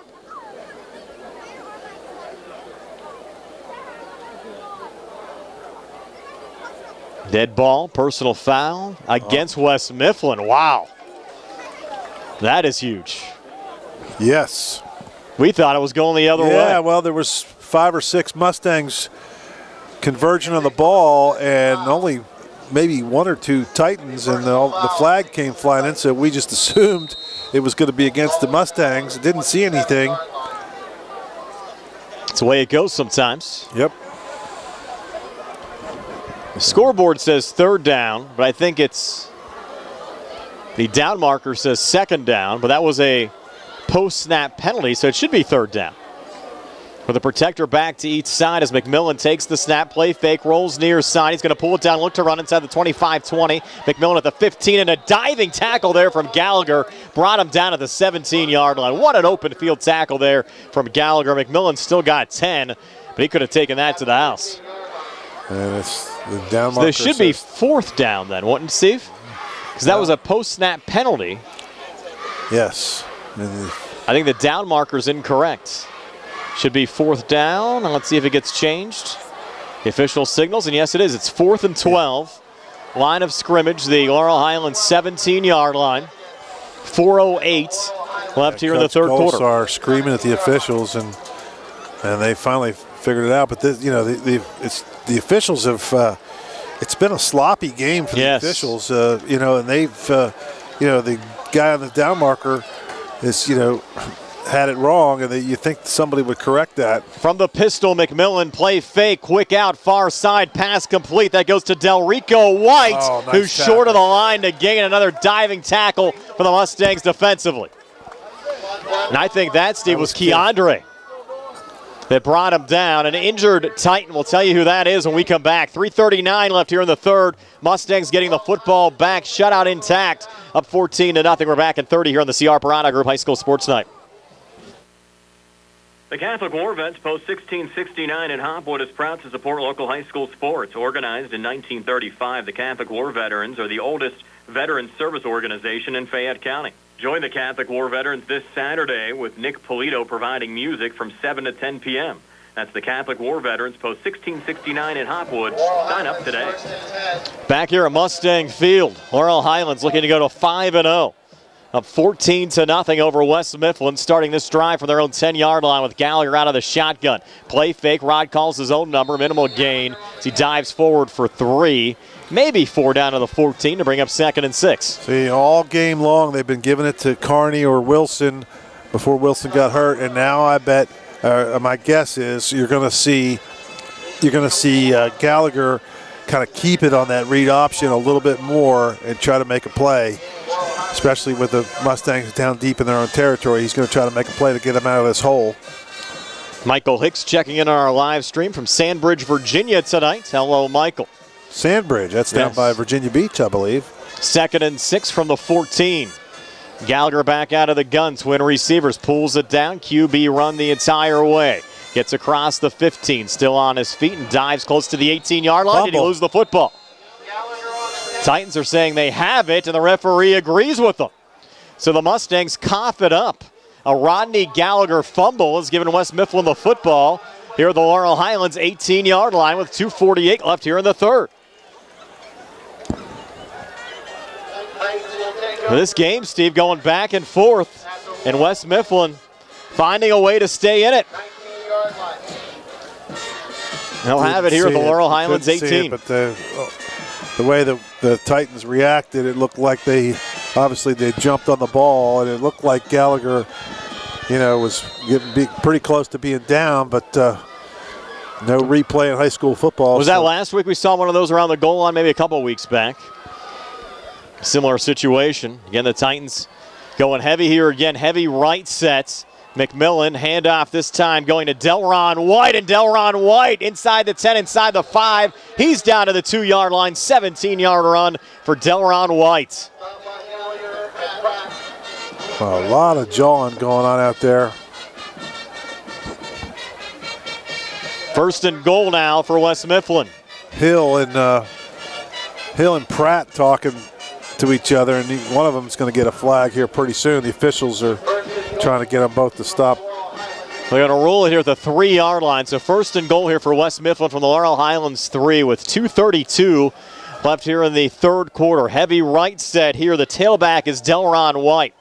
Dead ball, personal foul against West Mifflin. Wow. That is huge. Yes. We thought it was going the other way. Yeah, well, there was 5 or 6 Mustangs converging on the ball and only maybe 1 or 2 Titans, and the flag came flying in, so we just assumed it was going to be against the Mustangs. Didn't see anything. It's the way it goes sometimes. Yep. The scoreboard says 3rd down, but I think it's the down marker says 2nd down, but that was a post-snap penalty, so it should be 3rd down. With the protector back to each side as McMillan takes the snap, play fake, rolls near side. He's going to pull it down, look to run inside the 25-20. McMillan at the 15, and a diving tackle there from Gallagher. Brought him down at the 17-yard line. What an open field tackle there from Gallagher. McMillan still got 10, but he could have taken that to the house. And it's the down marker. So this should be fourth down then, wouldn't it, Steve? Because that was a post-snap penalty. Yes. I think the down marker's incorrect. Should be fourth down. Let's see if it gets changed. The official signals, and yes, it is. It's 4th and 12. Line of scrimmage, the Laurel Highlands 17-yard line. 4:08 left here in the third quarter. Are screaming at the officials, and they finally figured it out. But this, the officials have. It's been a sloppy game for the officials, and they've, the guy on the down marker is, had it wrong, and you think somebody would correct that. From the pistol, McMillan, play fake, quick out, far side, pass complete. That goes to Delrico White, who's short of the line to gain another diving tackle for the Mustangs defensively. And I think that, Steve, was Keandre that brought him down. An injured Titan. We'll tell you who that is when we come back. 3:39 left here in the third. Mustangs getting the football back, shutout intact, up 14-0. We're back in 30 here on the CR Piranha Group High School Sports Night. The Catholic War Vets Post 1669 in Hopwood is proud to support local high school sports. Organized in 1935, the Catholic War Veterans are the oldest veteran service organization in Fayette County. Join the Catholic War Veterans this Saturday with Nick Polito providing music from 7 to 10 p.m. That's the Catholic War Veterans Post 1669 in Hopwood. Sign up today. Back here at Mustang Field, Laurel Highlands looking to go to 5-0. Up 14-0 over West Mifflin, starting this drive from their own 10-yard line with Gallagher out of the shotgun. Play fake, Rod calls his own number, minimal gain as he dives forward for 3, maybe 4 down to the 14 to bring up 2nd and 6. See, all game long they've been giving it to Carney or Wilson before Wilson got hurt, and now I bet, my guess is you're going to see Gallagher kind of keep it on that read option a little bit more and try to make a play. Especially with the Mustangs down deep in their own territory. He's going to try to make a play to get them out of this hole. Michael Hicks checking in on our live stream from Sandbridge, Virginia tonight. Hello, Michael. Sandbridge, that's down by Virginia Beach, I believe. 2nd and 6 from the 14. Gallagher back out of the gun. Twin receivers, pulls it down. QB run the entire way. Gets across the 15, still on his feet, and dives close to the 18-yard line. Did he lose the football? Titans are saying they have it, and the referee agrees with them. So the Mustangs cough it up. A Rodney Gallagher fumble has given West Mifflin the football here at the Laurel Highlands 18-yard line with 2:48 left here in the third. This game, Steve, going back and forth, and West Mifflin finding a way to stay in it. They'll have it here at the Laurel Highlands 18. But the way the Titans reacted, it looked like they jumped on the ball, and it looked like Gallagher, was getting pretty close to being down, but no replay in high school football. Was that last week we saw one of those around the goal line, maybe a couple of weeks back? Similar situation. Again, the Titans going heavy here again, heavy right sets. McMillan, handoff this time going to Delron White, and Delron White inside the 10, inside the 5. He's down to the 2-yard line, 17-yard run for Delron White. A lot of jawing going on out there. 1st and goal now for West Mifflin. Hill and Pratt talking to each other, and one of them is going to get a flag here pretty soon. The officials are trying to get them both to stop. They're going to roll it here at the 3-yard line. So 1st and goal here for West Mifflin from the Laurel Highlands 3 with 2:32 left here in the third quarter. Heavy right set here. The tailback is Delron White.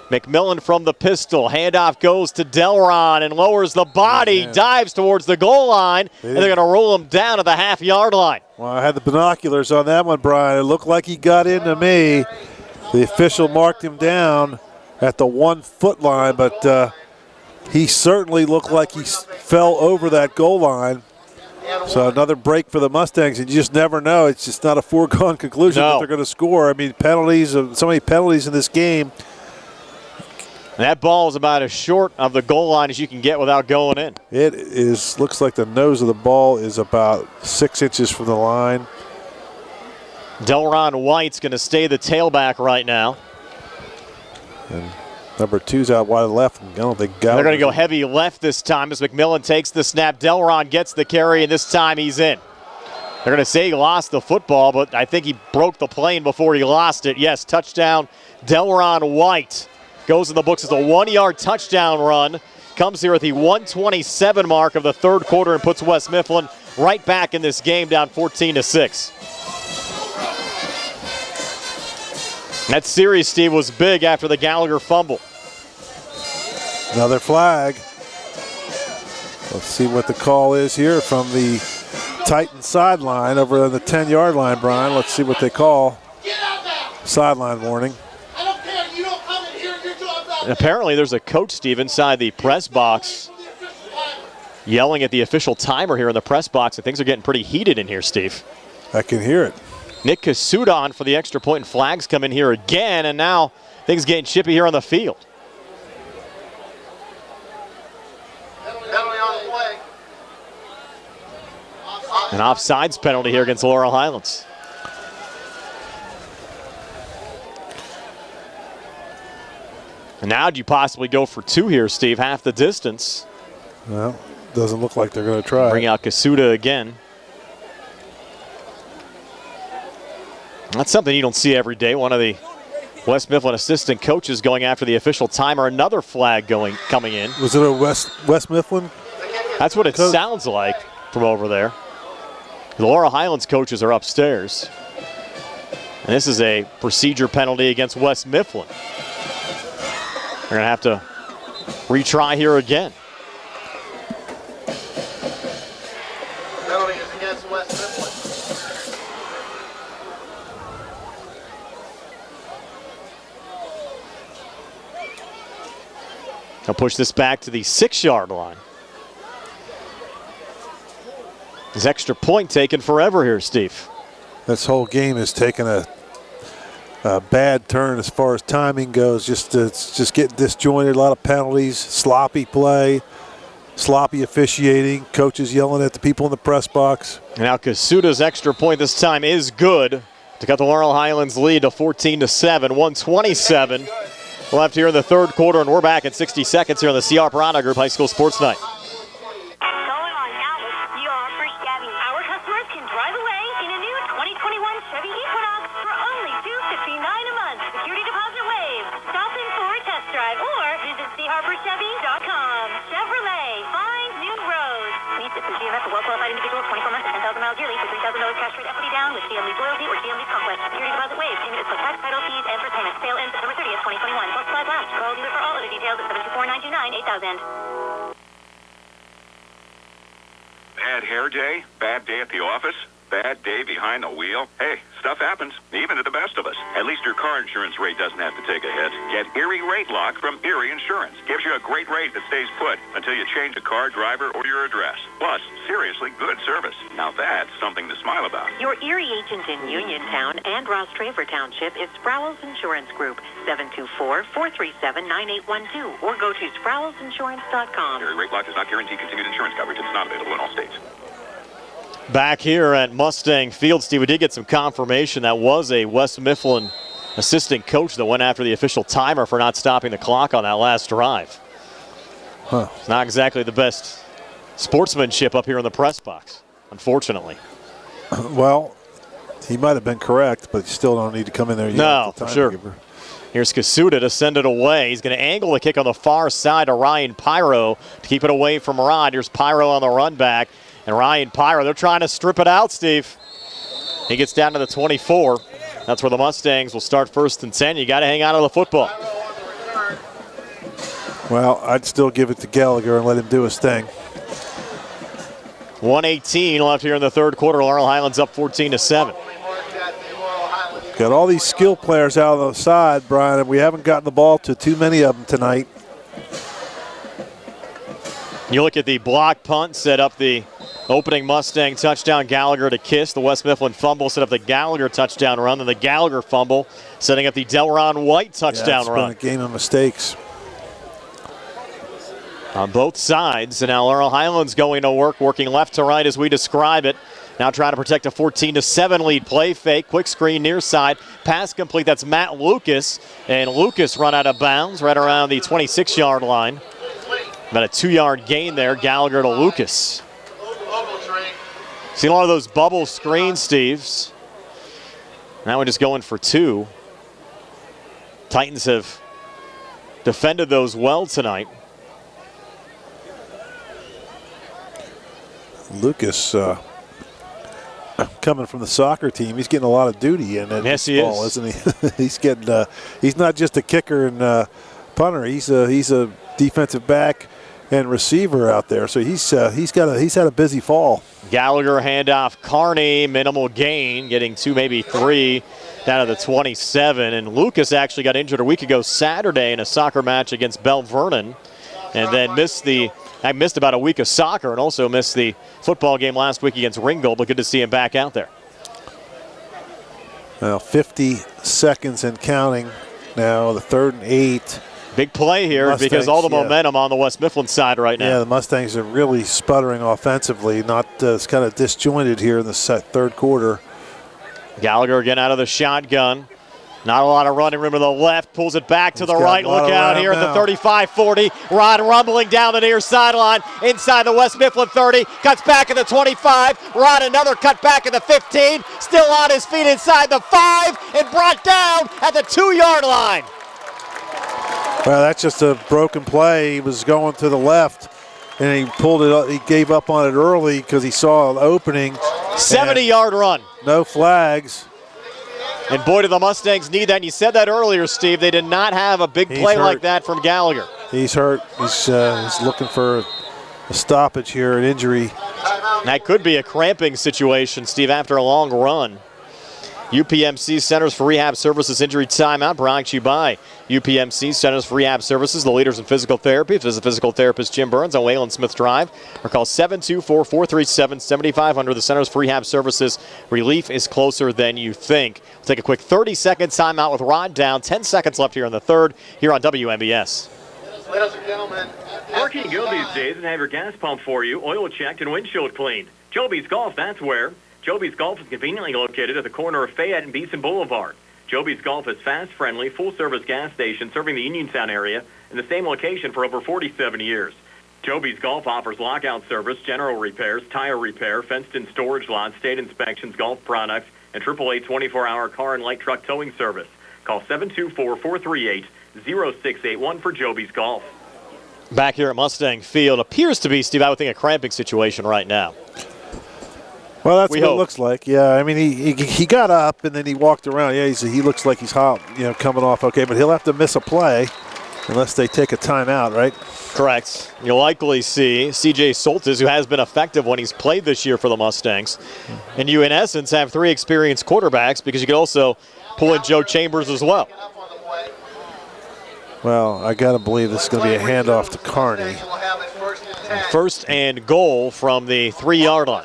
McMillan from the pistol. Handoff goes to Delron and lowers the body, dives towards the goal line, and they're going to roll him down at the half-yard line. Well, I had the binoculars on that one, Brian. It looked like he got into me. The official marked him down at the 1-foot line, but he certainly looked like he fell over that goal line. So another break for the Mustangs, and you just never know. It's just not a foregone conclusion that they're going to score. I mean, penalties, so many penalties in this game. That ball is about as short of the goal line as you can get without going in. It looks like the nose of the ball is about 6 inches from the line. Delron White's going to stay the tailback right now. And number 2's out wide left. I don't think they're going to go heavy left this time as McMillan takes the snap. Delron gets the carry, and this time he's in. They're going to say he lost the football, but I think he broke the plane before he lost it. Yes, touchdown, Delron White. Goes in the books as a 1-yard touchdown run. Comes here at the 1:27 mark of the third quarter and puts West Mifflin right back in this game, down 14-6. That series, Steve, was big after the Gallagher fumble. Another flag. Let's see what the call is here from the Titan sideline over on the 10-yard line, Brian. Let's see what they call. Sideline warning. And apparently there's a coach, Steve, inside the press box yelling at the official timer here in the press box, and things are getting pretty heated in here, Steve. I can hear it. Nick Kasuda on for the extra point, and flags come in here again, and now things getting chippy here on the field. An offsides penalty here against Laurel Highlands. And now do you possibly go for 2 here, Steve? Half the distance. Well, doesn't look like they're going to try. Bring out Kasuda again. That's something you don't see every day. One of the West Mifflin assistant coaches going after the official timer. Another flag coming in. Was it a West Mifflin? That's what it sounds like from over there. The Laurel Highlands coaches are upstairs. And this is a procedure penalty against West Mifflin. They're going to have to retry here again. Penalty is against West Mifflin. They'll push this back to the 6-yard line. This extra point taken forever here, Steve. This whole game has taken a bad turn as far as timing goes. It's just getting disjointed. A lot of penalties, sloppy play, sloppy officiating. Coaches yelling at the people in the press box. Now Kasuda's extra point this time is good to cut the Laurel Highlands lead to 14-7. 1:27 left here in the third quarter, and we're back at 60 seconds here on the CR Piranha Group High School Sports Night. Well-qualified individual, 24 months at 10,000 miles yearly for $3,000 cash rate equity down with GM Lease Loyalty or GM Lease Conquest. Security deposit waived. Payment is plus tax, title fees, and first payment. Sale ends September 30th, 2021. Plus supplies last. Call dealer for all other details at 724-929-8000. Bad hair day? Bad day at the office? Bad day behind the wheel? Hey, stuff happens, even to the best of us. At least your car insurance rate doesn't have to take a hit. Get Erie Rate Lock from Erie Insurance. Gives you a great rate that stays put until you change a car, driver, or your address. Plus, seriously good service. Now that's something to smile about. Your Erie agent in Uniontown and Ross Traver Township is Sprowell's Insurance Group, 724-437-9812, or go to sprowellsinsurance.com. Erie Rate Lock does not guarantee continued insurance coverage. It's not available in all states. Back here at Mustang Field, Steve, we did get some confirmation that was a West Mifflin assistant coach that went after the official timer for not stopping the clock on that last drive. It's not exactly the best sportsmanship up here in the press box, unfortunately. Well, he might have been correct, but you still don't need to come in there. No, for sure. Here's Kasuda to send it away. He's going to angle the kick on the far side to Ryan Pyro to keep it away from Rod. Here's Pyro on the run back. And Ryan Pyro, they're trying to strip it out, Steve. He gets down to the 24. That's where the Mustangs will start 1st and 10. You got to hang on to the football. Well, I'd still give it to Gallagher and let him do his thing. 1:18 left here in the third quarter. Laurel Highlands up 14-7. Got all these skill players out on the side, Brian, and we haven't gotten the ball to too many of them tonight. You look at the block punt, set up the opening Mustang touchdown, Gallagher to Kiss. The West Mifflin fumble set up the Gallagher touchdown run, and the Gallagher fumble setting up the Delron White touchdown run. It's been a game of mistakes. on both sides. And now Laurel Highlands going to work, working left to right as we describe it. Now trying to protect a 14-7 lead. Play fake, quick screen near side. Pass complete, that's Matt Lucas. And Lucas run out of bounds right around the 26-yard line. About a 2-yard gain there, Gallagher to Lucas. See a lot of those bubble screens, Steves. Now we're just going for 2. Titans have defended those well tonight. Lucas coming from the soccer team, he's getting a lot of duty in yes, he ball, is. isn't he? He's getting. He's not just a kicker and punter. He's a defensive back and receiver out there. So he's had a busy fall. Gallagher handoff, Carney, minimal gain, getting 2, maybe 3 down to the 27. And Lucas actually got injured a week ago Saturday in a soccer match against Bell Vernon, and then missed about a week of soccer and also missed the football game last week against Ringgold, but good to see him back out there. Well, 50 seconds and counting now, the 3rd and 8. Big play here Mustangs, because all the momentum on the West Mifflin side right now. Yeah, the Mustangs are really sputtering offensively. It's kind of disjointed here in the third quarter. Gallagher again out of the shotgun. Not a lot of running room to the left. Pulls it back to the right. Look out here at the 35-40. Rod rumbling down the near sideline. Inside the West Mifflin 30. Cuts back at the 25. Rod another cut back at the 15. Still on his feet inside the 5. And brought down at the 2-yard line. Well, that's just a broken play. He was going to the left, and he pulled it up. He gave up on it early because he saw an opening. 70-yard run. No flags. And boy, do the Mustangs need that. And you said that earlier, Steve. They did not have a big play like that from Gallagher. He's hurt. He's looking for a stoppage here, an injury. That could be a cramping situation, Steve, after a long run. UPMC Centers for Rehab Services injury timeout brought to you by UPMC Centers for Rehab Services, the leaders in physical therapy. Visit physical therapist Jim Burns on Wayland Smith Drive or call 724-437-7500. The Centers for Rehab Services, relief is closer than you think. We'll take a quick 30-second timeout with Rod down. 10 seconds left here in the third here on WMBS. Ladies and gentlemen. Where can you go these days and have your gas pump for you, oil checked, and windshield cleaned? Joby's Golf, that's where. Joby's Golf is conveniently located at the corner of Fayette and Beeson Boulevard. Joby's Golf is fast, friendly, full-service gas station serving the Uniontown area in the same location for over 47 years. Joby's Golf offers lockout service, general repairs, tire repair, fenced-in storage lots, state inspections, golf products, and AAA 24-hour car and light truck towing service. Call 724-438-0681 for Joby's Golf. Back here at Mustang Field, appears to be, Steve, I would think, a cramping situation right now. Well, that's what it looks like. Yeah, I mean, he got up and then he walked around. Yeah, he looks like he's hot, coming off okay, but he'll have to miss a play unless they take a timeout, right? Correct. You'll likely see C.J. Soltis, who has been effective when he's played this year for the Mustangs. And you, in essence, have 3 experienced quarterbacks because you could also pull in Joe Chambers as well. Well, I got to believe this is going to be a handoff to Carney. First and goal from the 3-yard line.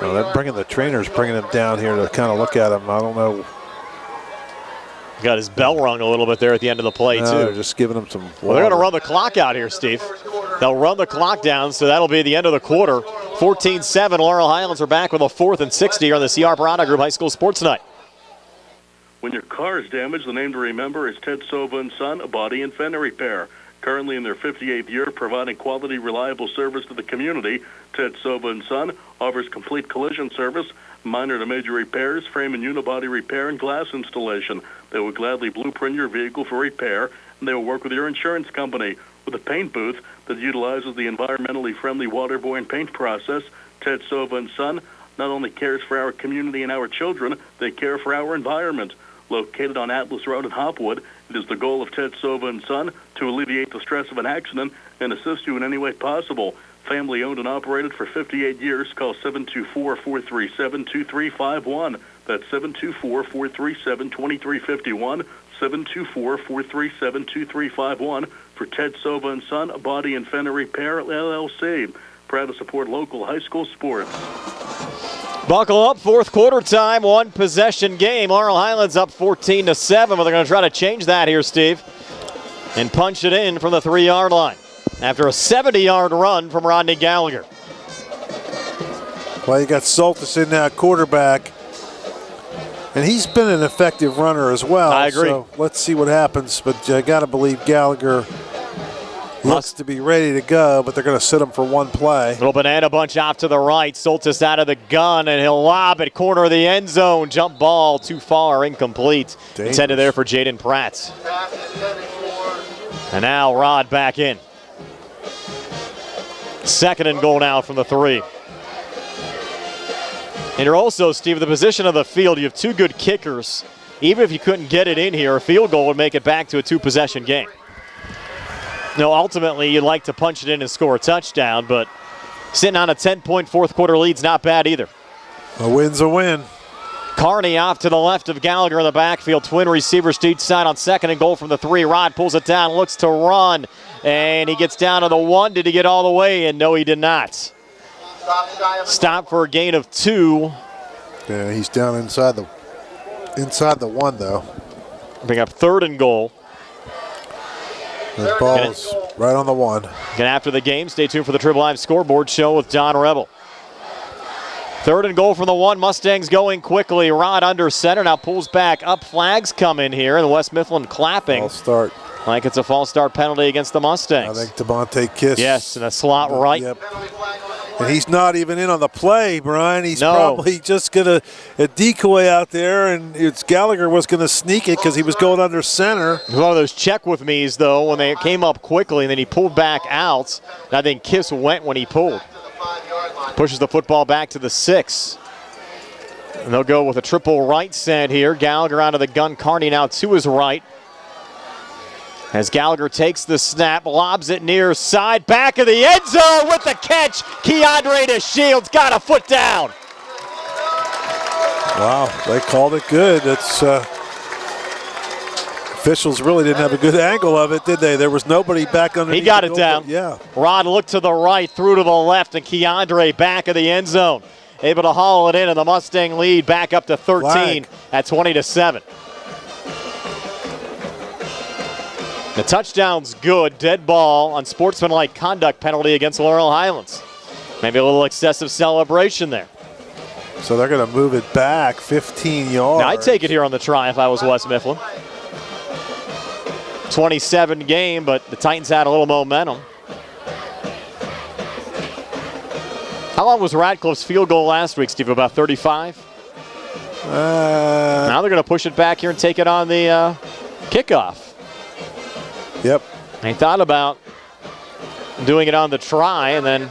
Well, the trainers bringing him down here to kind of look at him. I don't know. Got his bell rung a little bit there at the end of the play, too. They're just giving him some water. Well, they're going to run the clock out here, Steve. They'll run the clock down, so that'll be the end of the quarter. 14-7, Laurel Highlands are back with a 4th and 60 here on the CR Barada Group High School Sports Night. When your car is damaged, the name to remember is Ted Sova & Son, a body and fender repair. Currently in their 58th year, providing quality, reliable service to the community, Ted Sova & Son offers complete collision service, minor to major repairs, frame and unibody repair, and glass installation. They will gladly blueprint your vehicle for repair, and they will work with your insurance company. With a paint booth that utilizes the environmentally friendly waterborne paint process, Ted Sova & Son not only cares for our community and our children, they care for our environment. Located on Atlas Road in Hopwood, it is the goal of Ted Sova & Son to alleviate the stress of an accident and assist you in any way possible. Family owned and operated for 58 years. Call 724-437-2351. That's 724-437-2351. 724-437-2351 for Ted Sova & Son, Body and Fender Repair, LLC. Proud to support local high school sports. Buckle up, 4th quarter time, 1-possession game. Laurel Highlands up 14-7, but they're going to try to change that here, Steve, and punch it in from the 3-yard line. after a 70-yard run from Rodney Gallagher. Well, you got Soltis in now, quarterback. And he's been an effective runner as well. I agree. So let's see what happens. But I got to believe Gallagher looks to be ready to go, but they're going to sit him for one play. Little banana bunch off to the right. Soltis out of the gun, and he'll lob it corner of the end zone. Jump ball too far, incomplete. Dangerous. Intended there for Jaden Pratt. And now Rod back in. 2nd and goal now from the 3. And you're also, Steve, the position of the field, you have 2 good kickers. Even if you couldn't get it in here, a field goal would make it back to a 2-possession game. No, ultimately, you'd like to punch it in and score a touchdown, but sitting on a 10-point fourth-quarter lead's not bad either. A win's a win. Carney off to the left of Gallagher in the backfield. Twin receivers to each side on 2nd and goal from the 3. Rod pulls it down, looks to run, and he gets down to the 1. Did he get all the way? And no, he did not. Stop for a gain of 2. Yeah, he's down inside the 1, though. Bring up 3rd and goal. The ball is right on the 1. And after the game, stay tuned for the Trib Live scoreboard show with Don Rebel. 3rd and goal from the 1. Mustangs going quickly. Rod under center. Now pulls back up. Flags come in here. And West Mifflin clapping. False start. Like it's a false start penalty against the Mustangs. I think Devontae Kiss. Yes, in a slot right. Yep. And he's not even in on the play, Brian. He's probably just going to decoy out there, and Gallagher was going to sneak it because he was going under center. It was one of those check with me's, though, when they came up quickly, and then he pulled back out. And I think Kiss went when he pulled. Pushes the football back to the 6. And they'll go with a triple right set here. Gallagher out of the gun. Carney now to his right. As Gallagher takes the snap, lobs it near side, back of the end zone with the catch. Keandre to Shields, got a foot down. Wow, they called it good. It's officials really didn't have a good angle of it, did they? There was nobody back underneath. He got it down. Yeah. Rod looked to the right, threw to the left, and Keandre back of the end zone. Able to haul it in, and the Mustang lead back up to 13 Flag. at 20-7. The touchdown's good. Dead ball on sportsmanlike conduct penalty against Laurel Highlands. Maybe a little excessive celebration there. So they're going to move it back 15 yards. Now, I'd take it here on the try if I was West Mifflin. 27 game, but the Titans had a little momentum. How long was Radcliffe's field goal last week, Steve? About 35? Now they're going to push it back here and take it on the kickoff. Yep. They thought about doing it on the try, and then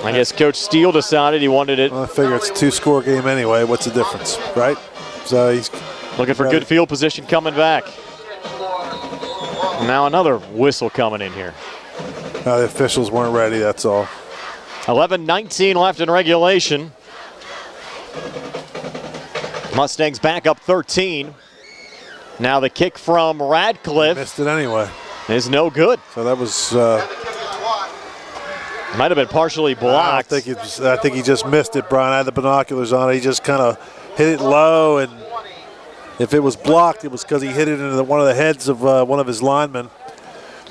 I guess Coach Steele decided he wanted it. Well, I figure it's a 2-score game anyway. What's the difference, right? So he's looking for good field position coming back. Now another whistle coming in here. No, the officials weren't ready, that's all. 11:19 left in regulation. Mustangs back up 13. Now the kick from Radcliffe. Missed it anyway. Is no good. So that was might have been partially blocked. I think he just missed it, Brian. I had the binoculars on. He just kind of hit it low, and if it was blocked, it was because he hit it into one of the heads of one of his linemen.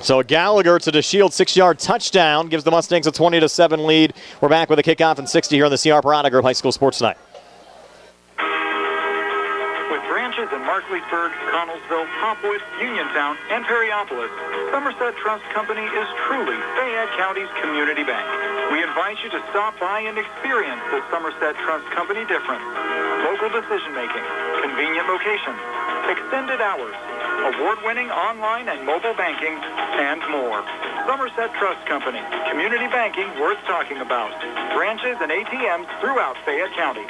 So Gallagher to DeShield, 6-yard touchdown, gives the Mustangs a 20-7 lead. We're back with a kickoff in 60 here on the CR Parada Group High School Sports Night. With branches in Markleysburg, Connellsville, Hopwood, Uniontown, and Perryopolis, Somerset Trust Company is truly Fayette County's community bank. We invite you to stop by and experience the Somerset Trust Company difference. Local decision-making, convenient locations, extended hours, award-winning online and mobile banking, and more. Somerset Trust Company, community banking worth talking about. Branches and ATMs throughout Fayette County.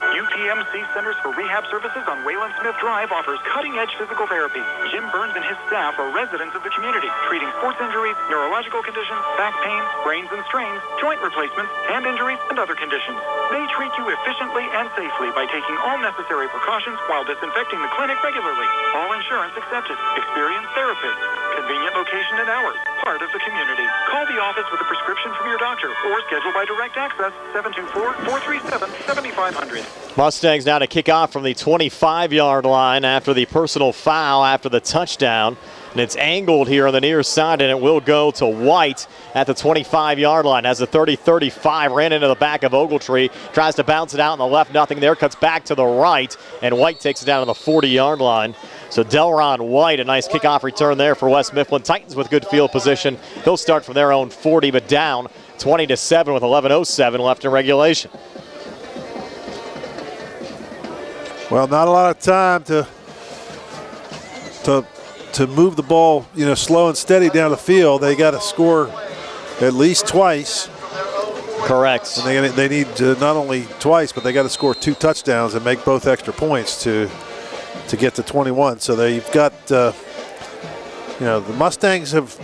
UPMC Centers for Rehab Services on Wayland Smith Drive offers cutting-edge physical therapy. Jim Burns and his staff are residents of the community, treating sports injuries, neurological conditions, back pain, sprains and strains, joint replacements, hand injuries, and other conditions. They treat you efficiently and safely by taking all necessary precautions while disinfecting the clinic regularly. All insurance accepted. Experienced therapists, Convenient location and hours. Part of the community. Call the office with a prescription from your doctor or schedule by direct access 724-437-7500. Mustangs now to kick off from the 25-yard line after the personal foul after the touchdown. And it's angled here on the near side, and it will go to White at the 25-yard line. Has a 30-35, ran into the back of Ogletree, tries to bounce it out on the left, nothing there, cuts back to the right, and White takes it down to the 40-yard line. So Delron White, a nice kickoff return there for West Mifflin. Titans with good field position. He'll start from their own 40, but down 20-7 with 11:07 left in regulation. Well, not a lot of time to move the ball, slow and steady down the field. They got to score at least twice. Correct. And they need to not only twice, but they got to score 2 touchdowns and make both extra points to get to 21. So they've got, the Mustangs have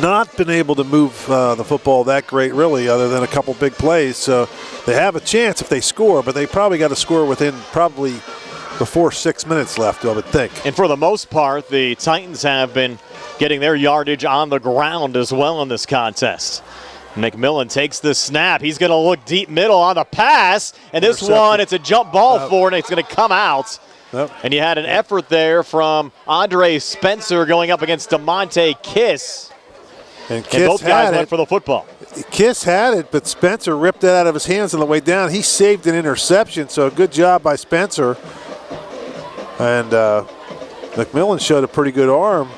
not been able to move the football that great, really, other than a couple big plays. So they have a chance if they score, but they probably got to score within before 6 minutes left, I would think. And for the most part, the Titans have been getting their yardage on the ground as well in this contest. McMillan takes the snap. He's going to look deep middle on the pass. And this one, it's a jump ball for it, and it's going to come out. Yep. And you had an effort there from Andre Spencer going up against DeMonte Kiss. And both guys went for the football. Kiss had it, but Spencer ripped it out of his hands on the way down. He saved an interception, so good job by Spencer. And McMillan showed a pretty good arm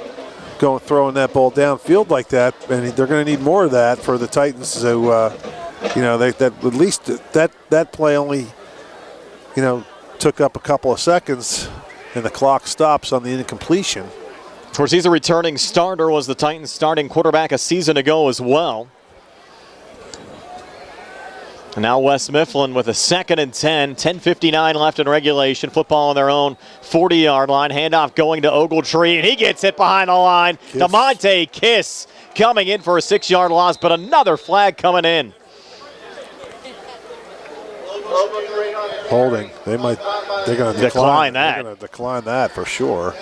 throwing that ball downfield like that, and they're going to need more of that for the Titans. So, at least that play only, took up a couple of seconds, and the clock stops on the incompletion. Of course, he's a returning starter, was the Titans starting quarterback a season ago as well. And now West Mifflin with a 2nd and 10, 10:59 left in regulation. Football on their own 40-yard line. Handoff going to Ogletree, and he gets hit behind the line. DeMonte Kiss coming in for a 6-yard loss, but another flag coming in. Holding. They're going to decline that. They're going to decline that for sure.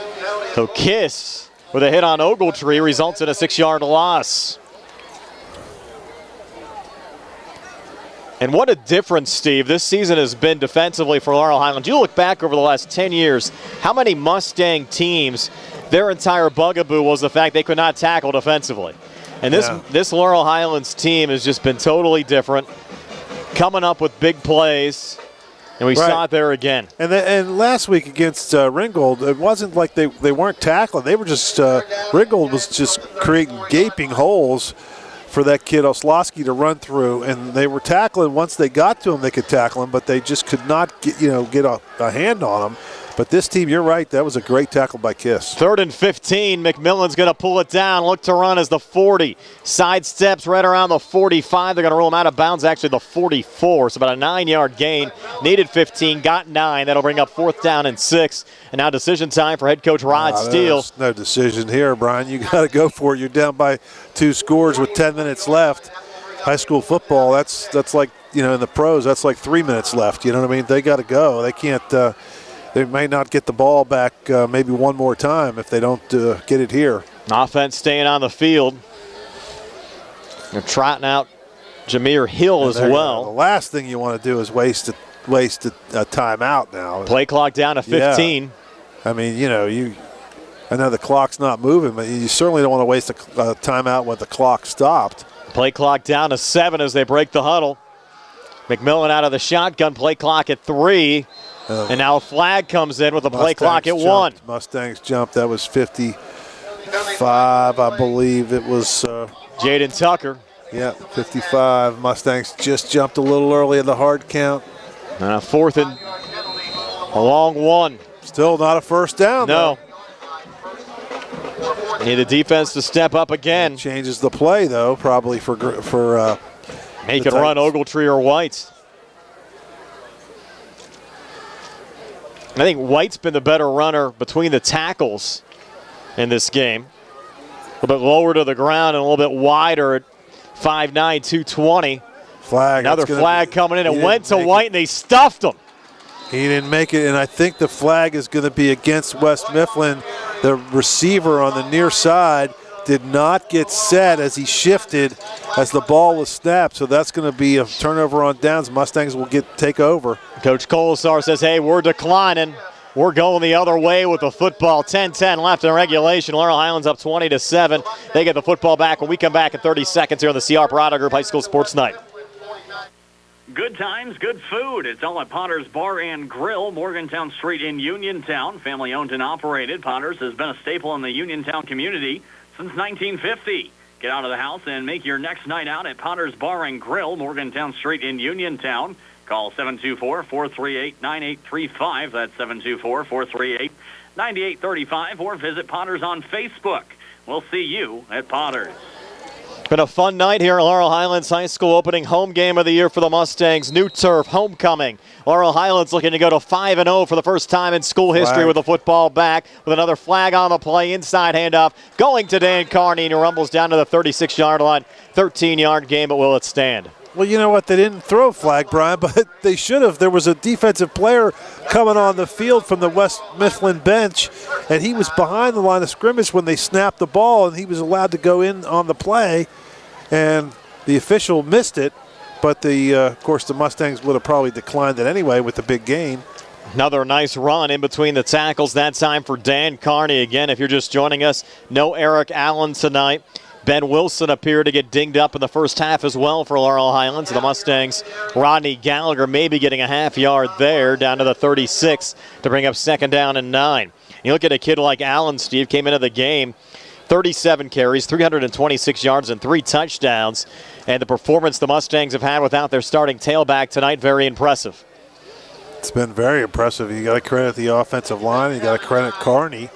So Kiss with a hit on Ogletree results in a 6-yard loss. And what a difference, Steve, this season has been defensively for Laurel Highlands. You look back over the last 10 years, how many Mustang teams, their entire bugaboo was the fact they could not tackle defensively. And this Laurel Highlands team has just been totally different, coming up with big plays, and we saw it there again. And last week against Ringgold, it wasn't like they weren't tackling. They were just, Ringgold was just creating gaping holes for that kid Oslowski to run through, and they were tackling. Once they got to him, they could tackle him, but they just could not get a hand on him. But this team, you're right, that was a great tackle by Kiss. 3rd and 15, McMillan's going to pull it down, look to run as the 40. Sidesteps right around the 45. They're going to roll him out of bounds, actually the 44. So about a 9-yard gain. Needed 15, got 9. That'll bring up 4th down and 6. And now decision time for head coach Rod Steele. There's no decision here, Brian. You got to go for it. You're down by 2 scores with 10 minutes left. High school football, that's like, in the pros, that's like 3 minutes left. You know what I mean? They got to go. They can't. They may not get the ball back maybe one more time if they don't get it here. Offense staying on the field. They're trotting out Jameer Hill as well. The last thing you want to do is waste a timeout now. Play clock down to 15. Yeah. I mean, I know the clock's not moving, but you certainly don't want to waste a timeout when the clock stopped. Play clock down to 7 as they break the huddle. McMillan out of the shotgun, play clock at 3. And now a flag comes in with a play clock at 1. Mustangs jumped. That was 55, I believe it was. Jaden Tucker. Yeah, 55. Mustangs just jumped a little early in the hard count. And a 4th and a long 1. Still not a first down, No. Need the defense to step up again. It changes the play, though, probably for he can run Ogletree or White. I think White's been the better runner between the tackles in this game. A little bit lower to the ground and a little bit wider at 5'9", 220. Flag. Another flag coming in. It went to White, and they stuffed him. He didn't make it, and I think the flag is going to be against West Mifflin. The receiver on the near side did not get set as he shifted as the ball was snapped, so that's going to be a turnover on downs. Mustangs will take over. Coach Colasar says, hey, we're declining. We're going the other way with the football. 10-10 left in regulation. Laurel Highlands up 20-7. They get the football back when we come back in 30 seconds here on the CR Parada Group High School Sports Night. Good times, good food. It's all at Potter's Bar and Grill, Morgantown Street in Uniontown. Family owned and operated. Potter's has been a staple in the Uniontown community since 1950. Get out of the house and make your next night out at Potter's Bar and Grill, Morgantown Street in Uniontown. Call 724-438-9835. That's 724-438-9835. Or visit Potter's on Facebook. We'll see you at Potter's. Been a fun night here at Laurel Highlands High School, opening home game of the year for the Mustangs. New turf, homecoming. Laurel Highlands looking to go to 5-0 for the first time in school history with the football back, with another flag on the play, inside handoff, going to Dan Carney, and he rumbles down to the 36-yard line. 13-yard game, but will it stand? Well, you know what? They didn't throw a flag, Brian, but they should have. There was a defensive player coming on the field from the West Mifflin bench, and he was behind the line of scrimmage when they snapped the ball, and he was allowed to go in on the play, and the official missed it. But, of course, the Mustangs would have probably declined it anyway with the big gain. Another nice run in between the tackles, that time for Dan Carney. Again, if you're just joining us, no Eric Allen tonight. Ben Wilson appeared to get dinged up in the first half as well for Laurel Highlands. The Mustangs, Rodney Gallagher maybe getting a half yard there, down to the 36 to bring up second down and 9. You look at a kid like Allen, Steve, came into the game, 37 carries, 326 yards, and 3 touchdowns. And the performance the Mustangs have had without their starting tailback tonight, very impressive. It's been very impressive. You got to credit the offensive line. You got to credit Carney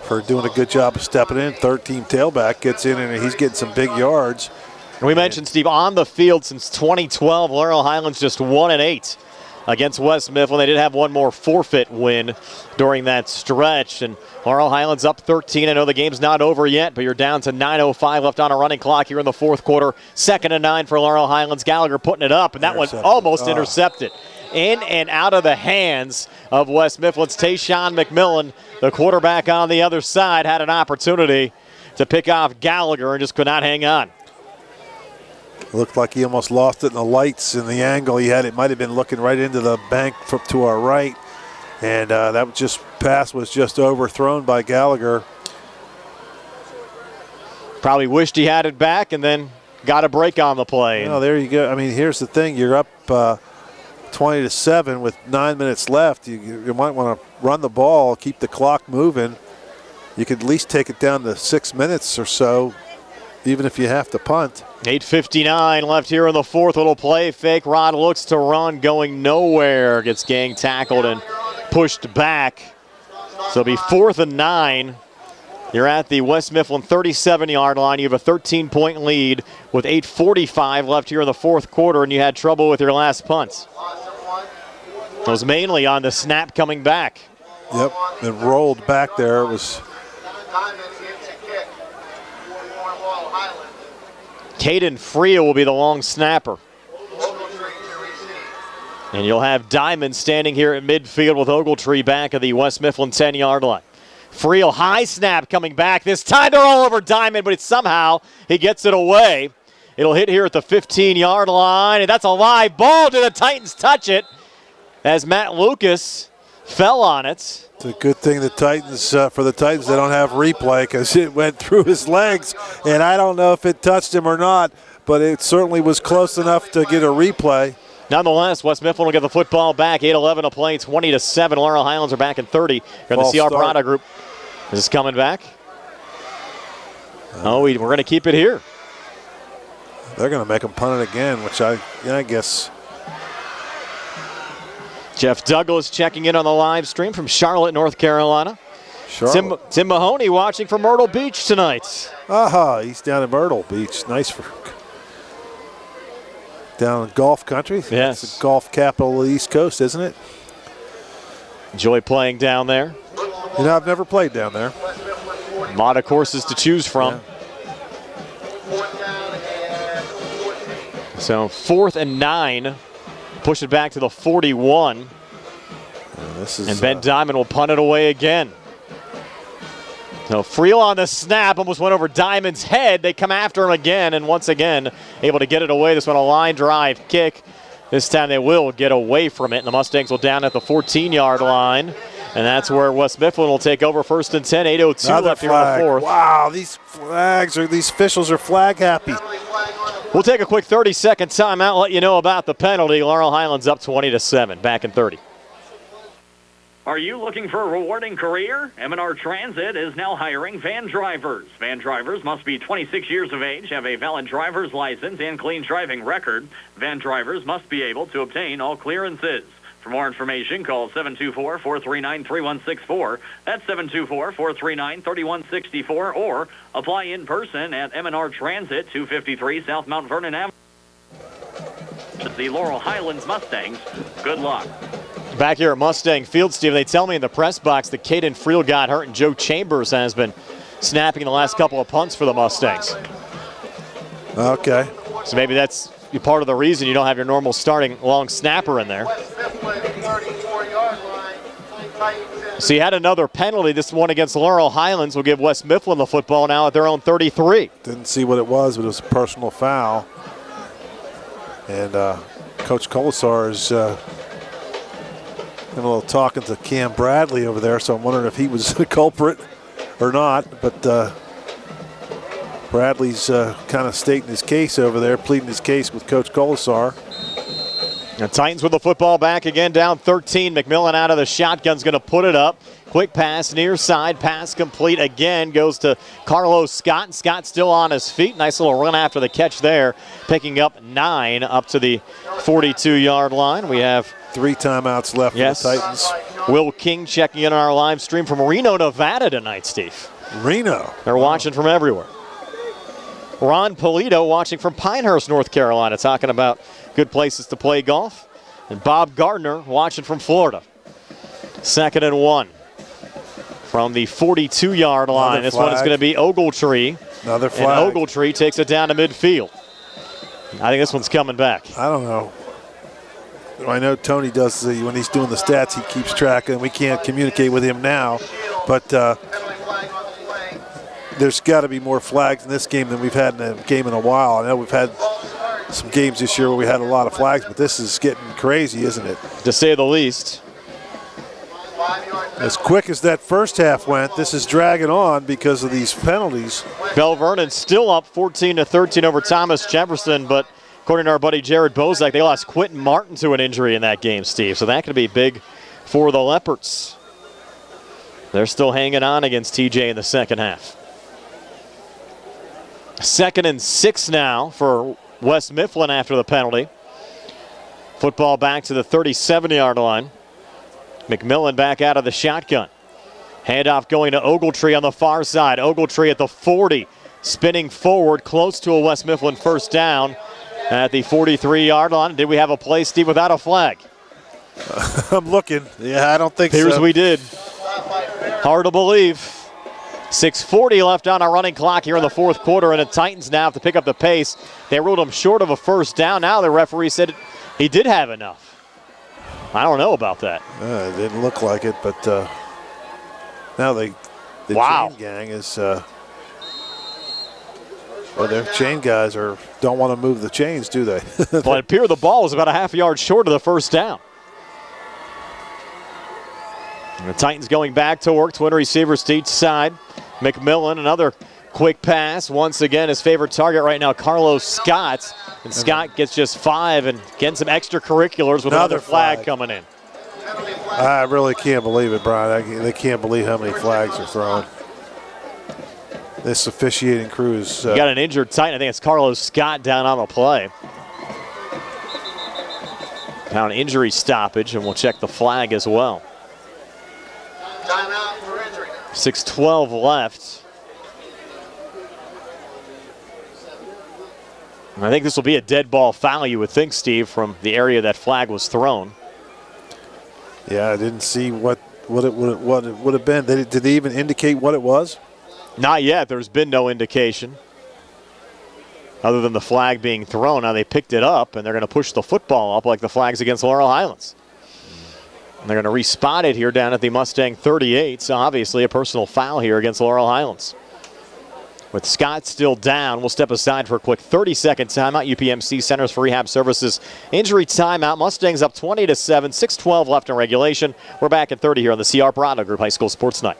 for doing a good job of stepping in. Third-team tailback gets in, and he's getting some big yards. And we mentioned, Steve, on the field since 2012, Laurel Highlands just 1-8 against West Mifflin. They did have one more forfeit win during that stretch, and Laurel Highlands up 13. I know the game's not over yet, but you're down to 9:05 left on a running clock here in the fourth quarter. 2nd and 9 for Laurel Highlands. Gallagher putting it up, and that one almost intercepted. In and out of the hands of West Mifflin's Tayshawn McMillan. The quarterback on the other side had an opportunity to pick off Gallagher and just could not hang on. It looked like he almost lost it in the lights and the angle he had. It might have been looking right into the bank to our right. And that pass was just overthrown by Gallagher. Probably wished he had it back and then got a break on the play. Oh, there you go. I mean, here's the thing. You're up 20-7 with 9 minutes left. You might want to run the ball, keep the clock moving. You could at least take it down to 6 minutes or so, even if you have to punt. 8:59 left here in the fourth. Little play fake. Rod looks to run, going nowhere. Gets gang tackled and pushed back. So it'll be 4th and 9. You're at the West Mifflin 37-yard line. You have a 13-point lead with 8:45 left here in the fourth quarter, and you had trouble with your last punts. It was mainly on the snap coming back. Yep, it rolled back there. It was. Caden Freya will be the long snapper. And you'll have Diamond standing here at midfield with Ogletree back at the West Mifflin 10-yard line. Friel, high snap coming back. This time they're all over Diamond, but somehow he gets it away. It'll hit here at the 15-yard line, and that's a live ball. Do the Titans touch it as Matt Lucas fell on it? It's a good thing the Titans, for the Titans, they don't have replay because it went through his legs, and I don't know if it touched him or not, but it certainly was close enough to get a replay. Nonetheless, West Mifflin will get the football back. 8:11 to play, 20-7. Laurel Highlands are back in 30. Here in the CR Parada Group. Is this coming back? We're going to keep it here. They're going to make him punt it again, which I guess. Jeff Douglas checking in on the live stream from Charlotte, North Carolina. Tim Mahoney watching from Myrtle Beach tonight. He's down in Myrtle Beach. Nice for down in golf country. Yes. It's the golf capital of the East Coast, isn't it? Enjoy playing down there. You know, I've never played down there. A lot of courses to choose from. So 4th and 9. Push it back to the 41. And Ben Diamond will punt it away again. So Friel on the snap, almost went over Diamond's head. They come after him again, and once again, able to get it away. This one a line drive kick. This time they will get away from it, and the Mustangs will down at the 14-yard line. And that's where West Mifflin will take over 1st and 10, 8:02 left here in the fourth. Wow, these officials are flag happy. We'll take a quick 30-second timeout, let you know about the penalty. Laurel Highlands up 20-7, back in 30. Are you looking for a rewarding career? M&R Transit is now hiring van drivers. Van drivers must be 26 years of age, have a valid driver's license, and clean driving record. Van drivers must be able to obtain all clearances. For more information, call 724-439-3164. That's 724-439-3164, or apply in person at M&R Transit, 253 South Mount Vernon Avenue. The Laurel Highlands Mustangs, good luck. Back here at Mustang Field, Steve, they tell me in the press box that Caden Friel got hurt, and Joe Chambers has been snapping the last couple of punts for the Mustangs. Okay. So maybe that's part of the reason you don't have your normal starting long snapper in there. So you had another penalty. This one against Laurel Highlands will give West Mifflin the football now at their own 33. Didn't see what it was, but it was a personal foul. And Coach Colasar is having a little talking to Cam Bradley over there, so I'm wondering if he was the culprit or not. But Bradley's kind of stating his case over there, pleading his case with Coach Colasar. The Titans with the football back again, down 13. McMillan out of the shotgun's going to put it up. Quick pass near side, pass complete again, goes to Carlos Scott. And Scott still on his feet. Nice little run after the catch there, picking up 9 up to the 42-yard line. We have 3 timeouts left for the Titans. Will King checking in on our live stream from Reno, Nevada tonight, Steve. Reno. They're watching from everywhere. Ron Polito watching from Pinehurst, North Carolina, talking about good places to play golf. And Bob Gardner watching from Florida. 2nd and 1 from the 42-yard line. This one is going to be Ogletree. Another flag. And Ogletree takes it down to midfield. I think this one's coming back. I don't know. I know Tony does, when he's doing the stats, he keeps track, and we can't communicate with him now. But there's got to be more flags in this game than we've had in a game in a while. I know we've had some games this year where we had a lot of flags, but this is getting crazy, isn't it? To say the least. As quick as that first half went, this is dragging on because of these penalties. Bell Vernon still up 14-13 over Thomas Jefferson, but according to our buddy Jared Bozak, they lost Quentin Martin to an injury in that game, Steve. So that could be big for the Leopards. They're still hanging on against TJ in the second half. 2nd and 6 now for West Mifflin after the penalty. Football back to the 37-yard line. McMillan back out of the shotgun. Handoff going to Ogletree on the far side. Ogletree at the 40, spinning forward close to a West Mifflin first down at the 43-yard line. Did we have a play, Steve, without a flag? I'm looking. Yeah, I don't think Appears so. we did. Hard to believe. 6:40 left on our running clock here in the fourth quarter, and the Titans now have to pick up the pace. They ruled him short of a first down. Now the referee said he did have enough. I don't know about that. It didn't look like it, but now the chain gang is well, their chain guys don't want to move the chains, do they? Well, it appeared the ball was about a half yard short of the first down. And the Titans going back to work, twin receivers to each side. McMillan, another quick pass. Once again, his favorite target right now, Carlos Scott. And Scott gets just 5 and getting some extracurriculars with another flag coming in. I really can't believe it, Brian. They can't believe how many flags are thrown. This officiating crew is... You got an injured Titan. I think it's Carlos Scott down on the play. Now an injury stoppage, and we'll check the flag as well. 6:12 left. I think this will be a dead ball foul, you would think, Steve, from the area that flag was thrown. Yeah, I didn't see what it would have been. Did they even indicate what it was? Not yet. There's been no indication other than the flag being thrown. Now they picked it up, and they're going to push the football up like the flags against Laurel Highlands. And they're going to re-spot it here down at the Mustang 38. So obviously a personal foul here against Laurel Highlands. With Scott still down, we'll step aside for a quick 30-second timeout. UPMC Centers for Rehab Services injury timeout. Mustangs up 20-7, 6:12 left in regulation. We're back at 30 here on the CR Brado Group High School Sports Night.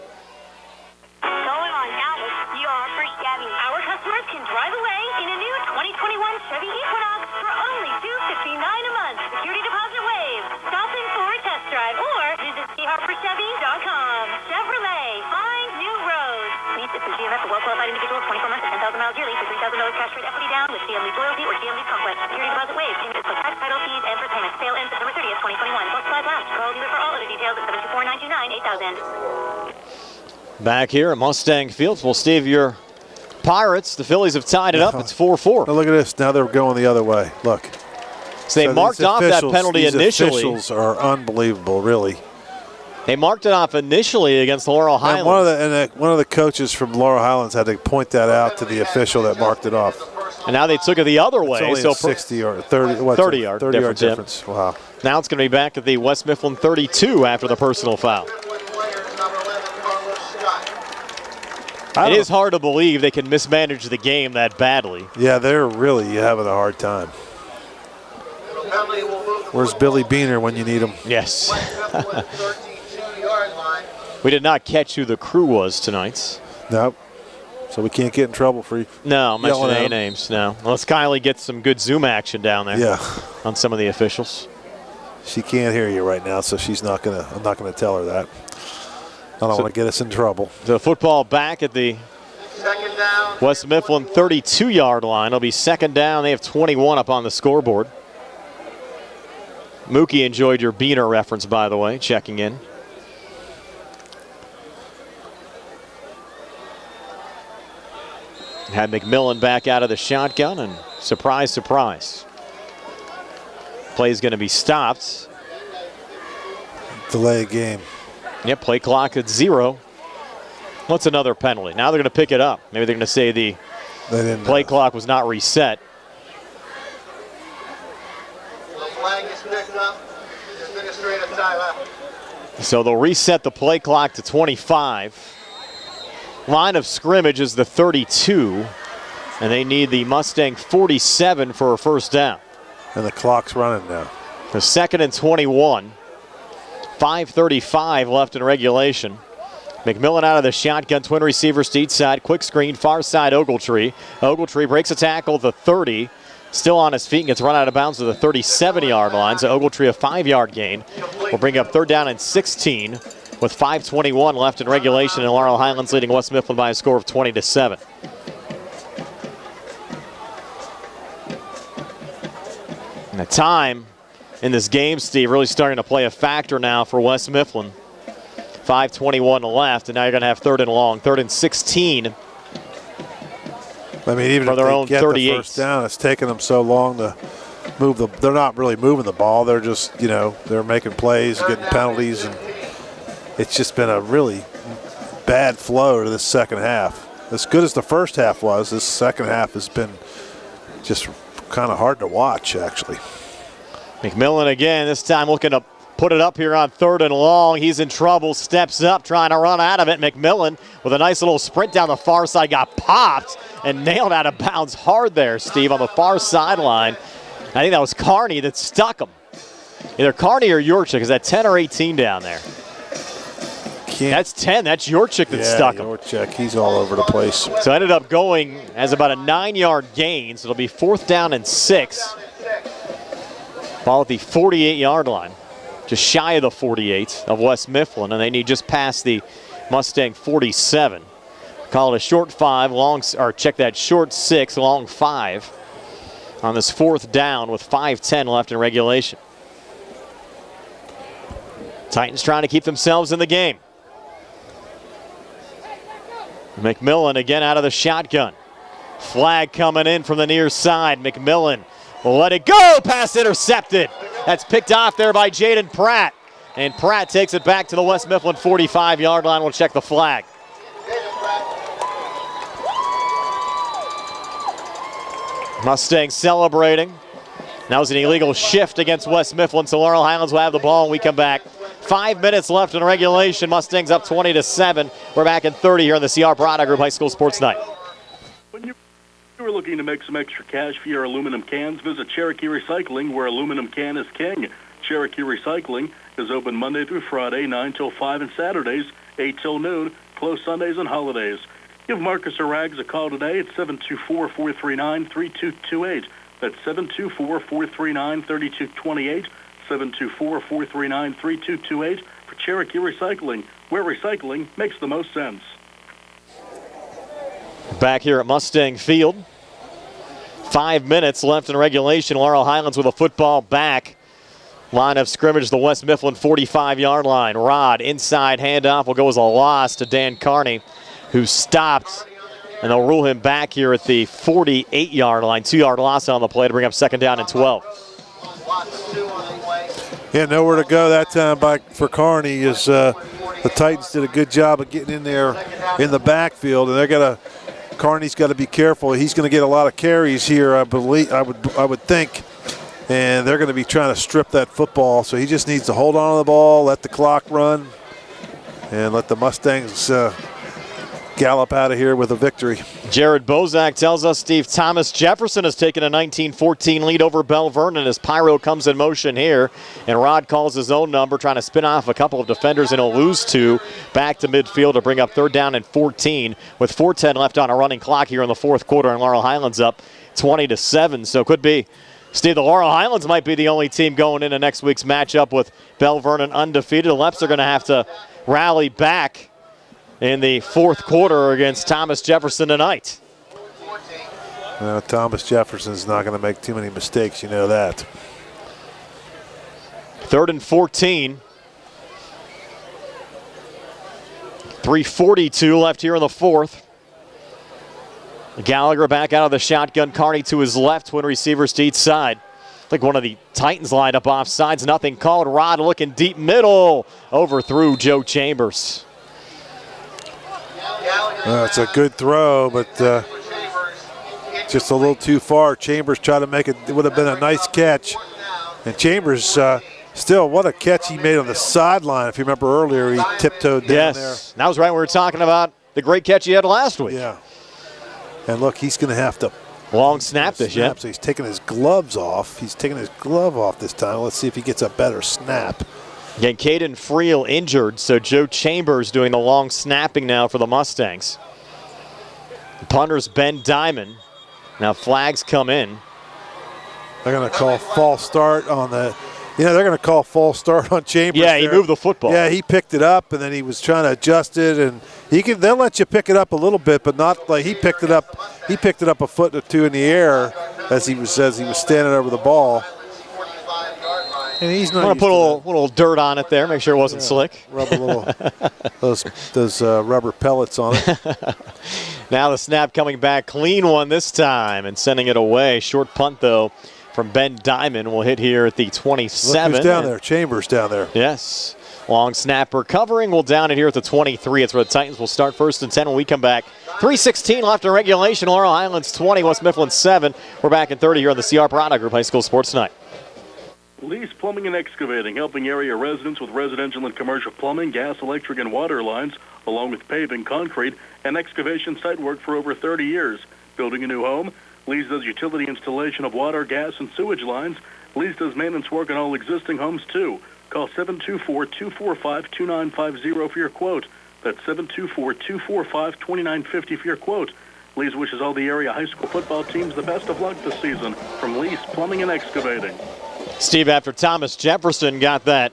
Going on Dallas, CR for Chevy. Our customers can drive away in a new 2021 Chevy Equinox for only $259 a month. Security deposit waived. Stop in for a test drive or visit CRForChevy.com. Chevrolet, find new roads. Meet the GMF for well-qualified individuals, 24 months at 10,000 miles yearly for $3,000 cash rate equity down with CM Lease Loyalty or CM Lease Conquest. Security deposit waived. Payment is plus tax, title fees, and first payment. Sale ends September 30th, 2021. Plus supplies last. Call dealer for all other details at 724-929-8000. Back here at Mustang Field. Well, Steve, your Pirates, the Phillies have tied it up. It's 4-4. Now look at this. Now they're going the other way. Look. So they marked off that penalty initially. These officials are unbelievable, really. They marked it off initially against Laurel Highlands. And one of the coaches from Laurel Highlands had to point that out to the official that marked it off. And now they took it the other way. It's only a 60 or 30 yard difference. Wow. Now it's going to be back at the West Mifflin 32 after the personal foul. It is hard to believe they can mismanage the game that badly. Yeah, they're really having a hard time. Where's Billy Beaner when you need him? Yes. We did not catch who the crew was tonight. Nope. So we can't get in trouble for mention any names. No. Unless Kylie gets some good Zoom action down there. Yeah. On some of the officials. She can't hear you right now, so I'm not gonna tell her that. I don't want to get us in trouble. The football back at the West Mifflin 32-yard line. It'll be second down. They have 21 up on the scoreboard. Mookie enjoyed your Beaner reference, by the way, checking in. Had McMillan back out of the shotgun, and surprise, surprise. Play's going to be stopped. Delay game. Yep, play clock at 0. What's another penalty? Now they're going to pick it up. Maybe they're going to say the play clock was not reset. The flag is picked up. Administrative timeout. So they'll reset the play clock to 25. Line of scrimmage is the 32, and they need the Mustang 47 for a first down. And the clock's running now. The second and 21. 5:35 left in regulation. McMillan out of the shotgun, twin receivers to each side. Quick screen, far side Ogletree. Ogletree breaks a tackle at the 30. Still on his feet and gets run out of bounds to the 37-yard line. So Ogletree a 5-yard gain. Will bring up third down and 16 with 5:21 left in regulation, and Laurel Highlands leading West Mifflin by a score of 20-7. And the time in this game, Steve, really starting to play a factor now for West Mifflin. 5:21 left, and now you're going to have third and long, third and 16. I mean, even for if their they own get 38. the first down, it's taking them so long to move the. They're not really moving the ball. They're just, they're making plays, getting penalties, and it's just been a really bad flow to this second half. As good as the first half was, this second half has been just kind of hard to watch, actually. McMillan again, this time looking to put it up here on third and long. He's in trouble, steps up, trying to run out of it. McMillan with a nice little sprint down the far side, got popped and nailed out of bounds hard there, Steve, on the far sideline. I think that was Carney that stuck him. Either Carney or Yorchik. Is that 10 or 18 down there? That's 10. That's Yorchik that stuck him. Yorchik, he's all over the place. So ended up going as about a 9-yard gain. So it'll be fourth down and 6. Ball at the 48-yard line. Just shy of the 48 of West Mifflin. And they need just past the Mustang 47. Call it a short 5, check that short 6, long 5 on this fourth down with 5:10 left in regulation. Titans trying to keep themselves in the game. McMillan again out of the shotgun. Flag coming in from the near side. McMillan will let it go. Pass intercepted. That's picked off there by Jaden Pratt. And Pratt takes it back to the West Mifflin 45-yard line. We'll check the flag. Mustangs celebrating. That was an illegal shift against West Mifflin, so Laurel Highlands will have the ball when we come back. 5 minutes left in regulation. Mustangs up 20-7. We're back in 30 here on the CR Product Group High School Sports Night. When you're looking to make some extra cash for your aluminum cans, visit Cherokee Recycling, where aluminum can is king. Cherokee Recycling is open Monday through Friday, 9 till 5, and Saturdays, 8 till noon, closed Sundays and holidays. Give Marcus or Rags a call today at 724-439-3228. That's 724-439-3228, 724-439-3228 for Cherokee Recycling, where recycling makes the most sense. Back here at Mustang Field. 5 minutes left in regulation. Laurel Highlands with a football back. Line of scrimmage, the West Mifflin 45-yard line. Rod, inside handoff will go as a loss to Dan Carney, who stopped. And they'll rule him back here at the 48-yard line. 2-yard loss on the play to bring up second down and 12. Yeah, nowhere to go that time for Carney. The Titans did a good job of getting in there in the backfield, and Carney's got to be careful. He's going to get a lot of carries here, I would think. And they're going to be trying to strip that football, so he just needs to hold on to the ball, let the clock run, and let the Mustangs gallop out of here with a victory. Jared Bozak tells us Steve Thomas Jefferson has taken a 19-14 lead over Bell Vernon as Pyro comes in motion here, and Rod calls his own number, trying to spin off a couple of defenders, and he'll lose two back to midfield to bring up third down and 14 with 4:10 left on a running clock here in the fourth quarter, and Laurel Highlands up 20-7, so could be. Steve, the Laurel Highlands might be the only team going into next week's matchup with Bell Vernon undefeated. The Leps are going to have to rally back in the fourth quarter against Thomas Jefferson tonight. Thomas Jefferson's not going to make too many mistakes, you know that. 3rd and 14. 3:42 left here in the fourth. Gallagher back out of the shotgun. Carney to his left, twin receivers to each side. I think one of the Titans lined up offsides. Nothing called. Rod looking deep middle. Overthrew Joe Chambers. It's a good throw, but just a little too far. Chambers tried to make it. It would have been a nice catch. And Chambers, still, what a catch he made on the sideline. If you remember earlier, he tiptoed down there. Yes, that was right when we were talking about the great catch he had last week. Yeah. And look, he's going to have to long snap this, yeah. So he's taking his gloves off. He's taking his glove off this time. Let's see if he gets a better snap. Again, Caden Friel injured, so Joe Chambers doing the long snapping now for the Mustangs. The punter's Ben Diamond. Now flags come in. They're going to call false start on the. They're going to call false start on Chambers. Yeah, he moved the football. Yeah, he picked it up, and then he was trying to adjust it, and they'll let you pick it up a little bit, but not like he picked it up. He picked it up a foot or two in the air as he was standing over the ball. And he's not. I'm going to put a little dirt on it there, make sure it wasn't slick. Rub a little those rubber pellets on it. Now the snap coming back, clean one this time, and sending it away. Short punt though from Ben Diamond will hit here at the 27. Look who's down there? Chambers down there. Yes. Long snap recovering. We'll down it here at the 23. It's where the Titans will start 1st and 10 when we come back. 3:16 left in regulation. Laurel Highlands 20, West Mifflin 7. We're back in 30 here on the CR Product Group High School Sports Night. Lease Plumbing and Excavating, helping area residents with residential and commercial plumbing, gas, electric, and water lines, along with paving, concrete, and excavation site work for over 30 years. Building a new home, Lease does utility installation of water, gas, and sewage lines. Lease does maintenance work on all existing homes, too. Call 724-245-2950 for your quote. That's 724-245-2950 for your quote. Lease wishes all the area high school football teams the best of luck this season from Lease Plumbing and Excavating. Steve, after Thomas Jefferson got that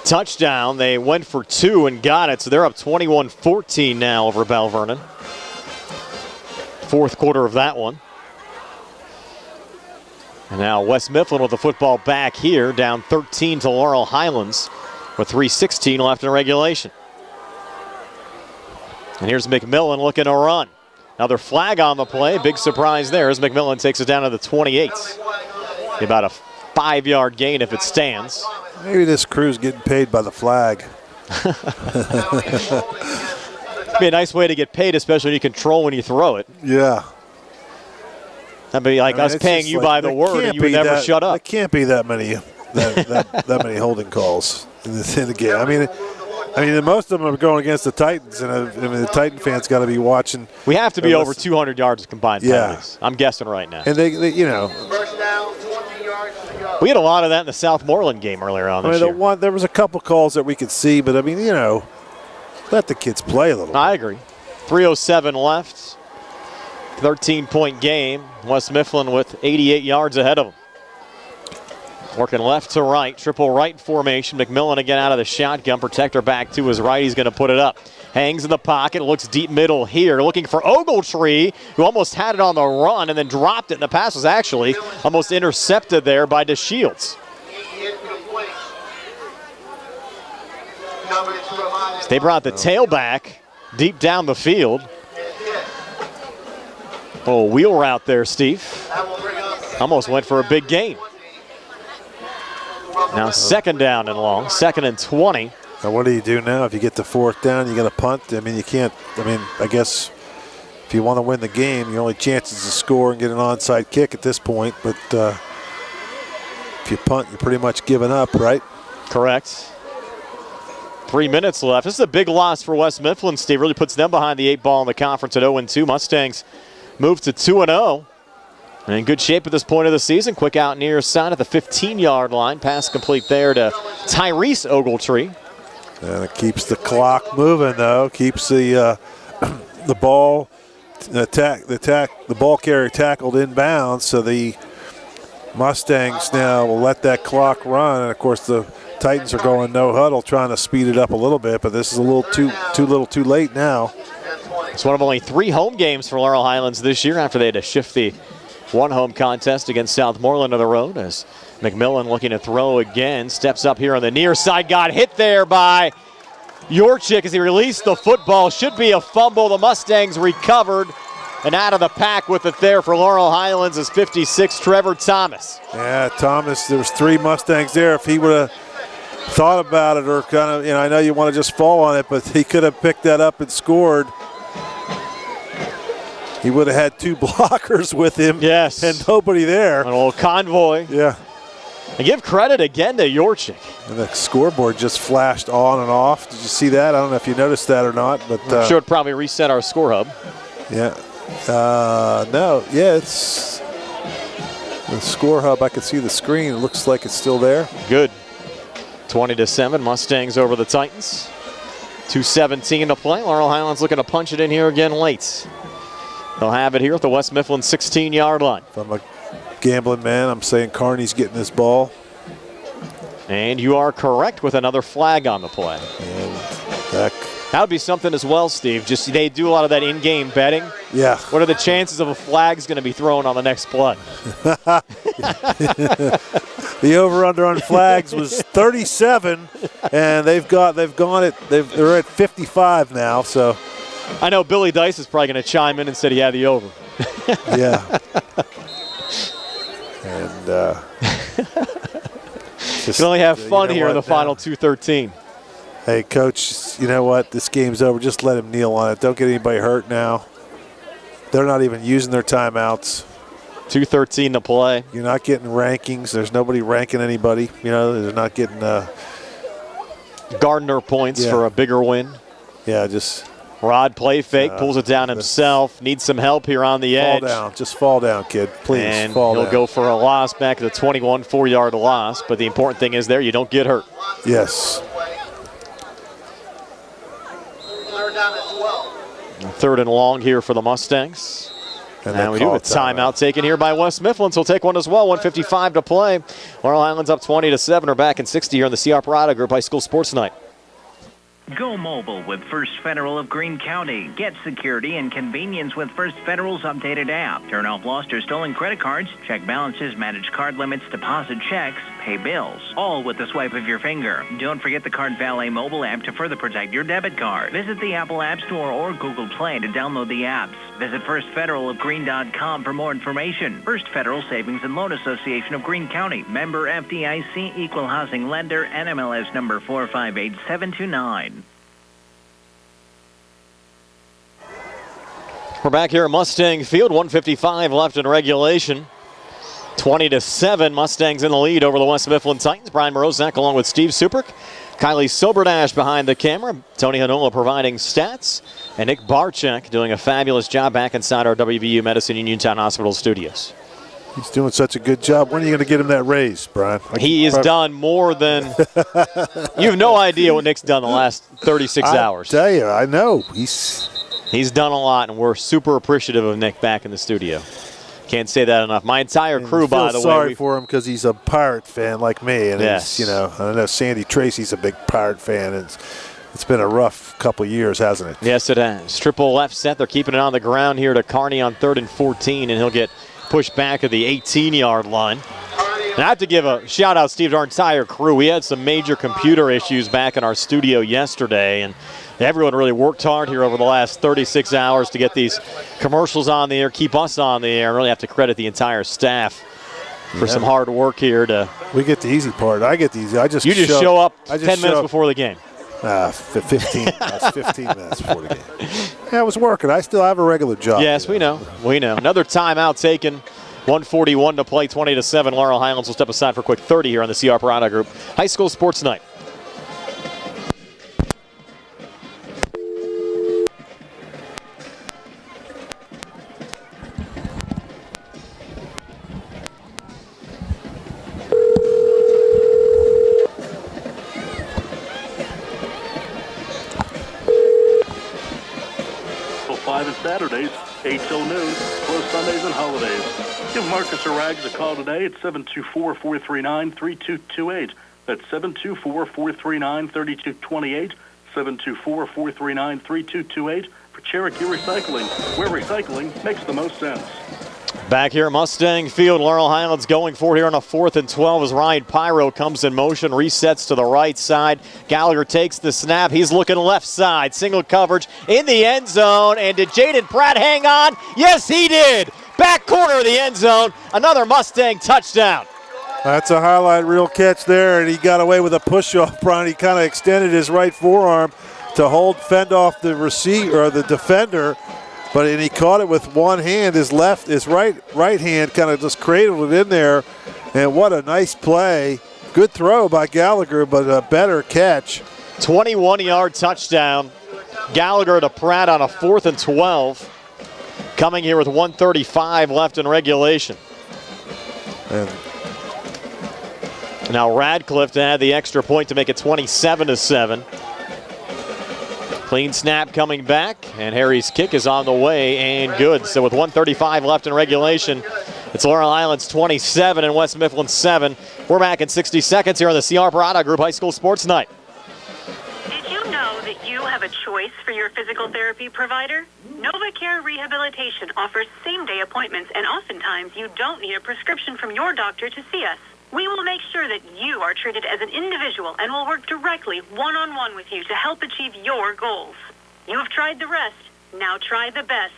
touchdown, they went for 2 and got it, so they're up 21-14 now over Bell Vernon. Fourth quarter of that one. And now West Mifflin with the football back here, down 13 to Laurel Highlands with 3:16 left in regulation. And here's McMillan looking to run. Another flag on the play. Big surprise there as McMillan takes it down to the 28. About a 5-yard gain if it stands. Maybe this crew's getting paid by the flag. Be a nice way to get paid, especially when you control when you throw it. Yeah. That'd be like us paying you by the word and you would never shut up. It can't be that many that many holding calls in the game. I mean, most of them are going against the Titans, and the Titan fans got to be watching. We have to be over 200 yards of combined penalties. I'm guessing right now. And they you know. First down, 20 yards to go. We had a lot of that in the Southmoreland game earlier on this year. There was a couple calls that we could see, but I mean, you know, let the kids play a little. I agree. 3:07 left. 13-point game. West Mifflin with 88 yards ahead of them. Working left to right, triple right formation. McMillan again out of the shotgun. Protector back to his right. He's going to put it up. Hangs in the pocket, looks deep middle here. Looking for Ogletree, who almost had it on the run and then dropped it. And the pass was actually almost intercepted there by DeShields. They brought the tailback deep down the field. Oh, wheel route there, Steve. Almost went for a big gain. Now second down and long, 2nd and 20. Now what do you do now? If you get to 4th down, you're going to punt. I mean, you can't. I mean, I guess if you want to win the game, your only chance is to score and get an onside kick at this point. But if you punt, you're pretty much giving up, right? Correct. 3 minutes left. This is a big loss for West Mifflin, Steve. Really puts them behind the 8 ball in the conference at 0-2. Mustangs move to 2-0. And in good shape at this point of the season. Quick out near side at the 15-yard line. Pass complete there to Tyrese Ogletree. And it keeps the clock moving, though. Keeps the the ball the ball carrier tackled inbounds. So the Mustangs now will let that clock run. And of course the Titans are going no huddle, trying to speed it up a little bit. But this is a little too late now. It's one of only 3 home games for Laurel Highlands this year after they had to shift the one home contest against Southmoreland on the road, as McMillan looking to throw again. Steps up here on the near side. Got hit there by Yorchik as he released the football. Should be a fumble. The Mustangs recovered. And out of the pack with it there for Laurel Highlands is 56, Trevor Thomas. Yeah, Thomas, there was 3 Mustangs there. If he would have thought about it or kind of, I know you want to just fall on it, but he could have picked that up and scored. He would have had 2 blockers with him. Yes. And nobody there. An old convoy. Yeah. And give credit again to Yorchik. And the scoreboard just flashed on and off. Did you see that? I don't know if you noticed that or not. But I'm sure it probably reset our score hub. Yeah. No. Yeah, it's the score hub. I can see the screen. It looks like it's still there. Good. 20-7. Mustangs over the Titans. 2:17 to play. Laurel Highlands looking to punch it in here again late. They'll have it here at the West Mifflin 16-yard line. If I'm a gambling man, I'm saying Kearney's getting this ball. And you are correct with another flag on the play. And that would be something as well, Steve. Just they do a lot of that in-game betting. Yeah. What are the chances of a flag's going to be thrown on the next play? The over/under on flags was 37, and they're at 55 now. So. I know Billy Dice is probably going to chime in and said he had the over. Yeah. And you can only have fun here in the final 2:13. Hey, Coach, you know what? This game's over. Just let him kneel on it. Don't get anybody hurt now. They're not even using their timeouts. 2:13 to play. You're not getting rankings. There's nobody ranking anybody. They're not getting Gardner points for a bigger win. Yeah, just... Rod play fake, pulls it down himself. Needs some help here on the edge. Fall down. Just fall down, kid. Please, and fall down. He'll go for a loss back at the 21, 4-yard loss. But the important thing is there, you don't get hurt. Yes. 3rd and long here for the Mustangs. And we do have a timeout taken here by West Mifflin, so we'll take one as well. 1:55 to play. Laurel Highlands up 20-7. Are back in 60 here on the CR Parada Group High School Sports Night. Go mobile with First Federal of Greene County. Get security and convenience with First Federal's updated app. Turn off lost or stolen credit cards, check balances, manage card limits, deposit checks, pay bills, all with the swipe of your finger. Don't forget the Card Valet mobile app to further protect your debit card. Visit the Apple App Store or Google Play to download the apps. Visit firstfederalofgreene.com for more information. First Federal Savings and Loan Association of Greene County. Member FDIC, Equal Housing Lender, NMLS number 458729. We're back here at Mustang Field. 1:55 left in regulation. 20-7, Mustangs in the lead over the West Mifflin Titans. Brian Morozak along with Steve Superick. Kylie Soberdash behind the camera. Tony Hanola providing stats. And Nick Barczyk doing a fabulous job back inside our WVU Medicine Uniontown Hospital studios. He's doing such a good job. When are you going to get him that raise, Brian? He has done more than – you have no idea what Nick's done the last 36 hours. I tell you, I know. He's done a lot, and we're super appreciative of Nick back in the studio. Can't say that enough. My entire crew, by the way. Sorry for him because he's a Pirate fan like me. And yes. He's, I know Sandy Tracy's a big Pirate fan. And it's been a rough couple years, hasn't it? Yes, it has. Triple left set. They're keeping it on the ground here to Carney on 3rd and 14, and he'll get pushed back at the 18-yard line. And I have to give a shout-out, Steve, to our entire crew. We had some major computer issues back in our studio yesterday, and everyone really worked hard here over the last 36 hours to get these commercials on the air, keep us on the air. I really have to credit the entire staff for some hard work here. We get the easy part. I get the easy. You just show up 10 minutes before the game. 15. That's 15 minutes before the game. Yeah, I was working. I still have a regular job. Yes, we know. We know. Another timeout taken. 1:41 to play, 20-7. Laurel Highlands will step aside for a quick 30 here on the CR Parada Group High School Sports Night. Saturdays, 8 till noon, closed Sundays and holidays. Give Marcus or Rags a call today at 724-439-3228. That's 724-439-3228, 724-439-3228 for Cherokee Recycling, where recycling makes the most sense. Back here at Mustang Field, Laurel Highlands going for it here on a 4th and 12 as Ryan Pyro comes in motion, resets to the right side. Gallagher takes the snap. He's looking left side. Single coverage in the end zone. And did Jaden Pratt hang on? Yes, he did. Back corner of the end zone. Another Mustang touchdown. That's a highlight reel catch there, and he got away with a push-off, Brian. He kind of extended his right forearm to fend off the receiver or the defender. And he caught it with one hand. His right hand kind of just cradled it in there. And what a nice play. Good throw by Gallagher, but a better catch. 21-yard touchdown. Gallagher to Pratt on a 4th and 12. Coming here with 1:35 left in regulation. And now Radcliffe to add the extra point to make it 27-7. Clean snap coming back, and Harry's kick is on the way and good. So with 1:35 left in regulation, it's Laurel Highlands 27 and West Mifflin 7. We're back in 60 seconds here on the CR Parada Group High School Sports Night. Did you know that you have a choice for your physical therapy provider? NovaCare Rehabilitation offers same-day appointments, and oftentimes you don't need a prescription from your doctor to see us. We will make sure that you are treated as an individual and will work directly one-on-one with you to help achieve your goals. You have tried the rest. Now try the best.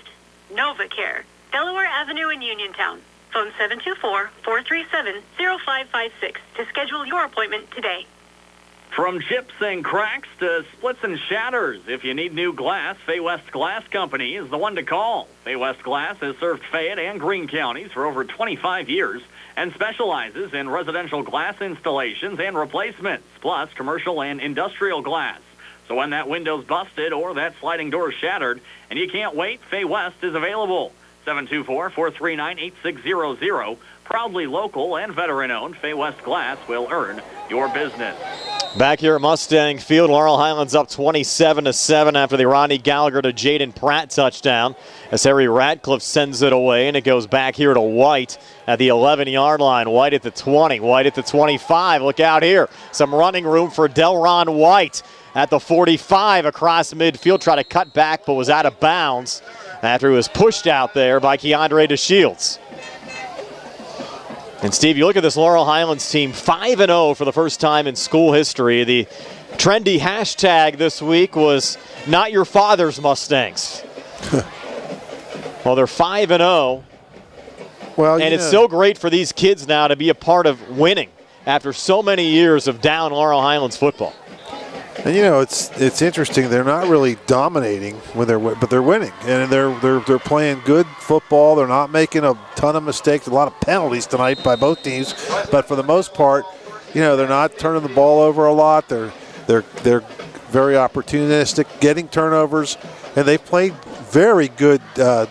NovaCare, Delaware Avenue in Uniontown. Phone 724-437-0556 to schedule your appointment today. From chips and cracks to splits and shatters, if you need new glass, Fay West Glass Company is the one to call. Fay West Glass has served Fayette and Greene counties for over 25 years and specializes in residential glass installations and replacements, plus commercial and industrial glass. So when that window's busted or that sliding door shattered and you can't wait, Fay West is available. 724-439-8600. Proudly local and veteran-owned, Fay West Glass will earn your business. Back here at Mustang Field, Laurel Highlands up 27-7 after the Ronnie Gallagher to Jaden Pratt touchdown as Harry Radcliffe sends it away, and it goes back here to White at the 11-yard line. White at the 20, White at the 25. Look out here. Some running room for Delron White at the 45 across midfield. Tried to cut back but was out of bounds after he was pushed out there by Keandre DeShields. And Steve, you look at this Laurel Highlands team, 5-0 for the first time in school history. The trendy hashtag this week was not your father's Mustangs. Well, they're 5-0. Well, and it's so great for these kids now to be a part of winning after so many years of down Laurel Highlands football. And it's interesting. They're not really dominating but they're winning, and they're playing good football. They're not making a ton of mistakes. A lot of penalties tonight by both teams, but for the most part, they're not turning the ball over a lot. They're very opportunistic, getting turnovers, and they played very good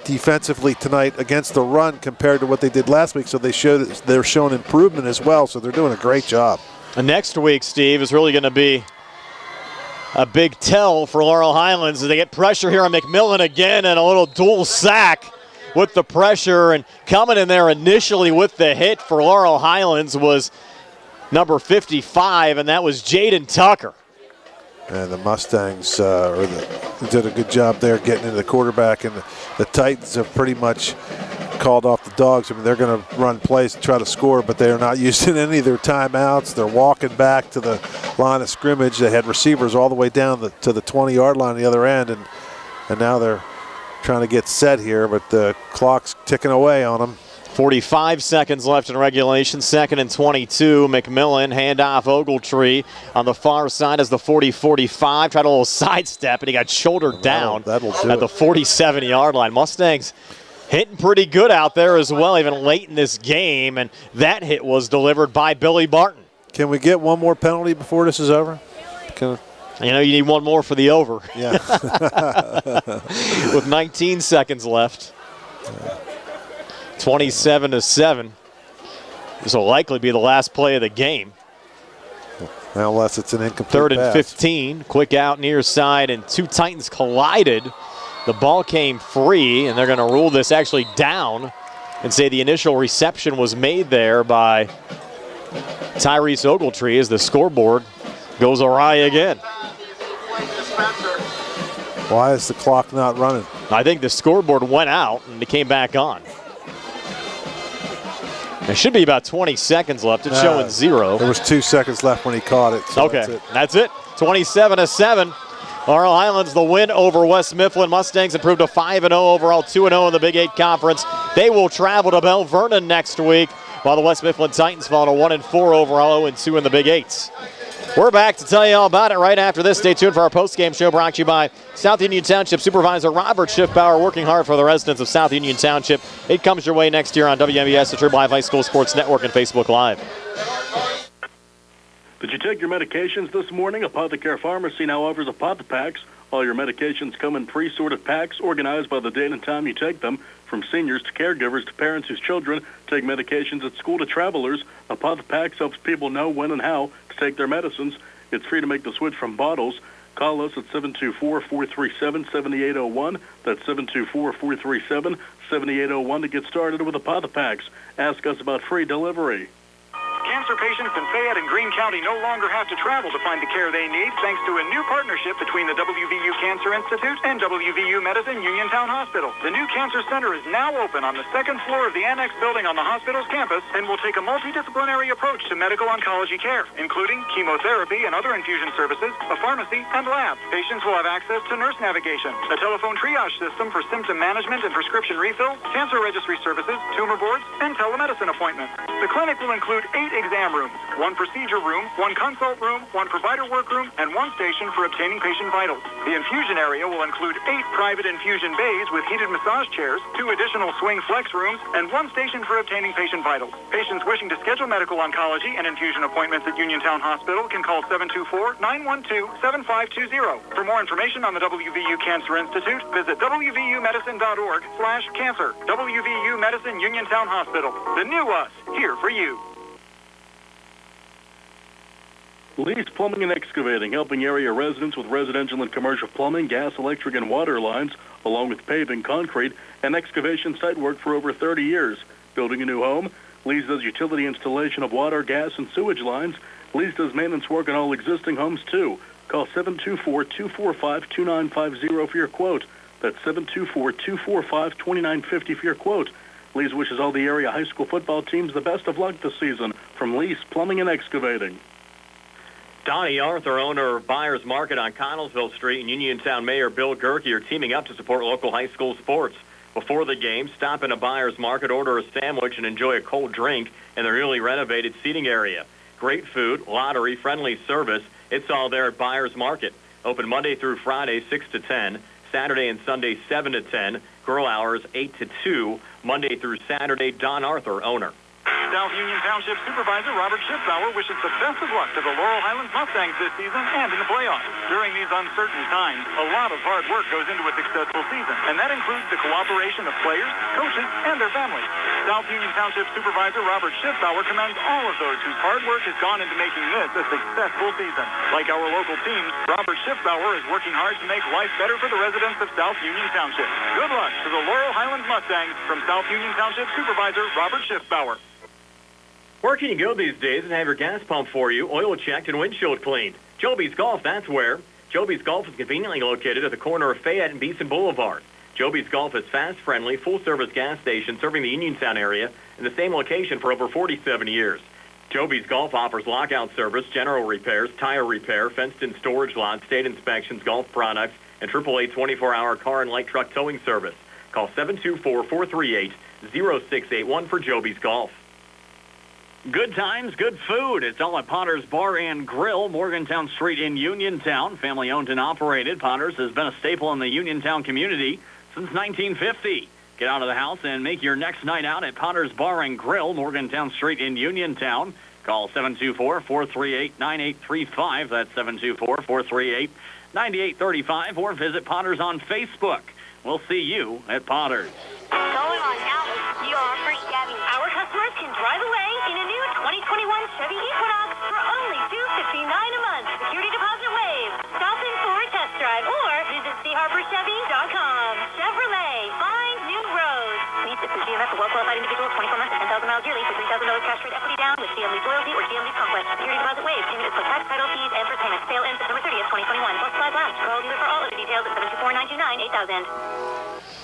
defensively tonight against the run compared to what they did last week. So they're showing improvement as well. So they're doing a great job. And next week, Steve, is really going to be a big tell for Laurel Highlands as they get pressure here on McMillan again, and a little dual sack with the pressure. And coming in there initially with the hit for Laurel Highlands was number 55, and that was Jaden Tucker. And the Mustangs did a good job there getting into the quarterback, and the Titans have pretty much called off the dogs. I mean, they're going to run plays and try to score, but they are not using any of their timeouts. They're walking back to the line of scrimmage. They had receivers all the way down to the 20-yard line on the other end, and now they're trying to get set here, but the clock's ticking away on them. 45 seconds left in regulation, 2nd and 22. McMillan, handoff Ogletree on the far side as the 40-45. Tried a little sidestep, and he got shouldered down at the 47-yard line. Mustangs hitting pretty good out there as well, even late in this game, and that hit was delivered by Billy Barton. Can we get one more penalty before this is over? You need one more for the over. Yeah. With 19 seconds left. 27-7. This will likely be the last play of the game. Unless it's an incomplete 3rd and pass. 15. Quick out near side, and two Titans collided. The ball came free, and they're going to rule this actually down and say the initial reception was made there by Tyrese Ogletree as the scoreboard goes awry again. Why is the clock not running? I think the scoreboard went out and it came back on. There should be about 20 seconds left. It's showing 0. There was 2 seconds left when he caught it. So okay, that's it. 27-7. Laurel Highlands the win over West Mifflin. Mustangs improved to 5-0 overall, 2-0 in the Big 8 Conference. They will travel to Bell Vernon next week, while the West Mifflin Titans fall to 1-4 overall, 0-2 in the Big 8s. We're back to tell you all about it right after this. Stay tuned for our post-game show brought to you by South Union Township Supervisor Robert Schiffbauer, working hard for the residents of South Union Township. It comes your way next year on WMBS, the True Live High School Sports Network, and Facebook Live. Did you take your medications this morning? Apothecary Pharmacy now offers Apothe-Packs. All your medications come in pre-sorted packs organized by the date and time you take them. From seniors to caregivers to parents whose children take medications at school to travelers, Apothe-Packs helps people know when and how to take their medicines. It's free to make the switch from bottles. Call us at 724-437-7801. That's 724-437-7801 to get started with Apothe-Packs. Ask us about free delivery. Cancer patients in Fayette and Greene County no longer have to travel to find the care they need thanks to a new partnership between the WVU Cancer Institute and WVU Medicine Uniontown Hospital. The new cancer center is now open on the 2nd floor of the annex building on the hospital's campus and will take a multidisciplinary approach to medical oncology care, including chemotherapy and other infusion services, a pharmacy, and lab. Patients will have access to nurse navigation, a telephone triage system for symptom management and prescription refills, cancer registry services, tumor boards, and telemedicine appointments. The clinic will include 8 exam rooms, 1 procedure room, 1 consult room, 1 provider workroom, and 1 station for obtaining patient vitals. The infusion area will include 8 private infusion bays with heated massage chairs, 2 additional swing flex rooms, and 1 station for obtaining patient vitals. Patients wishing to schedule medical oncology and infusion appointments at Uniontown Hospital can call 724-912-7520. For more information on the WVU Cancer Institute, visit wvumedicine.org/cancer. WVU Medicine Uniontown Hospital. The new us, here for you. Lee's Plumbing and Excavating, helping area residents with residential and commercial plumbing, gas, electric, and water lines, along with paving, concrete, and excavation site work for over 30 years. Building a new home? Lee's does utility installation of water, gas, and sewage lines. Lee's does maintenance work on all existing homes, too. Call 724-245-2950 for your quote. That's 724-245-2950 for your quote. Lee's wishes all the area high school football teams the best of luck this season. From Lee's Plumbing and Excavating. Donnie Arthur, owner of Buyers Market on Connellsville Street, and Uniontown Mayor Bill Gerke are teaming up to support local high school sports. Before the game, stop in a Buyers Market, order a sandwich, and enjoy a cold drink in their newly renovated seating area. Great food, lottery, friendly service, It's all there at Buyers Market. Open Monday through Friday, 6 to 10. Saturday and Sunday, 7 to 10. Grill hours, 8 to 2. Monday through Saturday, Don Arthur, owner. South Union Township Supervisor Robert Schiffbauer wishes the best of luck to the Laurel Highlands Mustangs this season and in the playoffs. During these uncertain times, a lot of hard work goes into a successful season, and that includes the cooperation of players, coaches, and their families. South Union Township Supervisor Robert Schiffbauer commends all of those whose hard work has gone into making this a successful season. Like our local teams, Robert Schiffbauer is working hard to make life better for the residents of South Union Township. Good luck to the Laurel Highlands Mustangs from South Union Township Supervisor Robert Schiffbauer. Where can you go these days and have your gas pump for you, oil checked, and windshield cleaned? Joby's Golf, that's where. Joby's Golf is conveniently located at the corner of Fayette and Beeson Boulevard. Joby's Golf is fast, friendly, full-service gas station serving the Uniontown area in the same location for over 47 years. Joby's Golf offers lockout service, general repairs, tire repair, fenced-in storage lots, state inspections, golf products, and AAA 24-hour car and light truck towing service. Call 724-438-0681 for Joby's Golf. Good times, good food. It's all at Potter's Bar and Grill, Morgantown Street in Uniontown. Family owned and operated, Potter's has been a staple in the Uniontown community since 1950. Get out of the house and make your next night out at Potter's Bar and Grill, Morgantown Street in Uniontown. Call 724-438-9835. That's 724-438-9835. Or visit Potter's on Facebook. We'll see you at Potter's. Going on now with CR for Chevy. Our customers can drive away in a new 2021 Chevy Equinox for only $259 a month. Security deposit waived. Stop in for a test drive or visit charborchevy.com. Chevrolet, find new roads. Lease it through GMF for well-qualified individuals, 24 months and 10,000 miles yearly for $3,000 cash rate equity down with GM Lease Loyalty or GM Lease Conquest. Security deposit waived. Payment is plus tax, title fees, and for payment. Sale ends September 30th, 2021. Plus supplies last. Call dealer for all other details at 724-929-8000.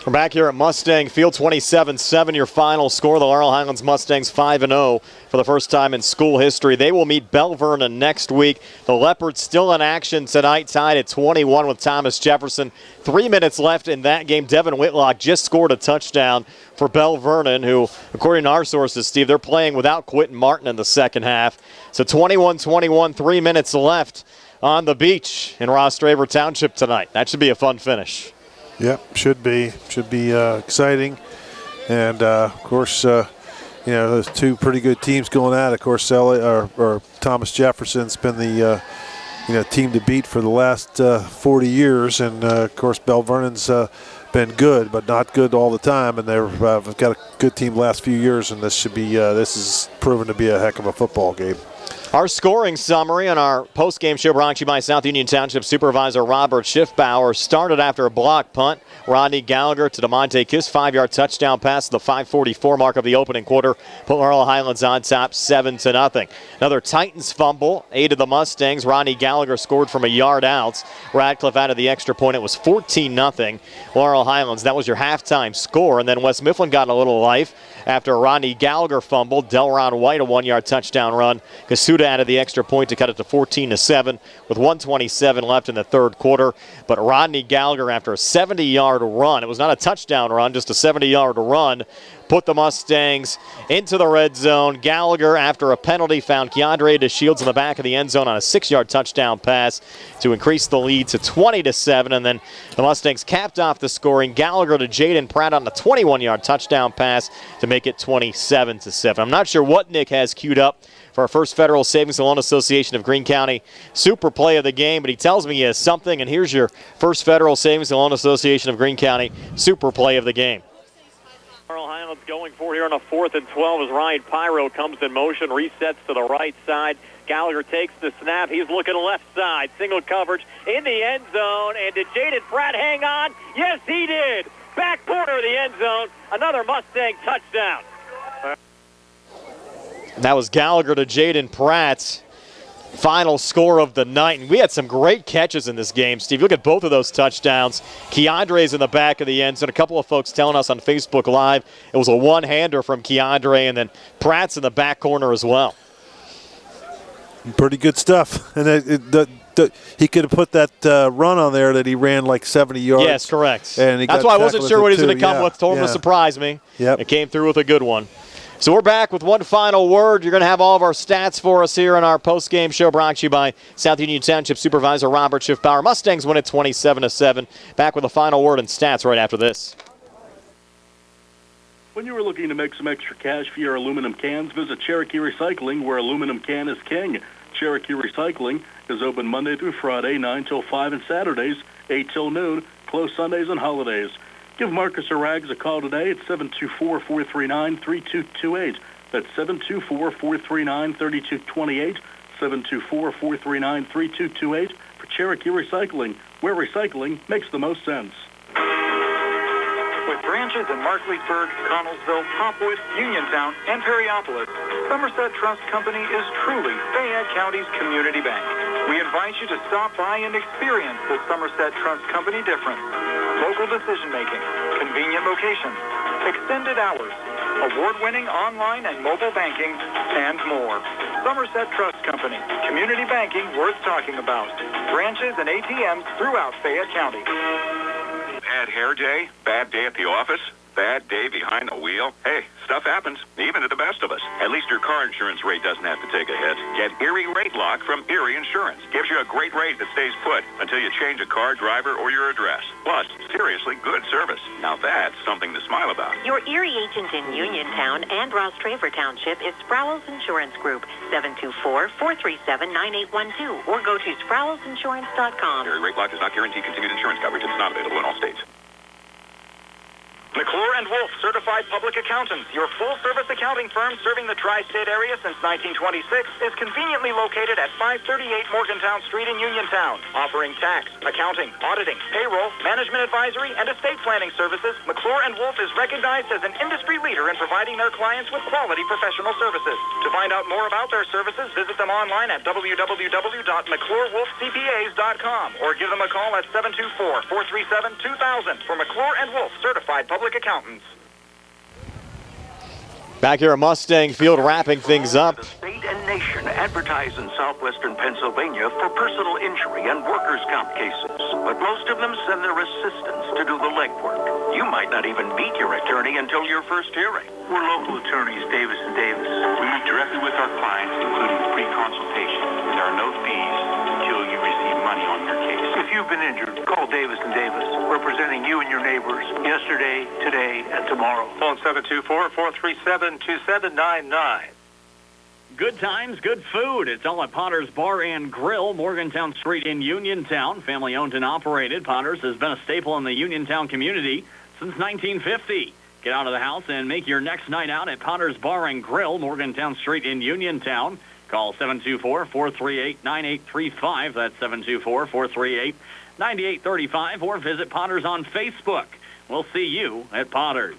We're back here at Mustang Field, 27-7, your final score. The Laurel Highlands Mustangs 5-0 for the first time in school history. They will meet Belle Vernon next week. The Leopards still in action tonight, tied at 21 with Thomas Jefferson. 3 minutes left in that game. Devin Whitlock just scored a touchdown for Belle Vernon, who, according to our sources, Steve, they're playing without Quentin Martin in the second half. So 21-21, 3 minutes left on the beach in Ross Draper Township tonight. That should be a fun finish. Yep, should be exciting, and of course, there's two pretty good teams going at it. Of course, Thomas Jefferson's been the team to beat for the last 40 years, and of course, Belle Vernon's been good, but not good all the time, and they've got a good team the last few years, and this is proven to be a heck of a football game. Our scoring summary on our post-game show brought to you by South Union Township Supervisor Robert Schiffbauer started after a block punt. Rodney Gallagher to DeMonte Kiss, 5-yard touchdown pass at the 5:44 mark of the opening quarter. Put Laurel Highlands on top 7-0. Another Titans fumble aided the Mustangs. Rodney Gallagher scored from a yard out. Radcliffe out of the extra point. It was 14-0. Laurel Highlands. That was your halftime score. And then West Mifflin got a little life after a Rodney Gallagher fumble. Delron White a 1-yard touchdown run. Kasuda added the extra point to cut it to 14-7 with 1:27 left in the third quarter. But Rodney Gallagher, after a 70-yard run, it was not a touchdown run, just a 70-yard run, put the Mustangs into the red zone. Gallagher, after a penalty, found Keandre DeShields in the back of the end zone on a 6-yard touchdown pass to increase the lead to 20-7. And then the Mustangs capped off the scoring. Gallagher to Jaden Pratt on a 21-yard touchdown pass to make it 27-7. I'm not sure what Nick has queued up for our first Federal Savings and Loan Association of Greene County super play of the game, but he tells me he has something, and here's your first Federal Savings and Loan Association of Greene County super play of the game. Laurel Highlands going for it here on a 4th and 12 as Ryan Pyro comes in motion, resets to the right side. Gallagher takes the snap. He's looking left side. Single coverage in the end zone. And did Jaden Pratt hang on? Yes, he did. Back corner of the end zone. Another Mustang touchdown. That was Gallagher to Jaden Pratt. Final score of the night. And we had some great catches in this game, Steve. Look at both of those touchdowns. Keandre's in the back of the end zone. A couple of folks telling us on Facebook Live it was a one-hander from Keandre, and then Pratt's in the back corner as well. Pretty good stuff. And he could have put that run on there that he ran like 70 yards. Yes, correct. And that's why I wasn't sure what he was going to come with. Told him to surprise me. Yep. It came through with a good one. So we're back with one final word. You're going to have all of our stats for us here in our post-game show, brought to you by South Union Township Supervisor Robert Schiffbauer. Mustangs win it 27-7. Back with a final word and stats right after this. When you are looking to make some extra cash for your aluminum cans, visit Cherokee Recycling, where aluminum can is king. Cherokee Recycling is open Monday through Friday, 9 till 5, and Saturdays, 8 till noon, closed Sundays and holidays. Give Marcus or Rags a call today at 724-439-3228. That's 724-439-3228, 724-439-3228 for Cherokee Recycling, where recycling makes the most sense. With branches in Markleysburg, Connellsville, Hopwood, Uniontown, and Perryopolis, Somerset Trust Company is truly Fayette County's community bank. We invite you to stop by and experience the Somerset Trust Company difference. Local decision-making, convenient locations, extended hours, award-winning online and mobile banking, and more. Somerset Trust Company, community banking worth talking about. Branches and ATMs throughout Fayette County. Bad hair day, bad day at the office, bad day behind the wheel. Hey, stuff happens, even to the best of us. At least your car insurance rate doesn't have to take a hit. Get Erie Rate Lock from Erie Insurance. Gives you a great rate that stays put until you change a car, driver, or your address. Plus, seriously good service. Now that's something to smile about. Your Erie agent in Uniontown and Ross Traver Township is Sproul's Insurance Group, 724-437-9812, or go to sproulsinsurance.com. Erie Rate Lock does not guarantee continued insurance coverage. It's not available in all states. McClure & Wolf Certified Public Accountants, your full-service accounting firm serving the tri-state area since 1926, is conveniently located at 538 Morgantown Street in Uniontown. Offering tax, accounting, auditing, payroll, management advisory, and estate planning services, McClure & Wolf is recognized as an industry leader in providing their clients with quality professional services. To find out more about their services, visit them online at www.mcclurewolfcpas.com or give them a call at 724-437-2000 for McClure & Wolf Certified Public Accountants. Back here at Mustang Field, wrapping things up. State and nation advertise in southwestern Pennsylvania for personal injury and workers' comp cases, but most of them send their assistants to do the legwork. You might not even meet your attorney until your first hearing. We're local attorneys, Davis & Davis. We meet directly with our clients, including free consultation. There are no fees until you receive money on your case. If you've been injured, call Davis & Davis, representing you and your neighbors yesterday, today, and tomorrow. Phone 724-437-2799. Good times, good food. It's all at Potter's Bar and Grill, Morgantown Street in Uniontown. Family owned and operated, Potter's has been a staple in the Uniontown community since 1950. Get out of the house and make your next night out at Potter's Bar and Grill, Morgantown Street in Uniontown. Call 724-438-9835. That's 724-438-9835. Or visit Potter's on Facebook. We'll see you at Potter's.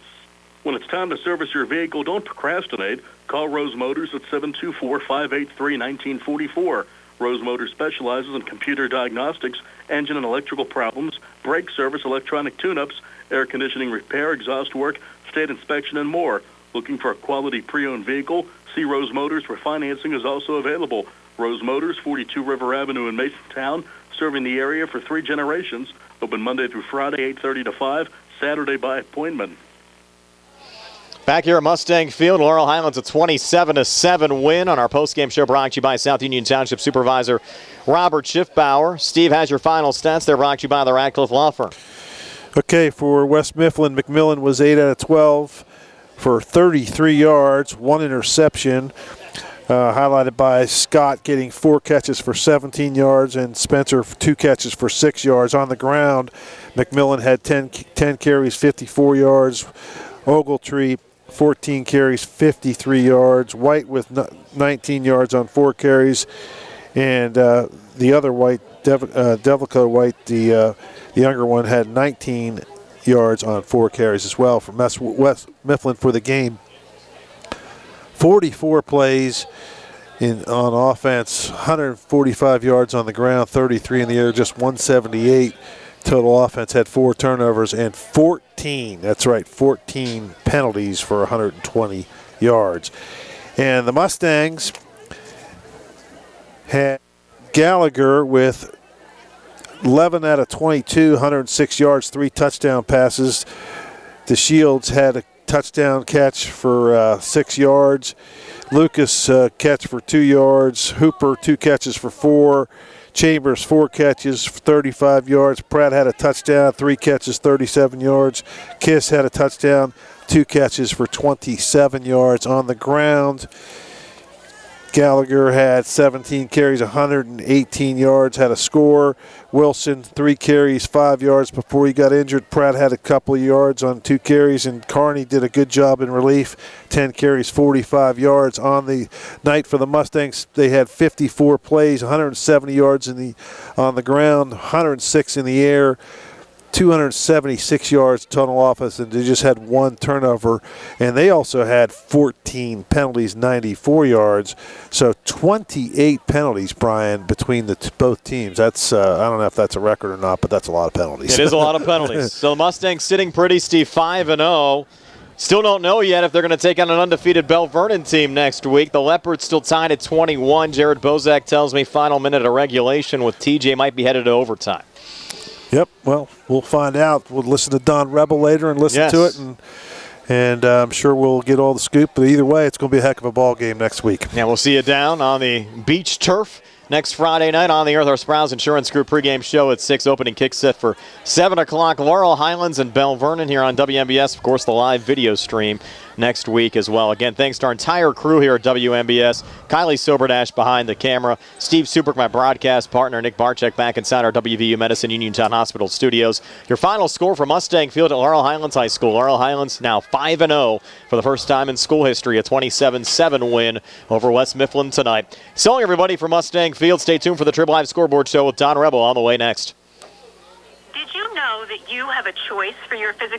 When it's time to service your vehicle, don't procrastinate. Call Rose Motors at 724-583-1944. Rose Motors specializes in computer diagnostics, engine and electrical problems, brake service, electronic tune-ups, air conditioning repair, exhaust work, state inspection, and more. Looking for a quality pre-owned vehicle? See Rose Motors, where financing is also available. Rose Motors, 42 River Avenue in Masontown, serving the area for 3 generations. Open Monday through Friday, 8:30 to 5, Saturday by appointment. Back here at Mustang Field, Laurel Highlands a 27-7 win on our postgame show, brought to you by South Union Township Supervisor Robert Schiffbauer. Steve has your final stats. They're brought to you by the Radcliffe Law Firm. Okay, for West Mifflin, McMillan was 8 out of 12 for 33 yards, 1 interception, highlighted by Scott getting 4 catches for 17 yards and Spencer 2 catches for 6 yards. On the ground, McMillan had 10 carries, 54 yards. Ogletree, 14 carries, 53 yards. White with 19 yards on 4 carries. And the other White, Devlico White, the younger one, had 19 yards on 4 carries as well for West Mifflin for the game. 44 plays on offense, 145 yards on the ground, 33 in the air, just 178. Total offense had 4 turnovers and 14, that's right, 14 penalties for 120 yards. And the Mustangs had Gallagher with 11 out of 22, 106 yards, 3 touchdown passes. The Shields had touchdown catch for 6 yards. Lucas catch for 2 yards. Hooper 2 catches for 4. Chambers 4 catches for 35 yards. Pratt had a touchdown, 3 catches, 37 yards. Kiss had a touchdown, 2 catches for 27 yards. On the ground, Gallagher had 17 carries, 118 yards, had a score. Wilson, 3 carries, 5 yards before he got injured. Pratt had a couple of yards on 2 carries, and Carney did a good job in relief. 10 carries, 45 yards. On the night for the Mustangs, they had 54 plays, 170 yards on the ground, 106 in the air. 276 yards total offense, and they just had 1 turnover. And they also had 14 penalties, 94 yards. So 28 penalties, Brian, between the both teams. That's I don't know if that's a record or not, but that's a lot of penalties. It is a lot of penalties. So the Mustangs sitting pretty, Steve, 5-0. Still don't know yet if they're going to take on an undefeated Bell Vernon team next week. The Leopards still tied at 21. Jared Bozak tells me final minute of regulation with TJ might be headed to overtime. Yep, well, we'll find out. We'll listen to Don Rebel later and listen to it, and I'm sure we'll get all the scoop. But either way, it's going to be a heck of a ball game next week. Yeah, we'll see you down on the beach turf next Friday night on the Earth. Our Sprouse Insurance Group pregame show at 6. Opening kick set for 7 o'clock. Laurel, Highlands, and Bell Vernon here on WMBS. Of course, the live video stream next week as well. Again, thanks to our entire crew here at WMBS. Kylie Soberdash behind the camera. Steve Subrick, my broadcast partner. Nick Barczyk back inside our WVU Medicine Uniontown Hospital studios. Your final score for Mustang Field at Laurel Highlands High School. Laurel Highlands now 5-0 for the first time in school history. A 27-7 win over West Mifflin tonight. So everybody for Mustang Field. Stay tuned for the Trib Live Scoreboard Show with Don Rebel on the way next. Did you know that you have a choice for your physical